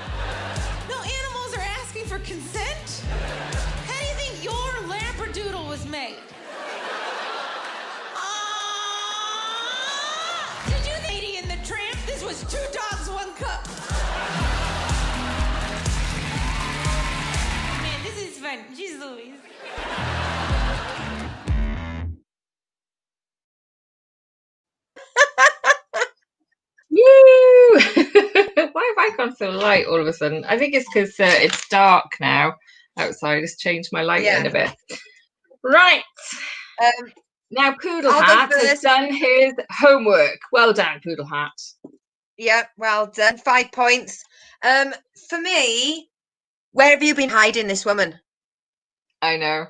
Speaker 4: No animals are asking for consent. How do you think your labradoodle was made? Did you think Lady and the Tramp? This was 2 dogs, 1 cup. Man, this is fun. Jeez Louise.
Speaker 1: Why have I gone so light all of a sudden? I think it's because it's dark now outside. It's changed my lighting a bit. Right. Now Poodle Hat has done his homework. Well done, Poodle Hat.
Speaker 2: Yeah, well done. 5 points. For me, where have you been hiding this woman?
Speaker 1: I know.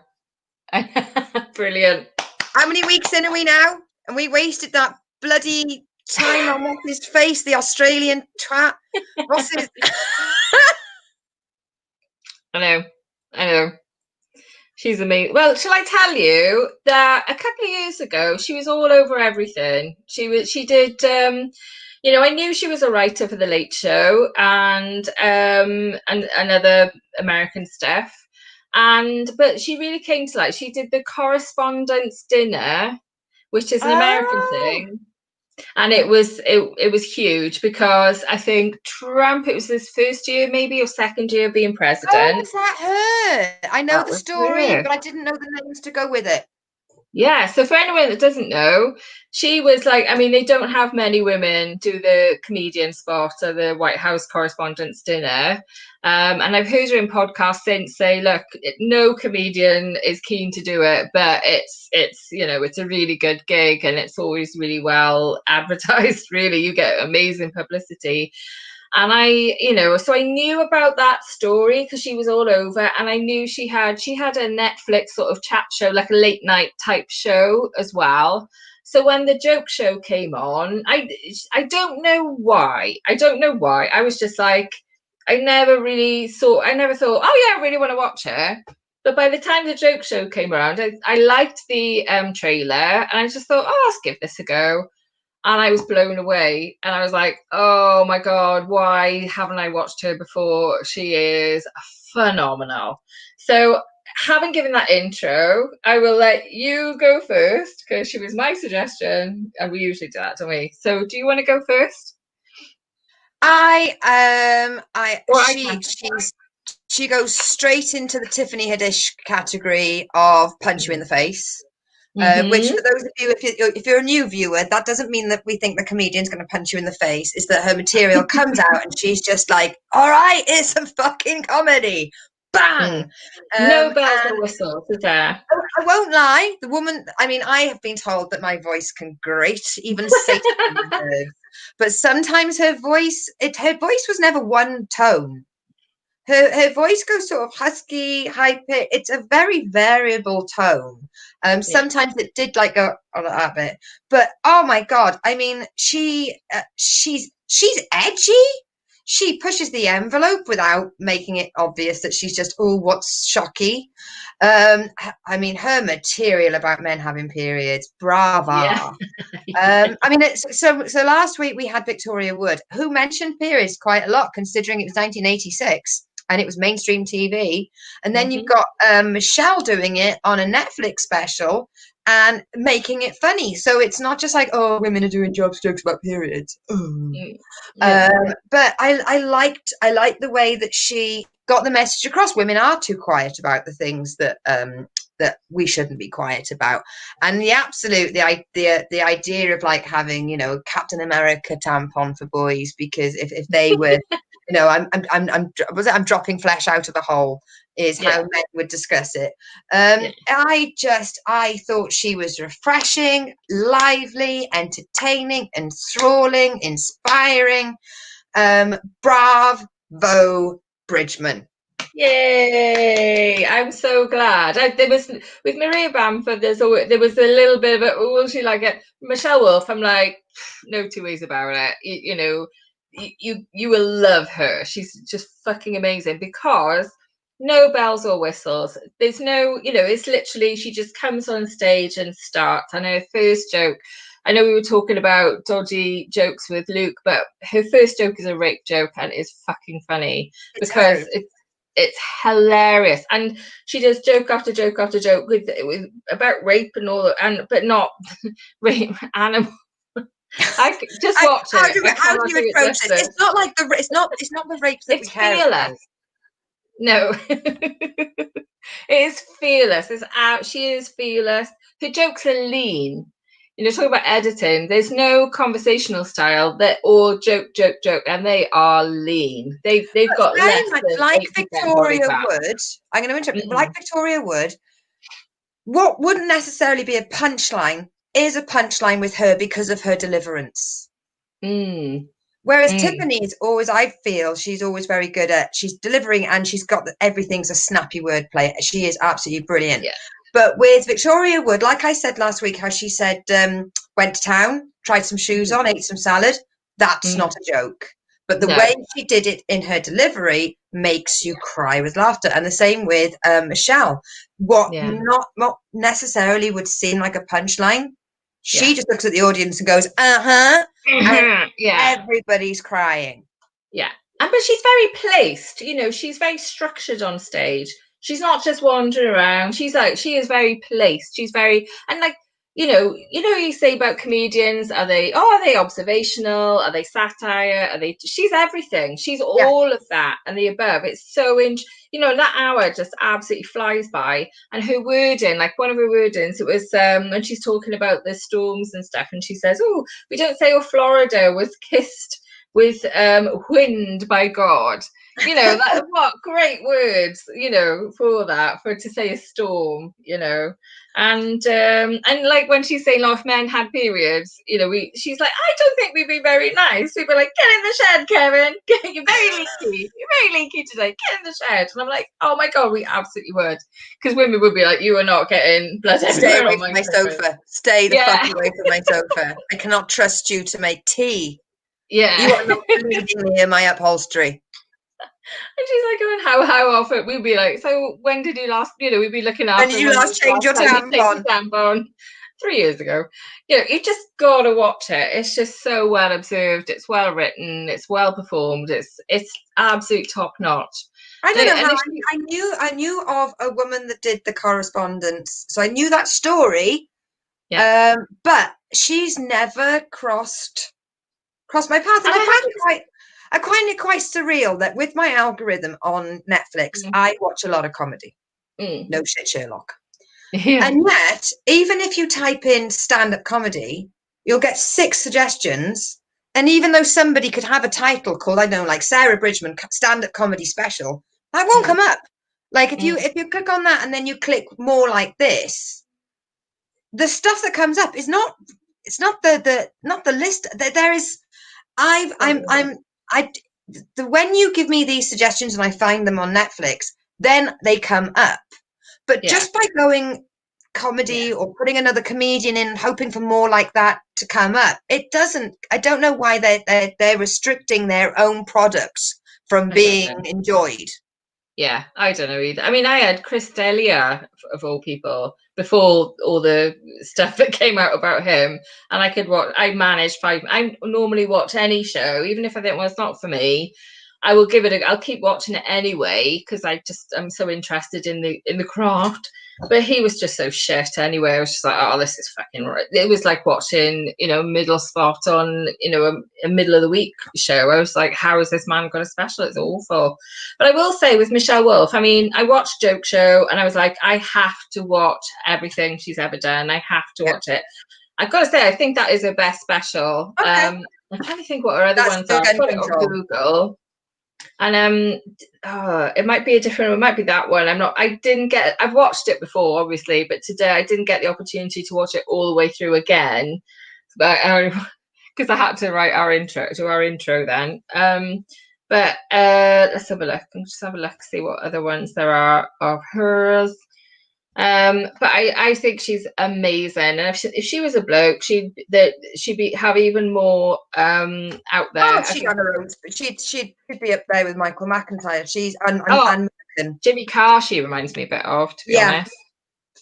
Speaker 1: Brilliant.
Speaker 2: How many weeks in are we now? And we wasted that bloody time on what's his face, the Australian twat. What's his?
Speaker 1: I know. She's amazing. Well, shall I tell you that a couple of years ago she was all over everything. She did. I knew she was a writer for The Late Show and other American stuff. But she really came to light. She did the Correspondence Dinner, which is an American thing. And it was huge because I think Trump, it was his first year maybe or second year being president.
Speaker 2: Oh, is that her? I know the story, but I didn't know the names to go with it.
Speaker 1: Yeah, so for anyone that doesn't know, she was like, I mean, they don't have many women do the comedian spot or the White House Correspondents' Dinner. And I've heard her in podcasts since say, look, no comedian is keen to do it, but it's you know, it's a really good gig and it's always really well advertised, really. You get amazing publicity. And so I knew about that story because she was all over, and I knew she had a Netflix sort of chat show, like a late night type show as well. So when the joke show came on, I don't know why. I was just like, I never thought, oh yeah, I really want to watch her. But by the time the joke show came around, I liked the trailer, and I just thought, oh, let's give this a go. And I was blown away, and I was like, oh my God, why haven't I watched her before? She is phenomenal. So having given that intro, I will let you go first because she was my suggestion, and we usually do that, don't we? So do you want to go first?
Speaker 2: She goes straight into the Tiffany Haddish category of punch you in the face. Which, for those of you, if you're a new viewer, that doesn't mean that we think the comedian's going to punch you in the face. Is that her material comes out and she's just like, all right, it's a fucking comedy. Bang!
Speaker 1: No bells or whistles, is there?
Speaker 2: I won't lie. The woman, I mean, I have been told that my voice can grate, even Satan nerves. But sometimes her voice was never one tone. Her voice goes sort of husky, high pitch. It's a very variable tone. Sometimes it did like go on a bit, but oh my God! I mean, she's edgy. She pushes the envelope without making it obvious that she's just, oh, what's shocky. I mean, her material about men having periods, brava. Yeah. I mean, so last week we had Victoria Wood, who mentioned periods quite a lot, considering it was 1986. And it was mainstream TV. And then you've got Michelle doing it on a Netflix special and making it funny. So it's not just like, oh, women are doing jokes about periods. Yeah. But I liked the way that she got the message across. Women are too quiet about the things that we shouldn't be quiet about. And the idea of like having, Captain America tampon for boys, because if they were I'm dropping flesh out of the hole is how men would discuss it. I thought she was refreshing, lively, entertaining, enthralling, inspiring. Bravo, Bridgman.
Speaker 1: Yay! I'm so glad. There was with Maria Bamford. There was a little bit of a, oh, she like it. Michelle Wolf. I'm like, no two ways about it. You will love her. She's just fucking amazing because no bells or whistles. There's no, it's literally she just comes on stage and starts. And her first joke, I know we were talking about dodgy jokes with Luke, but her first joke is a rape joke and it's fucking funny because it's hilarious. And she does joke after joke after joke with about rape and all, but not rape, animal. I just watch it.
Speaker 2: How do you approach it? It's not like it's not the rape that we care about.
Speaker 1: No, it is fearless. She is fearless. Her jokes are lean. Talking about editing, there's no conversational style. They're all joke, and they are lean. They've got less
Speaker 2: like Victoria Wood. I'm going to interrupt. Like Victoria Wood, what wouldn't necessarily be a punchline is a punchline with her because of her deliverance. Whereas Tiffany is always, I feel she's always very good at, she's delivering and she's got everything's a snappy wordplay. She is absolutely brilliant. Yeah. But with Victoria Wood, like I said last week, how she said, went to town, tried some shoes on, ate some salad. That's not a joke. But the way she did it in her delivery makes you cry with laughter. And the same with Michelle. What not necessarily would seem like a punchline, she just looks at the audience and goes, and everybody's crying.
Speaker 1: Yeah. But she's very placed. She's very structured on stage. She's not just wandering around. She is very placed. She's very, and like, you say about comedians, are they observational? Are they satire? She's everything. She's all of that and the above. It's so that hour just absolutely flies by. And her wording, like one of her wordings, it was when she's talking about the storms and stuff, and she says, "Oh, we don't say, oh, Florida was kissed with wind by God." What great words, for that, for to say a storm, and like when she's saying if men had periods, she's like, I don't think we'd be very nice. We'd be like, get in the shed, Karen. You're very leaky. You're very leaky today. Get in the shed. And I'm like, oh my God, we absolutely would. Because women would be like, you are not getting blood everywhere.
Speaker 2: Stay away from my sofa. Stay the fuck away from my sofa. I cannot trust you to make tea.
Speaker 1: Yeah.
Speaker 2: You are not leaving me in my upholstery.
Speaker 1: And she's like going, how often? We'd be like, so when did you last, we'd be looking after.
Speaker 2: When did you last change your tampon?
Speaker 1: 3 years ago. You just gotta watch it. It's just so well observed. It's well written. It's well performed. It's absolute top notch.
Speaker 2: I don't know how I knew of a woman that did the correspondence, so I knew that story. Yeah. But she's never crossed my path, and I find it quite surreal that with my algorithm on Netflix, I watch a lot of comedy. No shit, Sherlock. Yeah. And yet, even if you type in stand-up comedy, you'll get 6 suggestions. And even though somebody could have a title called, I don't know, like Sarah Bridgman stand-up comedy special, that won't come up. Like if you click on that and then you click more like this, the stuff that comes up is not the list. There is when you give me these suggestions and I find them on Netflix, then they come up. But just by going comedy or putting another comedian in, hoping for more like that to come up, it doesn't. I don't know why they're restricting their own products from being enjoyed.
Speaker 1: Yeah, I don't know either. I mean, I had Chris D'Elia, of all people, before all the stuff that came out about him, and I managed 5. I normally watch any show, even if I think, well, it's not for me. I will give it I'll keep watching it anyway, because I'm so interested in the craft. But he was just so shit anyway. I was just like, oh, this is fucking right. It was like watching, middle spot on, a middle of the week show. I was like, how has this man got a special? It's awful. But I will say with Michelle Wolf, I mean, I watched Joke Show and I was like, I have to watch everything she's ever done. I have to watch it. I've got to say, I think that is her best special. Okay. I'm trying to think what her other ones are. I put it on Google. And it might be it might be that one. I've watched it before, obviously, but today I didn't get the opportunity to watch it all the way through again, but because I had to write our intro then. But let's have a look. Just have a look, see what other ones there are of hers. But I think she's amazing, and if she was a bloke, she'd have even more out there.
Speaker 2: Oh, she'd be up there with Michael McIntyre. She's and
Speaker 1: Jimmy Carr. She reminds me a bit of, to be honest.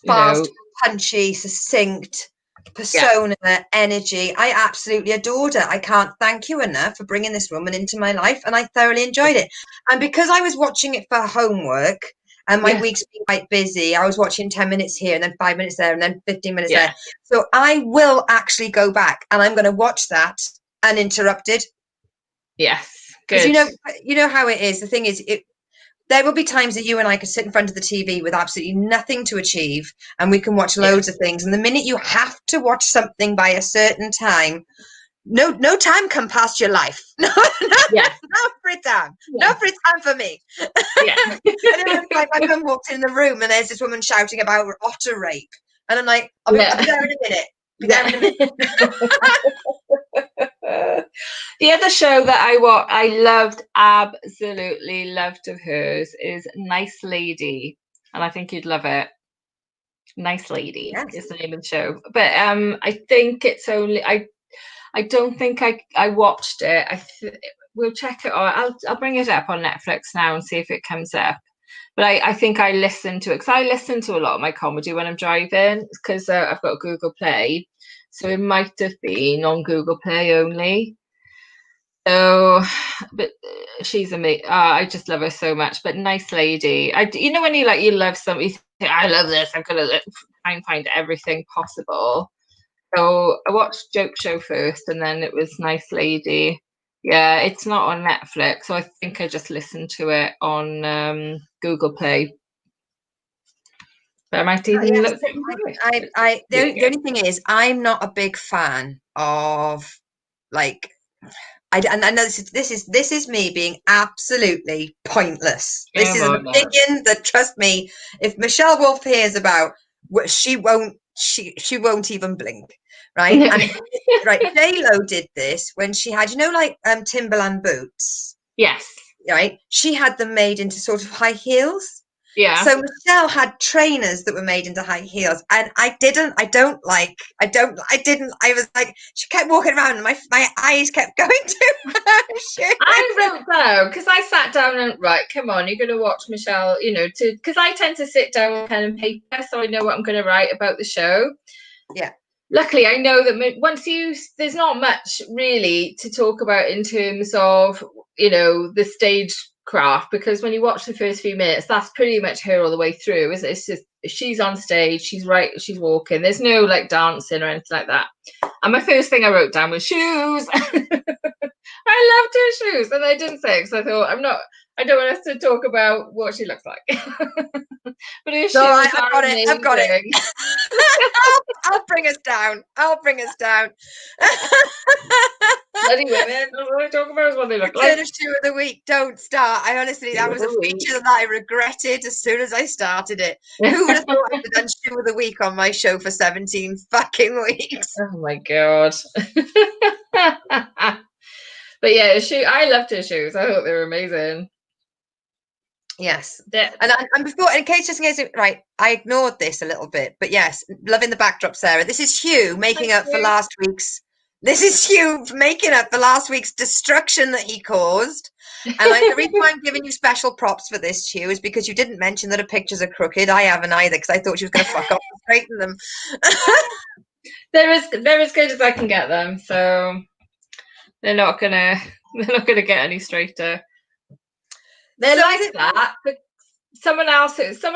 Speaker 2: Fast, punchy, succinct persona, energy. I absolutely adored her. I can't thank you enough for bringing this woman into my life, and I thoroughly enjoyed it. And because I was watching it for homework. And my week's been quite busy. I was watching 10 minutes here and then 5 minutes there and then 15 minutes there. So I will actually go back and I'm going to watch that uninterrupted.
Speaker 1: Yes, good.
Speaker 2: You know how it is. The thing is, there will be times that you and I could sit in front of the TV with absolutely nothing to achieve and we can watch loads of things. And the minute you have to watch something by a certain time, no time can pass your life. No free time. No free time for me. Yeah. And then like my mum walked in the room and there's this woman shouting about otter rape. And I'm like, I'll be there in a minute.
Speaker 1: The other show that I absolutely loved of hers is Nice Lady. And I think you'd love it. Nice Lady is the name of the show. But I think it's only I don't think I watched it. We'll check it out. I'll bring it up on Netflix now and see if it comes up. But I think I listened to it because I listen to a lot of my comedy when I'm driving because I've got Google Play. So it might have been on Google Play only. So, but she's amazing. I just love her so much. But Nice Lady. When you love somebody, you think, I love this. I'm going to try and find everything possible. So I watched Joke Show first, and then it was Nice Lady. Yeah, it's not on Netflix, so I think I just listened to it on Google Play. But I might even
Speaker 2: Yes,
Speaker 1: look at
Speaker 2: the only thing is, I'm not a big fan of like. And I know this is me being absolutely pointless. This is an opinion that, trust me, if Michelle Wolf hears about, she won't even blink, right? And right, J-Lo did this when she had, like Timberland boots.
Speaker 1: Yes.
Speaker 2: Right, she had them made into sort of high heels.
Speaker 1: Yeah.
Speaker 2: So Michelle had trainers that were made into high heels, and I was like, she kept walking around, and my eyes kept going to her shoes.
Speaker 1: I wrote down, because I sat down and, right, come on, you're going to watch Michelle, because I tend to sit down with pen and paper, so I know what I'm going to write about the show.
Speaker 2: Yeah.
Speaker 1: Luckily, I know that there's not much really to talk about in terms of, the stage craft, because when you watch the first few minutes, that's pretty much her all the way through. It's just, she's on stage, she's walking, there's no like dancing or anything like that. And my first thing I wrote down was shoes. I loved her shoes, and I didn't say it because I thought I don't want us to talk about what she looks like. But her shoes
Speaker 2: I've got it. I'll bring us down.
Speaker 1: Bloody women, that's what I talk about, is what they look like.
Speaker 2: Return of shoe of the week, don't start. I honestly, that was a feature that I regretted as soon as I started it. Who would have thought I'd done shoe of the week on my show for 17 fucking weeks?
Speaker 1: Oh my god. But yeah, I loved her shoes. I thought they were amazing.
Speaker 2: Yes. And before, in case, right, I ignored this a little bit, but yes, loving the backdrop, Sarah. This is Hugh making up for last week's. This is Hugh making up for last week's destruction that he caused. And the reason why I'm giving you special props for this, Hugh, is because you didn't mention that her pictures are crooked. I haven't either, because I thought she was going to fuck off and straighten them.
Speaker 1: They're as good as I can get them, so they're not gonna get any straighter. They're like that. But someone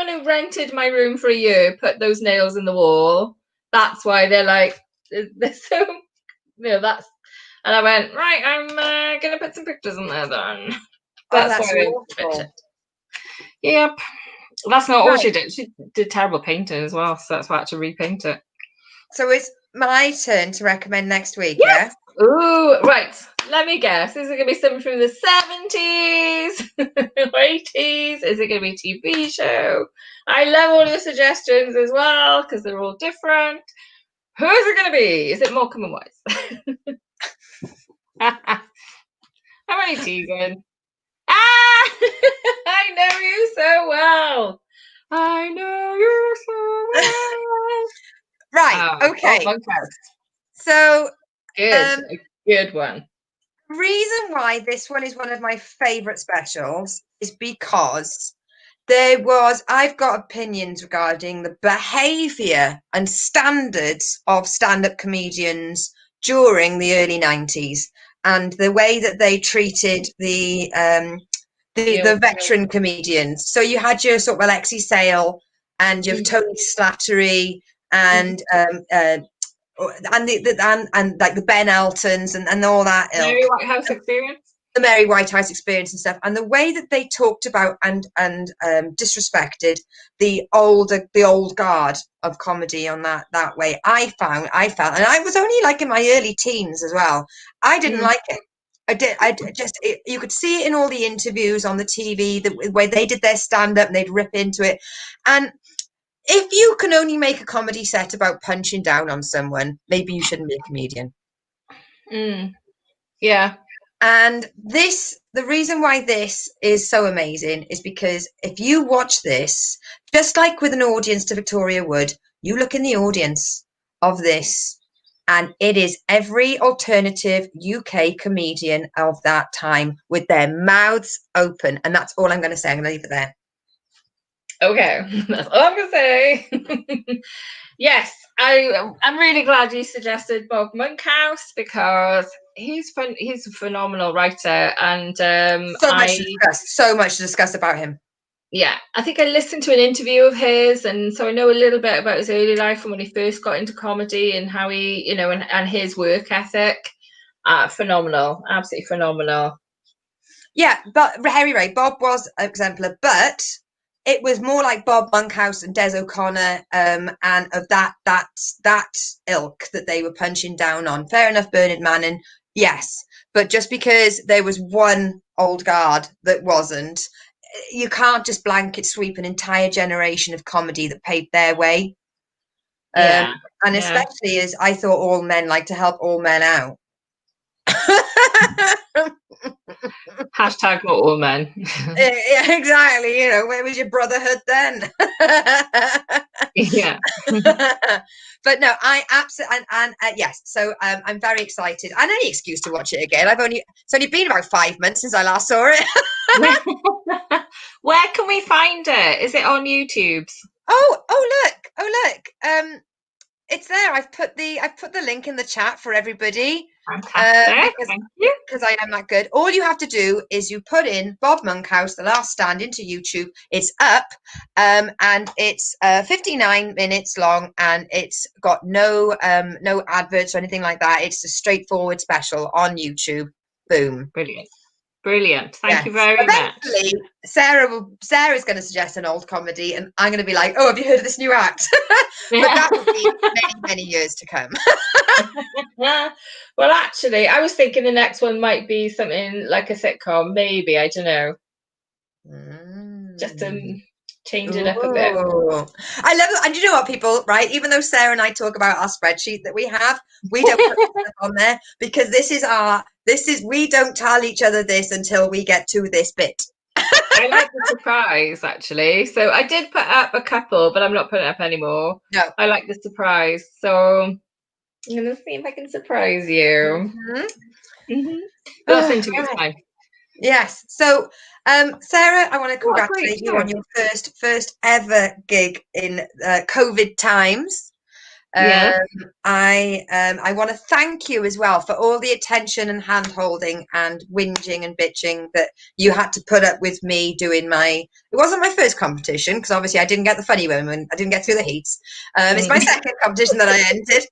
Speaker 1: who rented my room for a year put those nails in the wall. That's why they're so. That's. And I went, right, I'm gonna put some pictures in there then. That's why I. Yep. That's not all she did. She did terrible painting as well, so that's why I had to repaint it.
Speaker 2: So it's my turn to recommend next week,
Speaker 1: yes. Yeah? Ooh, right. Let me guess. Is it going to be something from the 70s or 80s? Is it going to be a TV show? I love all your suggestions as well, because they're all different. Who is it going to be? Is it Morecambe and Wise? I'm only teasing. I know you so well. I know you so well.
Speaker 2: Right. Okay. So
Speaker 1: good. A good one.
Speaker 2: Reason why this one is one of my favorite specials is because I've got opinions regarding the behavior and standards of stand-up comedians during the early 90s and the way that they treated the veteran comedians. So you had your sort of Alexi Sale and your Tony Slattery and like the Ben Eltons and all that
Speaker 1: Mary Whitehouse experience.
Speaker 2: The Mary Whitehouse experience and stuff, and the way that they talked about and disrespected the old guard of comedy on that way, I felt, and I was only like in my early teens as well. I didn't like it. You could see it in all the interviews on the TV, the way they did their stand up and they'd rip into it. And if you can only make a comedy set about punching down on someone, maybe you shouldn't be a comedian.
Speaker 1: Yeah.
Speaker 2: And the reason why this is so amazing is because if you watch this, just like with an audience to Victoria Wood, you look in the audience of this, and it is every alternative UK comedian of that time with their mouths open. And that's all I'm going to say. I'm going to leave it there.
Speaker 1: Okay, that's all I'm going to say. Yes, I'm really glad you suggested Bob Monkhouse, because he's a phenomenal writer, and
Speaker 2: so much to discuss about him.
Speaker 1: yeah, I think I listened to an interview of his, and so I know a little bit about his early life and when he first got into comedy and how he, you know, and his work ethic. Phenomenal, absolutely phenomenal.
Speaker 2: Yeah, but Harry Ray, Bob was exemplar, but it was more like Bob Monkhouse and Des O'Connor, and of that ilk that they were punching down on. Fair enough, Bernard Manning, yes, but just because there was one old guard that wasn't, you can't just blanket sweep an entire generation of comedy that paved their way.
Speaker 1: Yeah,
Speaker 2: and especially as I thought all men like to help all men out.
Speaker 1: Hashtag not all men.
Speaker 2: Yeah, exactly. You know, where was your brotherhood then?
Speaker 1: Yeah.
Speaker 2: But no, I absolutely and yes. So I'm very excited. And any excuse to watch it again. It's only been about 5 months since I last saw it.
Speaker 1: Where can we find it? Is it on YouTube's?
Speaker 2: Oh look. It's there. I've put the link in the chat for everybody.
Speaker 1: Fantastic. Thank you.
Speaker 2: Because I am that good. All you have to do is you put in Bob Monkhouse, The Last Stand, into YouTube. It's up, and it's 59 minutes long, and it's got no adverts or anything like that. It's a straightforward special on YouTube. Boom.
Speaker 1: Brilliant. Thank you very much.
Speaker 2: Sarah's going to suggest an old comedy, and I'm going to be like, "Oh, have you heard of this new act?" But that will be many years to come.
Speaker 1: Well, actually, I was thinking the next one might be something like a sitcom, maybe. I don't know. Just to change it up a bit.
Speaker 2: I love it. And you know what, people, right? Even though Sarah and I talk about our spreadsheet that we have, we don't put stuff on there because we don't tell each other this until we get to this bit.
Speaker 1: I like the surprise, actually. So I did put up a couple, but I'm not putting it up anymore.
Speaker 2: No.
Speaker 1: I like the surprise. So I'm going to see if I can surprise you. That's into it, fine.
Speaker 2: Yes. So, Sarah, I want to congratulate you on your first ever gig in COVID times.
Speaker 1: Yeah.
Speaker 2: I want to thank you as well for all the attention and hand holding and whinging and bitching that you had to put up with me doing it wasn't my first competition because obviously I didn't get the funny women, I didn't get through the heats. It's my second competition that I entered.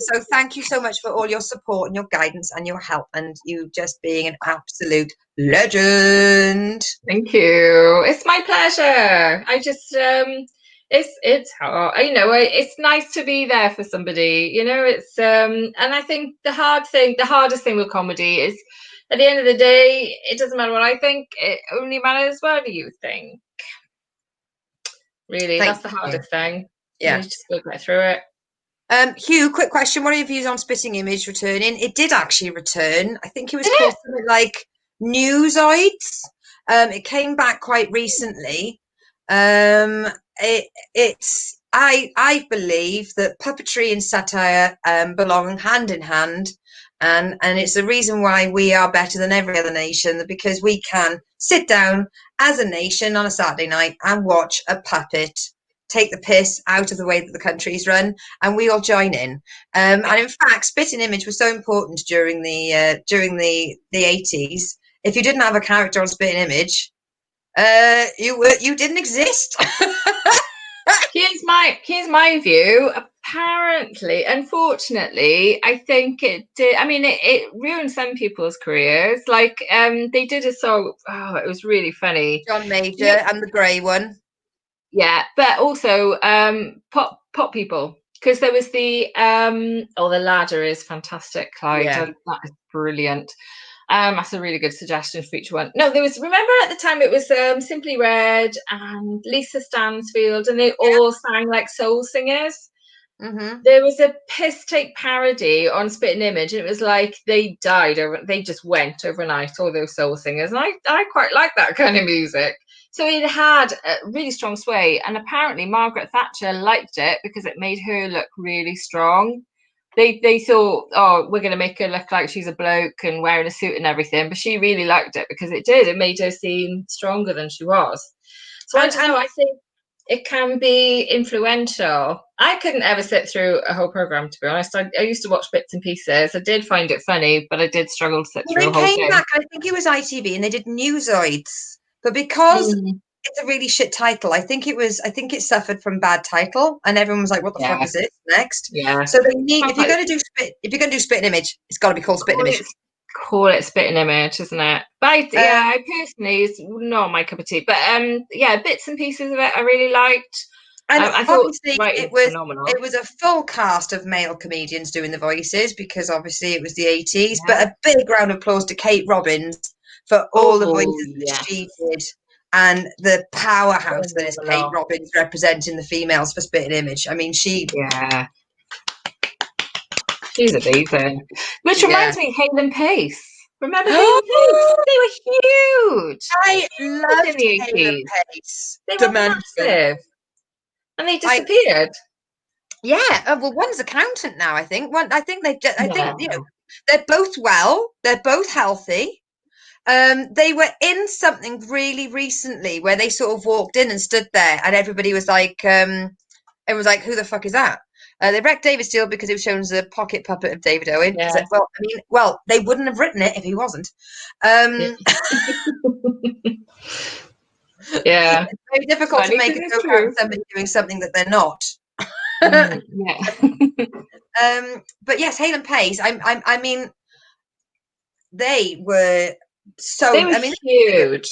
Speaker 2: So thank you so much for all your support and your guidance and your help and you just being an absolute legend.
Speaker 1: Thank you. It's my pleasure. I just it's hard, you know, it's nice to be there for somebody, you know. It's and I think the hardest thing with comedy is at the end of the day it doesn't matter what I think, it only matters what do you think. Really, that's the hardest thing. Yeah, you just go get through it.
Speaker 2: Hugh, quick question, what are your views on Spitting Image returning? It did actually return. I think it was called something like Newsoids. It came back quite recently. I believe that puppetry and satire belong hand in hand, and it's the reason why we are better than every other nation, because we can sit down as a nation on a Saturday night and watch a puppet take the piss out of the way that the country's run, and we all join in. And in fact, Spitting Image was so important during the 80s. If you didn't have a character on Spitting Image, you didn't exist.
Speaker 1: Here's my view. Apparently, unfortunately, I think it did. I mean, it ruined some people's careers. Like, they did a song. Oh, it was really funny.
Speaker 2: John Major and the grey one.
Speaker 1: Yeah, but also pop people, because there was the the ladder is fantastic, Clyde.
Speaker 2: Yeah.
Speaker 1: That is brilliant. That's a really good suggestion for each one. No, there was, remember at the time it was Simply Red and Lisa Stansfield, and they all sang like soul singers.
Speaker 2: Mm-hmm.
Speaker 1: There was a piss take parody on Spitting Image, and it was like they just went overnight, all those soul singers, and I quite like that kind of music. So it had a really strong sway, and apparently Margaret Thatcher liked it because it made her look really strong. They thought, oh, we're going to make her look like she's a bloke and wearing a suit and everything, but she really liked it because it made her seem stronger than she was. So I don't know, I think it can be influential. I couldn't ever sit through a whole program, to be honest. I used to watch bits and pieces. I did find it funny, but I did struggle to sit through a whole thing.
Speaker 2: They came back, I think it was ITV, and they did Newsoids. but because it's a really shit title, I think it suffered from bad title, and everyone was like, "What the fuck is this next?"
Speaker 1: Yeah.
Speaker 2: So they need, if you're going to do Spitting Image, it's got to be called Spitting Image.
Speaker 1: Call it Spitting Image, isn't it? But I personally, it's not my cup of tea. But bits and pieces of it I really liked.
Speaker 2: And
Speaker 1: I thought
Speaker 2: obviously
Speaker 1: it was phenomenal.
Speaker 2: It was a full cast of male comedians doing the voices, because obviously it was the 80s. But a big round of applause to Kate Robbins for all the voices that she did, and the powerhouse that is Kate Robbins representing the females for Spitting Image. I mean, she's
Speaker 1: amazing. Which reminds me, Hayden Pace. Remember Hayden Pace? They were huge.
Speaker 2: I loved Hayden Pace.
Speaker 1: They were massive. And they disappeared.
Speaker 2: Well, one's accountant now, I think. They're both well. They're both healthy. They were in something really recently where they sort of walked in and stood there, and everybody was like, "Who the fuck is that?" They wrecked David Steele because it was shown as a pocket puppet of David Owen.
Speaker 1: Yeah.
Speaker 2: Well, they wouldn't have written it if he wasn't.
Speaker 1: Yeah.
Speaker 2: It's very difficult to make a joke out of somebody doing something that they're not. But yes, Hayden Pace. I mean, they were so.
Speaker 1: They were huge.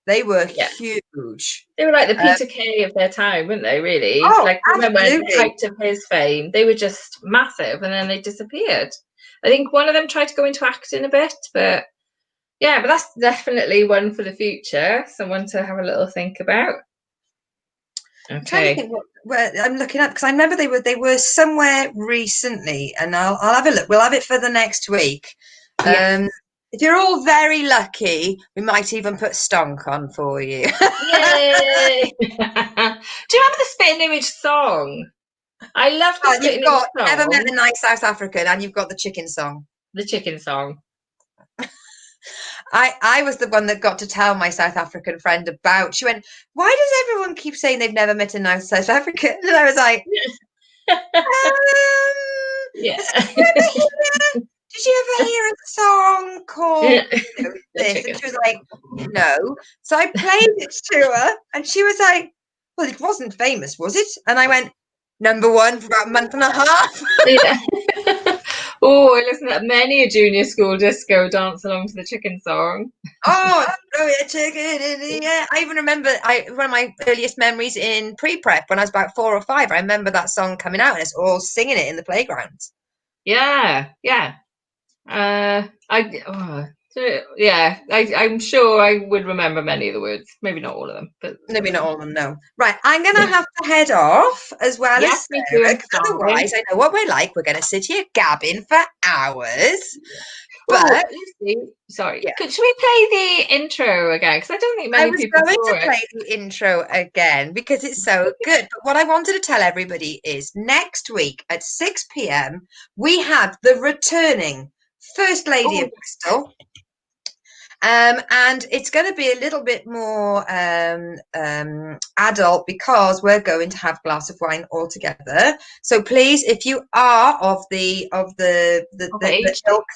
Speaker 2: They were huge.
Speaker 1: They were like the Peter Kay of their time, weren't they? Really?
Speaker 2: Oh,
Speaker 1: like remember at the height of his fame, they were just massive, and then they disappeared. I think one of them tried to go into acting a bit, but that's definitely one for the future. Someone to have a little think about. Okay.
Speaker 2: I'm trying to think what I'm looking at, because I remember they were somewhere recently, and I'll have a look. We'll have it for the next week. Yes. If you're all very lucky, we might even put Stonk on for you.
Speaker 1: Yay! Do you remember the Spitting Image song? I love the Spitting Image song.
Speaker 2: Never Met a Nice South African, and you've got the chicken song.
Speaker 1: The chicken song.
Speaker 2: I was the one that got to tell my South African friend about. She went, "Why does everyone keep saying they've never met a nice South African?" And I was like, Did you ever hear a song called this? And she was like, "No." So I played it to her, and she was like, "Well, it wasn't famous, was it?" And I went, "#1 for about a month and a half."
Speaker 1: I listened to many a junior school disco dance along to the chicken song.
Speaker 2: Oh, throw your chicken in the air. I even remember one of my earliest memories in pre-prep when I was about 4 or 5. I remember that song coming out and us all singing it in the playgrounds.
Speaker 1: I'm sure I would remember many of the words. Maybe not all of them, but
Speaker 2: maybe not all of them. No. Right, I'm gonna have to head off as well as Sarah, because otherwise, I know what we're like. We're gonna sit here gabbing for hours. But
Speaker 1: should we play the intro again? Because I don't think many people saw it. I was going to
Speaker 2: play the intro again because it's so good. But what I wanted to tell everybody is next week at 6 p.m. we have the returning First Lady of Bristol. And it's going to be a little bit more adult, because we're going to have a glass of wine all together. So please, if you are of the ilk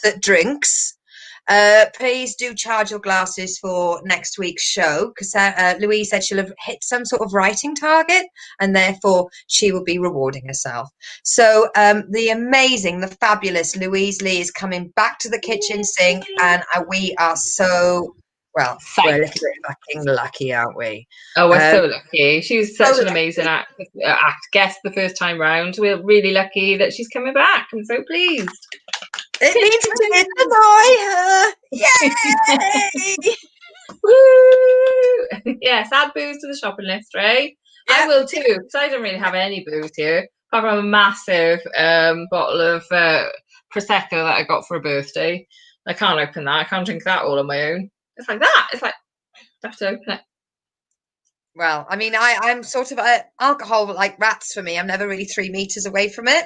Speaker 2: that drinks, please do charge your glasses for next week's show, because Louise said she'll have hit some sort of writing target, and therefore she will be rewarding herself. So the amazing, the fabulous Louise Lee is coming back to the kitchen sink, and we are so we're a little bit fucking lucky, aren't we?
Speaker 1: Oh, we're so lucky. She was such an amazing guest the first time round. We're really lucky that she's coming back. I'm so pleased.
Speaker 2: It means to annoy her. Yay!
Speaker 1: Woo! Yes, add booze to the shopping list, right? Yeah. I will too, because I don't really have any booze here, apart from a massive bottle of Prosecco that I got for a birthday. I can't open that. I can't drink that all on my own. It's like that. It's like, I have to open it.
Speaker 2: Well, I mean, I'm sort of alcohol like rats for me. I'm never really 3 meters away from it.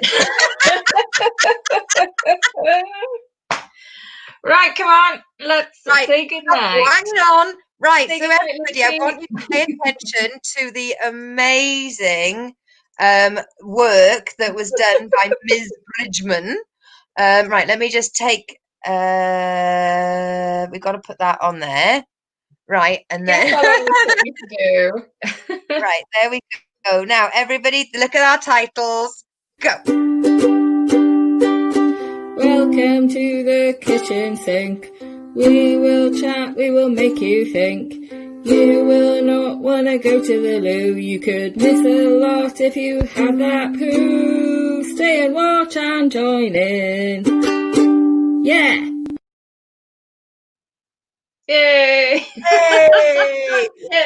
Speaker 1: Right, come on. Let's say goodnight.
Speaker 2: Hang on. Right, so everybody, I want you to pay attention to the amazing work that was done by Ms. Bridgman. Right, let me just take... we've got to put that on there. Right, and then
Speaker 1: Guess how long this took me to do.
Speaker 2: right, there we go. Now, everybody, look at our titles. Go.
Speaker 1: Welcome to the kitchen sink. We will chat, we will make you think. You will not want to go to the loo. You could miss a lot if you had that poo. Stay and watch and join in. Yeah! Yay!
Speaker 2: Hey!
Speaker 1: Yay!